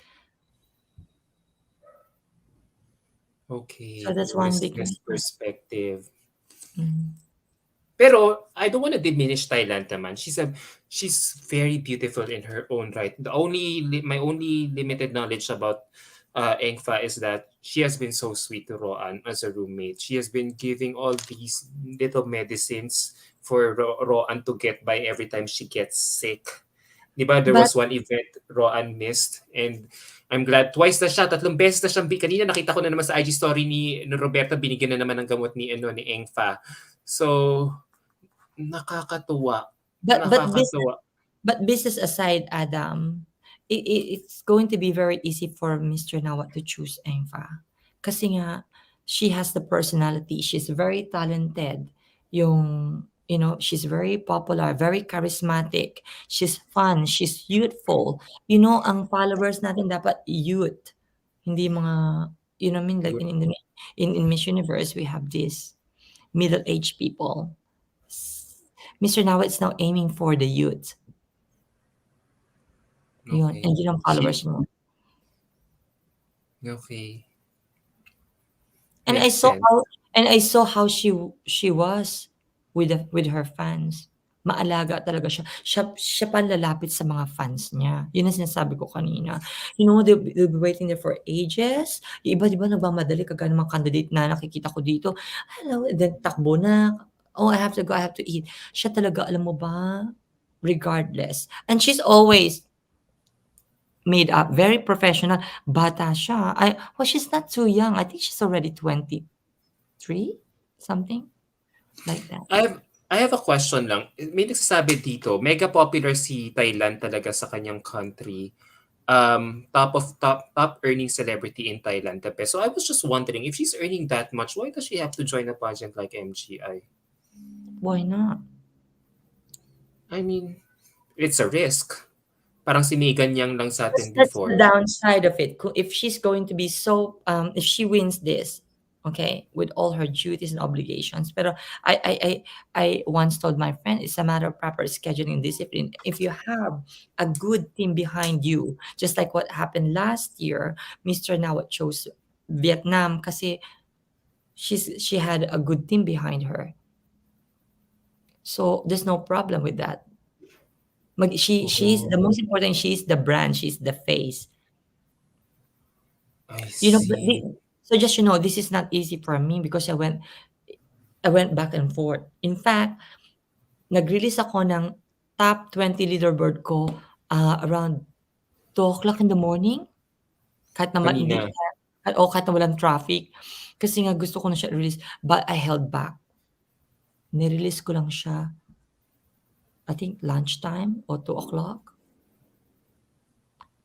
So Okay, that's one big business reason. perspective. Mm. Pero I don't wanna diminish Thailand naman. She's very beautiful in her own right. My only limited knowledge about Engfa is that she has been so sweet to Roan as a roommate. She has been giving all these little medicines for Roan to get by every time she gets sick. 'Di ba there But was one event Roan missed and I'm glad twice na siya, tatlong beses na siyang kanina nakita ko na naman sa IG story ni Roberta binigyan na naman ng gamot ni Engfa. So nakakatuwa, but nakakatuwa. business aside, Adam, it's going to be very easy for Mr. Nawat to choose Enfa. Kasi nga, she has the personality. She's very talented. She's very popular, very charismatic. She's fun. She's youthful. Ang followers natin dapat youth. Hindi mga, I mean, like in Miss Universe, we have this middle-aged people. Mr. Nawat is now aiming for the youth. Yun, Okay. and yun ang She followers mo. okay, And I makes saw sense. how and I saw how she was with her fans. maalaga talaga siya. Siya pa lalapit sa mga fans niya. Yun ang sinasabi ko kanina. You know, they'll be waiting there for ages. Yung iba, 'di ba, nagmamadali kagaya ng mga candidate na nakikita ko dito. Hello, then takbo na. Oh, I have to go, I have to eat. Siya talaga, alam mo ba, regardless. And she's always made up, very professional. Bata siya. Well, she's not too young. I think she's already 23, something like that. I have I have a question lang. May nagsasabi dito, mega popular si Thailand talaga sa kanyang country. Top earning celebrity in Thailand, the best. So I was just wondering if she's earning that much, why does she have to join a pageant like MGI? Why not? I mean, it's a risk. Parang si Megan Yang lang sa atin That's the before. downside of it. If she's going to be so, if she wins this, okay, with all her duties and obligations. Pero I once told my friend, it's a matter of proper scheduling and discipline. If you have a good team behind you, just like what happened last year, Mr. Nawat chose Vietnam kasi she had a good team behind her. So there's no problem with that. She's Oh, the most important. She's the brand. She's the face. I You know, but see. so just, this is not easy for me because I went back and forth. In fact, nag-release ako ng top 20 leaderboard ko, around 2 o'clock in the morning, kahit naman hindi Kanina. kahit na walang traffic. Kasi nga gusto ko na siya i-release, but I held back. Ni-release ko lang siya, I think lunchtime or 2 o'clock.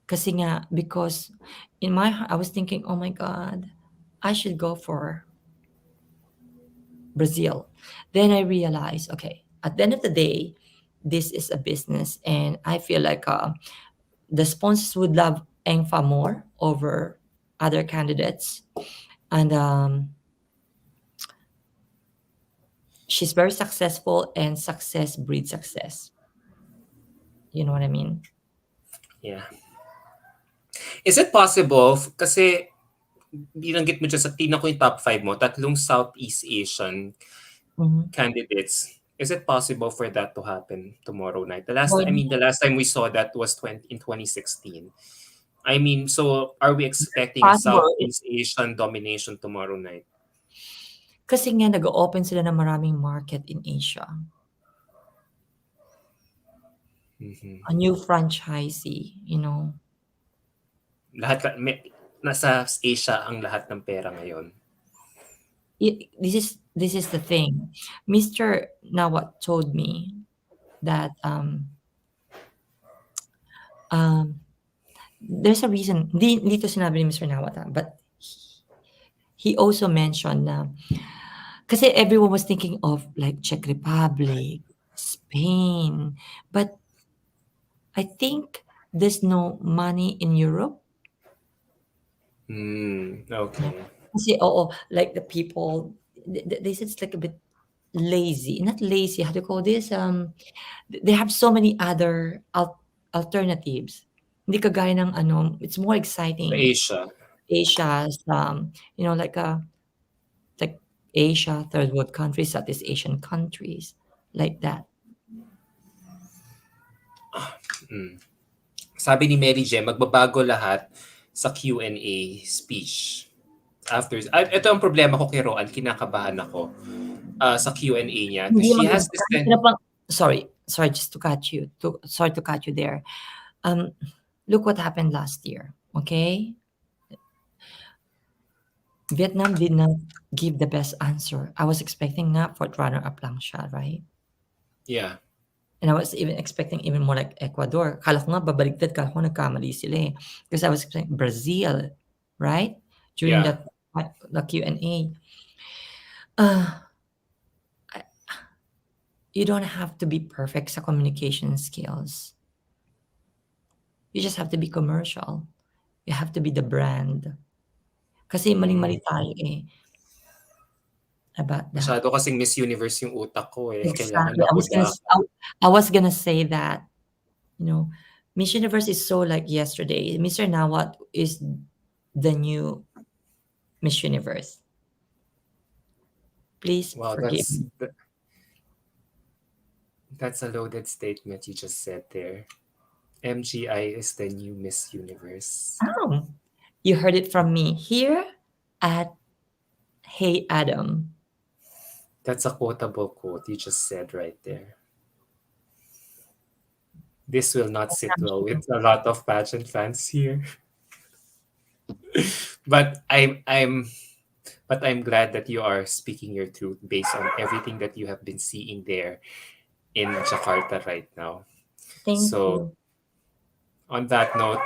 Kasi nga, because in my heart, I was thinking, "Oh my God, I should go for Brazil." Then I realized, okay, at the end of the day, this is a business, and I feel like the sponsors would love Engfa more over other candidates, and she's very successful, and success breeds success. You know what I mean? Yeah. Is it possible, kasi binanggit mo dyan sa tingnan ko yung top 5 mo, tatlong Southeast Asian Mhm. candidates. Is it possible for that to happen tomorrow night? Why The not? last time we saw that was in 2016. I mean, so are we expecting a Possible. Southeast Asian domination tomorrow night? Kasi nga nag-o-open sila ng maraming market in Asia. Mhm. A new franchisee, Nasa Asia ang lahat ng pera ngayon. This is the thing. Mr. Nawat told me that there's a reason. Hindi to sinabi ni Mr. Nawat, but he also mentioned na kasi everyone was thinking of like Czech Republic, Spain, but I think there's no money in Europe. Yeah. Okay. Kasi like the people, they said it's like a bit lazy. Not lazy, how do you call this? They have so many other alternatives. Hindi kagaya ng it's more Sa exciting. Asia. Asia's, like Asia, third world countries, Southeast Asian countries, like that. Mm. Sabi ni Mary Jem, magbabago lahat sa Q&A speech. Ito ang problema ko kay Roan, kinakabahan ako sa Q&A niya. Hindi She has this kahit sino pang sorry, just to cut you, sorry to cut you there. Look what happened last year, okay? Vietnam did not give the best answer. I was expecting nga fourth runner-up lang siya, right? Yeah. And I was even expecting even more like Ecuador. Akala ko nga babaligtad, akala ko nagkamali sila eh. Because I was expecting Brazil, right? During Yeah. that the Q&A. Uh, you don't have to be perfect sa communication skills. You just have to be commercial. You have to be the brand. Kasi maling-mali tayo eh about that. Masyado kasing Miss Universe yung utak ko eh. Kailangan Exactly. mahuda. I was gonna say that, Miss Universe is so like yesterday. Mr. Nawat is the new Miss Universe. Please Wow, forgive me. That's a loaded statement you just said there. MGI is the new Miss Universe. Oh, you heard it from me here at Hey Adam. That's a quotable quote you just said right there. This will not sit well with a lot of pageant fans here. But I'm glad that you are speaking your truth based on everything that you have been seeing there in Jakarta right now. Thank So you. on that note,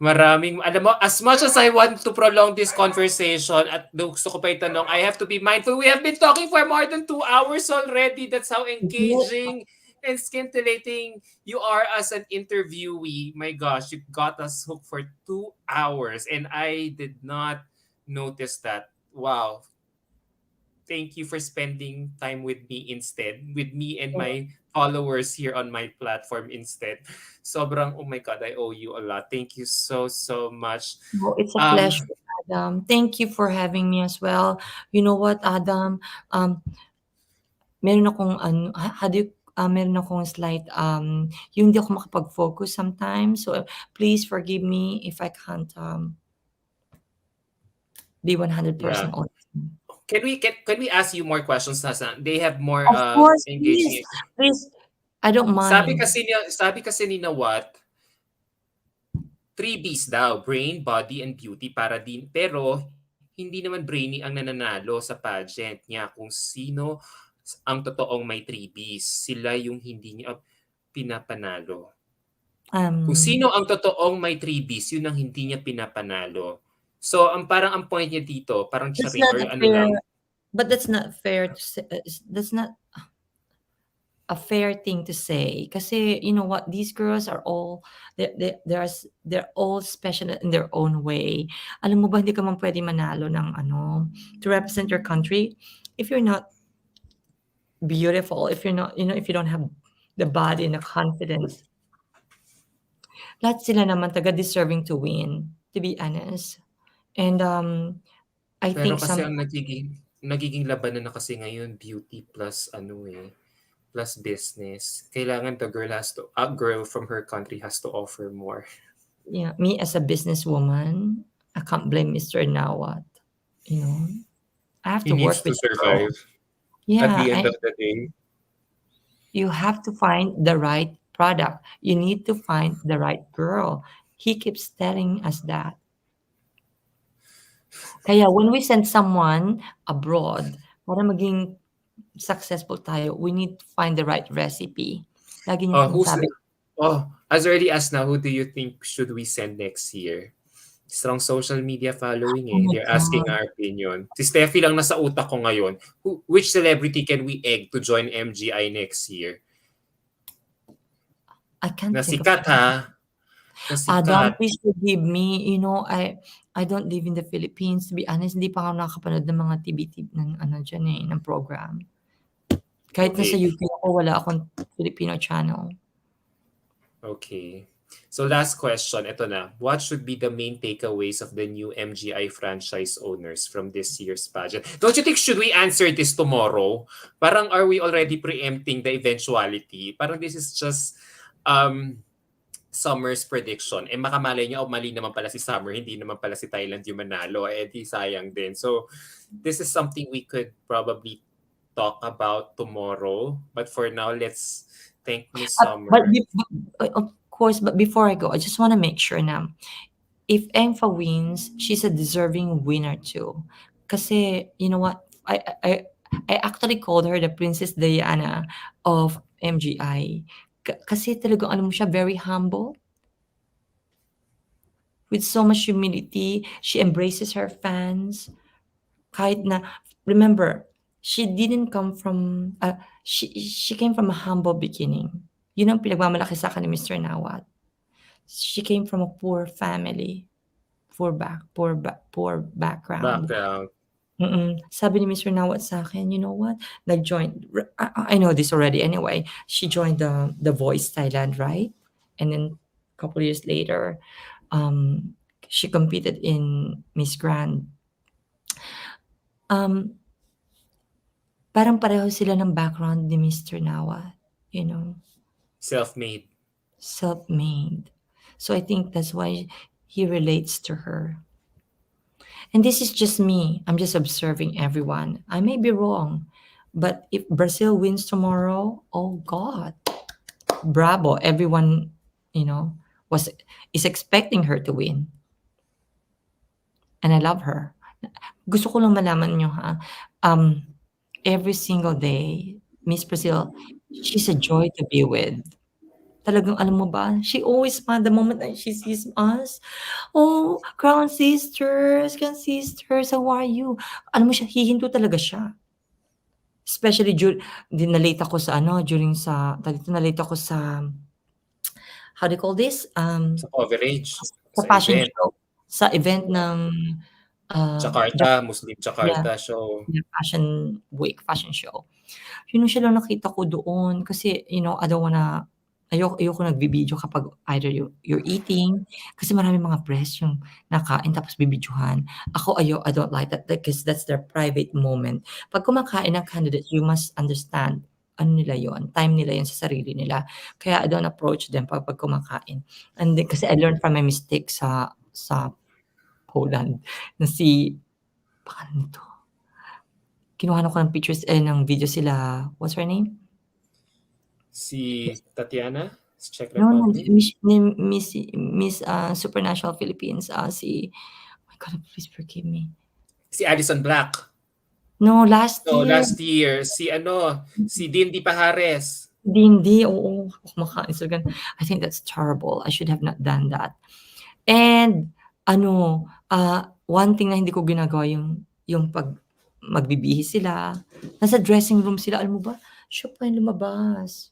alam mo, as much as I want to prolong this conversation at gusto ko pa itanong, I have to be mindful. We have been talking for more than 2 hours already. That's how engaging and scintillating you are as an interviewee. My gosh, you got us hooked for 2 hours and I did not notice that. Wow. Thank you for spending time with me instead, with me and my followers here on my platform instead. Sobrang, oh my God, I owe you a lot. Thank you so, so much. Oh, it's a Um, pleasure, Adam. Thank you for having me as well. You know what, Adam? Meron akong ano, how do you meron akong slight, yung hindi ako makapag-focus sometimes. So, please forgive me if I can't, be yeah. 100% honest. Can we ask you more questions, Hasan? They have more Of course, engaging. please. Please, I don't mind. Sabi kasi ni Nawat, three B's daw, brain, body, and beauty para din. Pero hindi naman brainy ang nananalo sa pageant niya kung sino ang totoong may three B's. Sila yung hindi niya pinapanalo. Kung Um, sino ang totoong may three B's, yun ang hindi niya pinapanalo. So, ang point niya dito, parang that's charing not or a ano fair lang, but that's not fair to say, that's not a fair thing to say kasi you know what, these girls are all they're all special in their own way. Alam mo ba hindi ka man pwede manalo ng ano to represent your country if you're not beautiful, if you're not, you know, if you don't have the body and the confidence. Lahat sila naman taga deserving to win, to be honest. And I pero think kasi some ang nagiging labanan na kasi ngayon beauty plus ano plus business. Kailangan the girl has to a girl from her country has to offer more. yeah, me as a businesswoman, I can't blame Mr. Nawat, you know. I have He to needs work to with the girl. survive at Yeah, the end of the day. you have to find the right product. You need to find the right girl. He keeps telling us that. Kaya when we send someone abroad para maging successful tayo, we need to find the right recipe. Lagi niyang Who's sinasabi. as early as now, who do you think should we send next year? Strong social media following Oh eh. my They're asking God, our opinion. Si Steffi lang nasa utak ko ngayon. Which celebrity can we egg to join MGI next year? I can't Na think of sikat ha. Na Adam, sikat. please forgive me. You know, I don't live in the Philippines. To be honest, hindi pa ako nakakapanood ng mga TV ng ano diyan eh, ng program. Kahit nasa Okay. UK ako, wala akong Filipino channel. Okay. So last question, ito na. What should be the main takeaways of the new MGI franchise owners from this year's pageant? Don't you think should we answer this tomorrow? Parang are we already preempting the eventuality? Parang this is just um Summer's prediction. Eh makamalay niya, oh mali naman pala si Summer, hindi naman pala si Thailand yung manalo. Eh di sayang din. So this is something we could probably talk about tomorrow. But for now, let's thank Miss But Summer. of course, but before I go, I just want to make sure na if Engfa wins, she's a deserving winner too. Kasi, you know what? I actually called her the Princess Diana of MGI. Kasi talagang ano mo siya, very humble, with so much humility. She embraces her fans. Kahit na, remember, she didn't come from, she came from a humble beginning. Yun ang pinagmamalaki sa akin ni Mr. Nawat. She came from a poor family, poor background. Background. Sabi ni Mr. Nawat sa akin, "You know what? Nag-join" I know this already anyway. She joined the Voice Thailand, right? And then couple years later, um, she competed in Miss Grand. Um, Parang pareho sila ng background ni Mr. Nawat. you know, Self-made. self-made. So I think that's why he relates to her. And this is just me. I'm just observing everyone. I may be wrong, but if Brazil wins tomorrow, oh God, bravo! Everyone, you know, was is expecting her to win, and I love her. Gusto ko lang malaman niyo ha, um, every single day, Miss Brazil, she's a joy to be with. Talagang alam mo ba, she always smile the moment that she sees us. "Oh, crown sisters, how are you?" Alam mo siya, hihinto talaga siya. Especially na-late ako sa ano, during sa tawag dito, na-late ako sa, how do you call this? Sa coverage, Sa sa fashion event. show, sa event Yeah. ng, Jakarta, Japan, Muslim yeah, Jakarta show. yeah, fashion week, fashion show. Yun siya lang nakita ko doon kasi, I don't wanna ayoko nagvi-video kapag either you're eating kasi maraming mga press yung nakain tapos bibidyohan. Ako I don't like that because that's their private moment. 'Pag kumakain ng candidates, you must understand ano nila yon, time nila yon sa sarili nila. Kaya I don't approach them 'pag kumakain. And then kasi I learned from my mistake sa Poland na pangalan nito, kinuhanan ko ng pictures ng video sila, what's her name? Si Tatiana, sa Czech No, no, Republic. Miss, Supranational Philippines, oh my God, please forgive me. Si Addison Black. No, last No, year. last year, si Dindy Pajares. Hindi, oo, kumakain sila ganun. I think that's terrible. I should have not done that. And ano, one thing na hindi ko ginagawa yung 'pag magbibihis sila, nasa dressing room sila, alam mo ba, siya pa yung lumabas,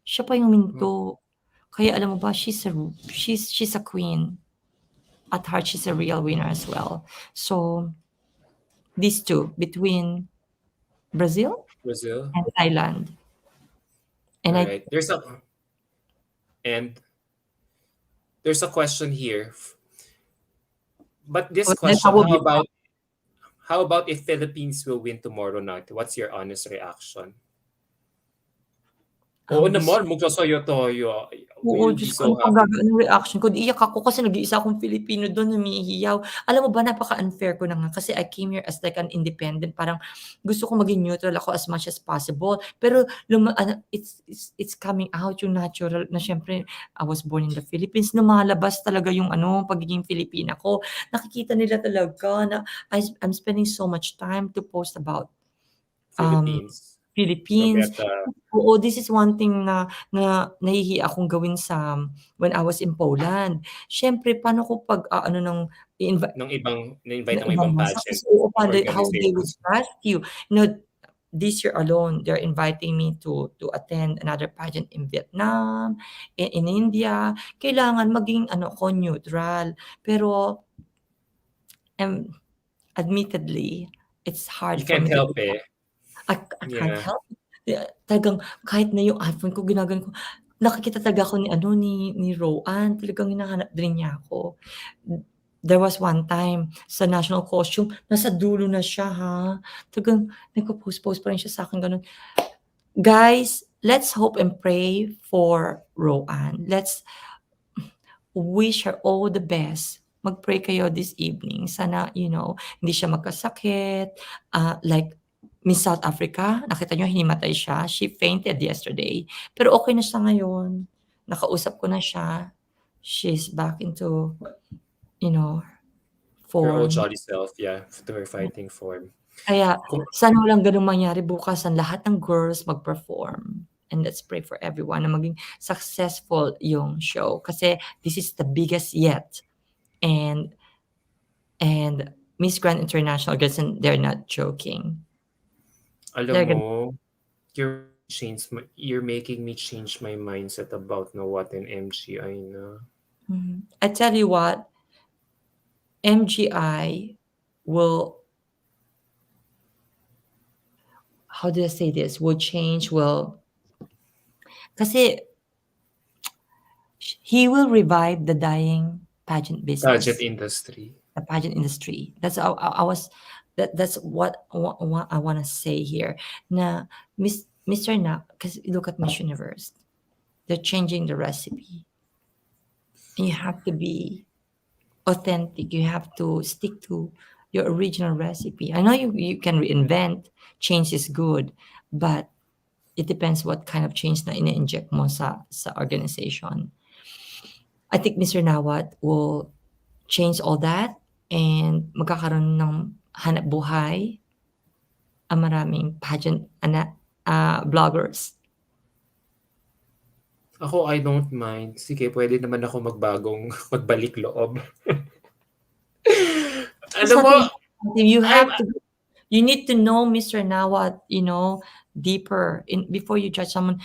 siya pa yung Hmm, huminto. Kaya alam mo ba, she's a queen. At heart, she's a real winner as well. So, these two, between Brazil Brazil. and Thailand. And All I right. And there's a question here. But this then I question, will be back. how about if Philippines will win tomorrow night? What's your honest reaction? Oo Gusto naman, magsasayo-toyo. Oo, We'll be Diyos ko, so ano bang happy. anong reaction ko, 'di iyak ako kasi nag-iisa akong Filipino dun humihiyaw. Alam mo ba napaka-unfair ko na nga kasi I came here as like an independent, parang gusto ko maging neutral ako as much as possible. Pero it's coming out yung natural na siyempre I was born in the Philippines, lumalabas talaga yung ano, pagiging Filipina ko. Nakikita nila talaga na I'm spending so much time to post about um, Philippines. Philippines. Roberta, Oo, this is one thing na nahihiya akong gawin when I was in Poland. Siyempre paano ko pag-aano ng na-invite ng ng ibang ibang bansa pageant kasi oo, how they would organizations. trust you. You know, this year alone, they're inviting me to attend another pageant in Vietnam, in India. Kailangan maging ano ako, neutral. Pero, um, admittedly, it's hard You for can't me to help do. eh. I can't Yeah. help it. Talagang kahit na yung iPhone ko ginaganon ko, nakikita talaga ako ni Roanne, talagang hinahanap din niya ako. There was one time sa national costume, nasa dulo na siya ha, talagang nagpo-post-post pa rin siya sa'kin gano'n. Guys, let's hope and pray for Roanne. Let's wish her all the best. Mag-pray kayo this evening. Sana, hindi siya magkasakit. Like Miss South Africa, nakita niyo hinimatay siya. She fainted yesterday. Pero okay na siya ngayon. Nakausap ko na siya. She's back into, you know, Her old form. jolly self, yeah, to her fighting form. Kaya Kung sana walang gano'ng mangyari bukas ang lahat ng girls mag-perform. And let's pray for everyone na maging successful yung show kasi this is the biggest yet. And Miss Grand International girls, and they're not joking. alam They're mo, gonna you're making me change my mindset about na what an MGI na. I tell you what, MGI will, how do I say this? Will change, kasi he will revive the dying pageant Pageant business. industry. The pageant industry. That's I was that's what I want to say here. Na Mr. Na, because look at Miss Universe, they're changing the recipe. And you have to be authentic. You have to stick to your original recipe. I know you can reinvent. Change is good, but it depends what kind of change na ina-inject mo sa organization. I think Mr. Nawat will change all that and magkakaroon ng hanap buhay ang maraming pageant bloggers. Ako, I don't mind. Sige, pwede naman ako magbalik loob. It's Alam not mo, important. I'm, You need to know Mr. Nawat, deeper before you judge someone.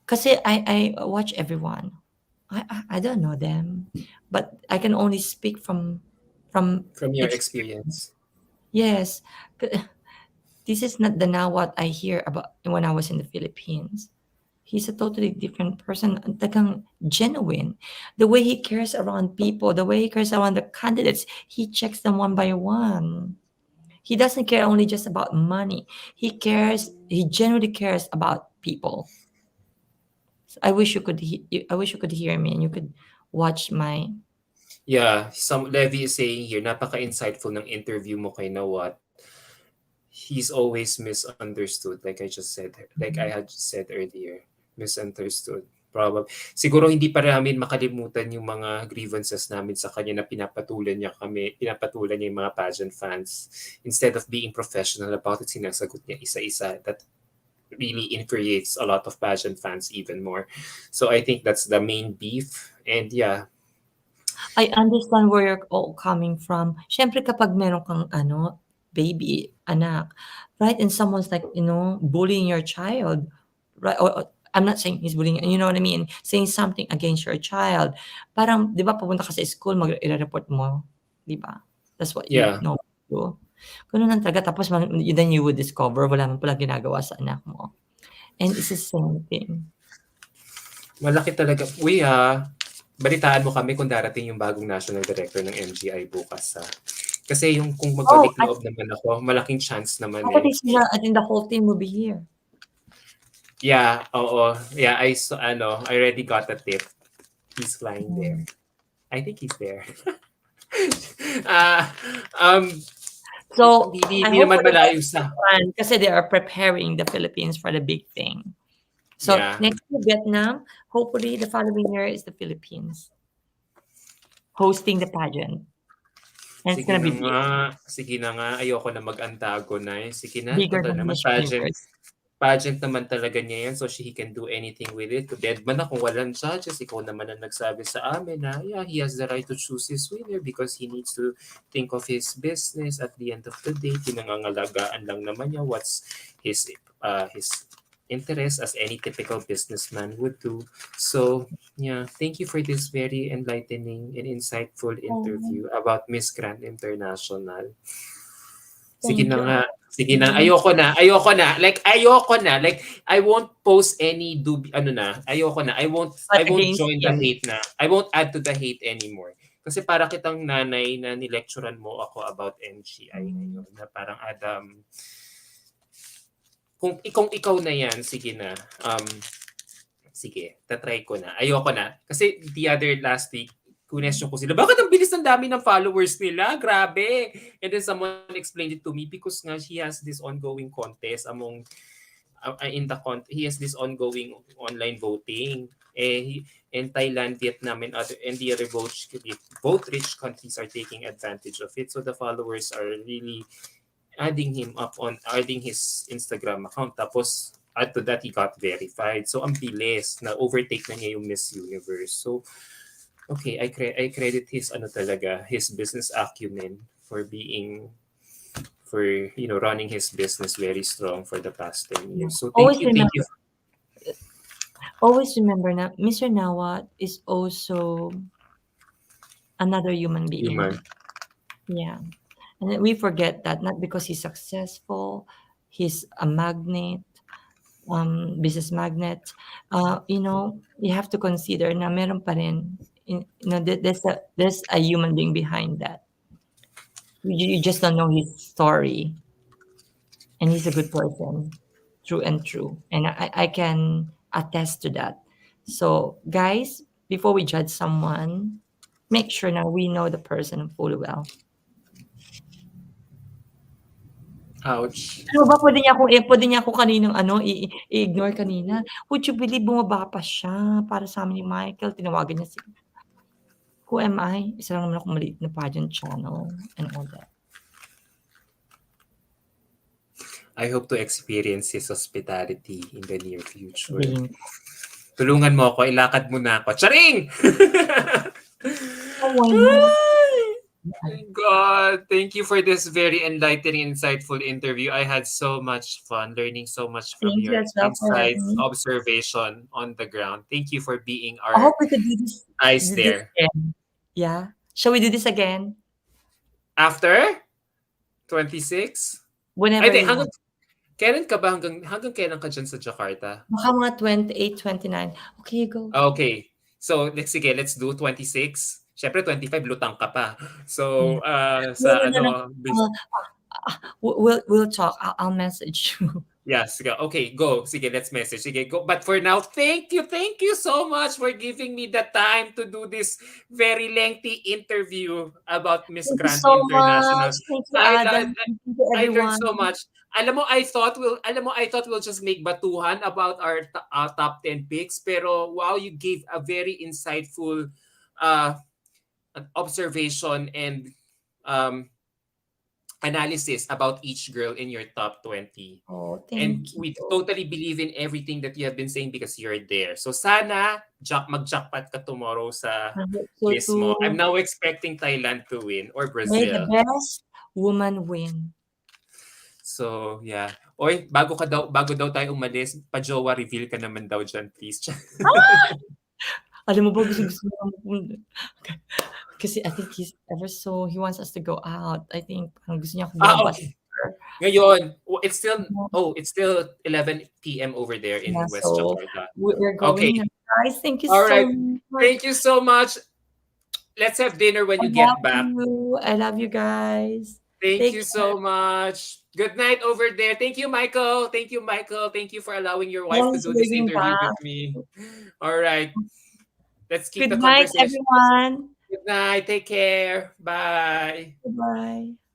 Kasi I watch everyone. I don't know them, but I can only speak from from your experience. experience. Yes, this is not the Nawat I hear about when I was in the Philippines. He's a totally different person. Talagang genuine. The way he cares around people, the way he cares around the candidates, he checks them one by one. He doesn't care only just about money. He genuinely cares about people. So I wish you could hear me and you could watch my Yeah, some Levy is saying here, napaka-insightful ng interview mo kay Nawat. He's always misunderstood, like I just said, like I had just said earlier, misunderstood. Probably. Siguro hindi pa namin makalimutan yung mga grievances namin sa kanya na pinapatulan niya yung mga pageant fans. Instead of being professional about it, sinasagot niya isa-isa. That really infuriates a lot of pageant fans even more. So I think that's the main beef. And yeah, I understand where you're all coming from. Siyempre kapag meron kang baby, anak, right? And someone's like, bullying your child, right? Or I'm not saying he's bullying, you know what I mean? Saying something against your child. Parang, di ba, papunta ka sa school, i-report mo. Di ba? That's what you yeah, know to do. Ganun lang talaga. Tapos, then you would discover, wala man pala ginagawa sa anak mo. And it's the same thing. malaki talaga. Uy balitaan mo kami kung darating yung bagong national director ng MGI bukas. Kasi yung kung Oh, magbalik loob naman ako, malaking chance naman I eh. think I think the whole team will be here. Yeah, oo. Yeah, I already got a tip. He's flying there. Mm. I think he's there. Ah, um, So, I hindi hope naman for the malayo best sa. one kasi they are preparing the Philippines for the big thing. So, Yeah. next year, Vietnam. Hopefully, the following year is the Philippines hosting the pageant. And it's Sige gonna na be nga. big, Sige na nga. Ayoko na mag-antagonize. Sige na. bigger Total than naman. Miss Pageant. Universe. Pageant naman talaga niya yan. So he can do anything with it. Dead man na kung walang judges. Ikaw naman ang nagsabi sa amin na yeah, he has the right to choose his winner because he needs to think of his business at the end of the day. Pinangangalagaan lang naman niya what's his interest as any typical businessman would do. So yeah, thank you for this very enlightening and insightful Oh, interview about Miss Grand International. Sige thank na you. nga. Sige na. Ate. Ayoko na. Ayoko na. Like ayoko na. Like I won't post any ano na. Ayoko na. I But won't against join the him. hate na. I won't add to the hate anymore. Kasi para kitang nanay na nilecturean mo ako about NGI Mm. ngayon. Na parang Adam, kung ikaw na yan, sige na. Sige, tatry ko na. Ayoko na. Kasi the other last week, question ko sila, bakit ang bilis ng dami ng followers nila? Grabe! And then someone explained it to me because nga she has this ongoing contest among he has this ongoing online voting. In Thailand, Vietnam, and the other both rich countries are taking advantage of it. So the followers are really adding his Instagram account. Tapos add to that, he got verified. So ang bilis na overtake na niya yung Miss Universe. So okay, I credit his his business acumen for running his business very strong for the past 10 Yeah. years. So Always thank you, remember, always remember na Mr. Nawat is also another human Human. being. Yeah. And then we forget that not because he's successful, he's a magnet, business magnet. You have to consider na meron pa rin, there's a human being behind that. You just don't know his story, and he's a good person. true and true. And I can attest to that. So, guys, before we judge someone, make sure now we know the person fully well. Ouch. Ano ba puwede niya ako kaninang ano, i-ignore kanina. Would you believe bumaba pa siya para sa'min ni Michael, tinawagan niya si who am I? Isa lang naman akong maliit na pageant channel and all that. I hope to experience his hospitality in the near future. Sasabihin ko, Tulungan mo ako, ilakad mo na ako. Charing! "Oh, why not?" My God, thank you for this very enlightening, insightful interview. I had so much fun learning so much from Thank you your as well for having insights, me. observation on the ground. Thank you for being I our hope we could eyes do this there. again. Yeah? Shall we do this again? After 26? Ay, Whenever di, you want. kailan ka ba hanggang kailan ka dyan sa Jakarta? Baka mga 28, 29. Okay, go. Okay. So, sige, let's do 26. Siyempre, 25, lutang ka pa. So, Yeah. No, sa no, no, no. ano, We'll talk. I'll message you. yeah, sige. Okay, go. Sige, let's message. Sige, go. But for now, thank you so much for giving me the time to do this very lengthy interview about Miss Thank you Grand so much. International. Thank you, I Adam. I, Thank you I learned everyone. so much. I thought we'll just make batuhan about our top 10 picks, pero wow, you gave a very insightful uh observation and um analysis about each girl in your top 20. Oh, And thank you. we totally believe in everything that you have been saying because you're there. So sana mag-jackpot ka tomorrow sa I hope so list mo. I'm too. now expecting Thailand to win or May the Brazil. best woman win. So, yeah. Oy, bago daw tayo umalis, pa-jowa reveal ka naman daw dyan, please. Alam mo ba gustong-gusto ko kasi I think he wants us to go out. I think parang gusto niya akong bumabas. Okay. Ngayon, it's still 11 p.m. over there Yeah, in West so Jakarta. we're Okay. going now, guys. Thank you All so right. much. Thank you so much. Let's have dinner when I you love get back. you. I love you guys. Thank Take you care. so much. Good night over there. Thank you, Michael. Thank you, Michael. Thank you for allowing your wife to Always do this waving interview back. with me. All right. Let's keep Good the night, conversation. everyone. Good night. Take care. Bye. Bye-bye.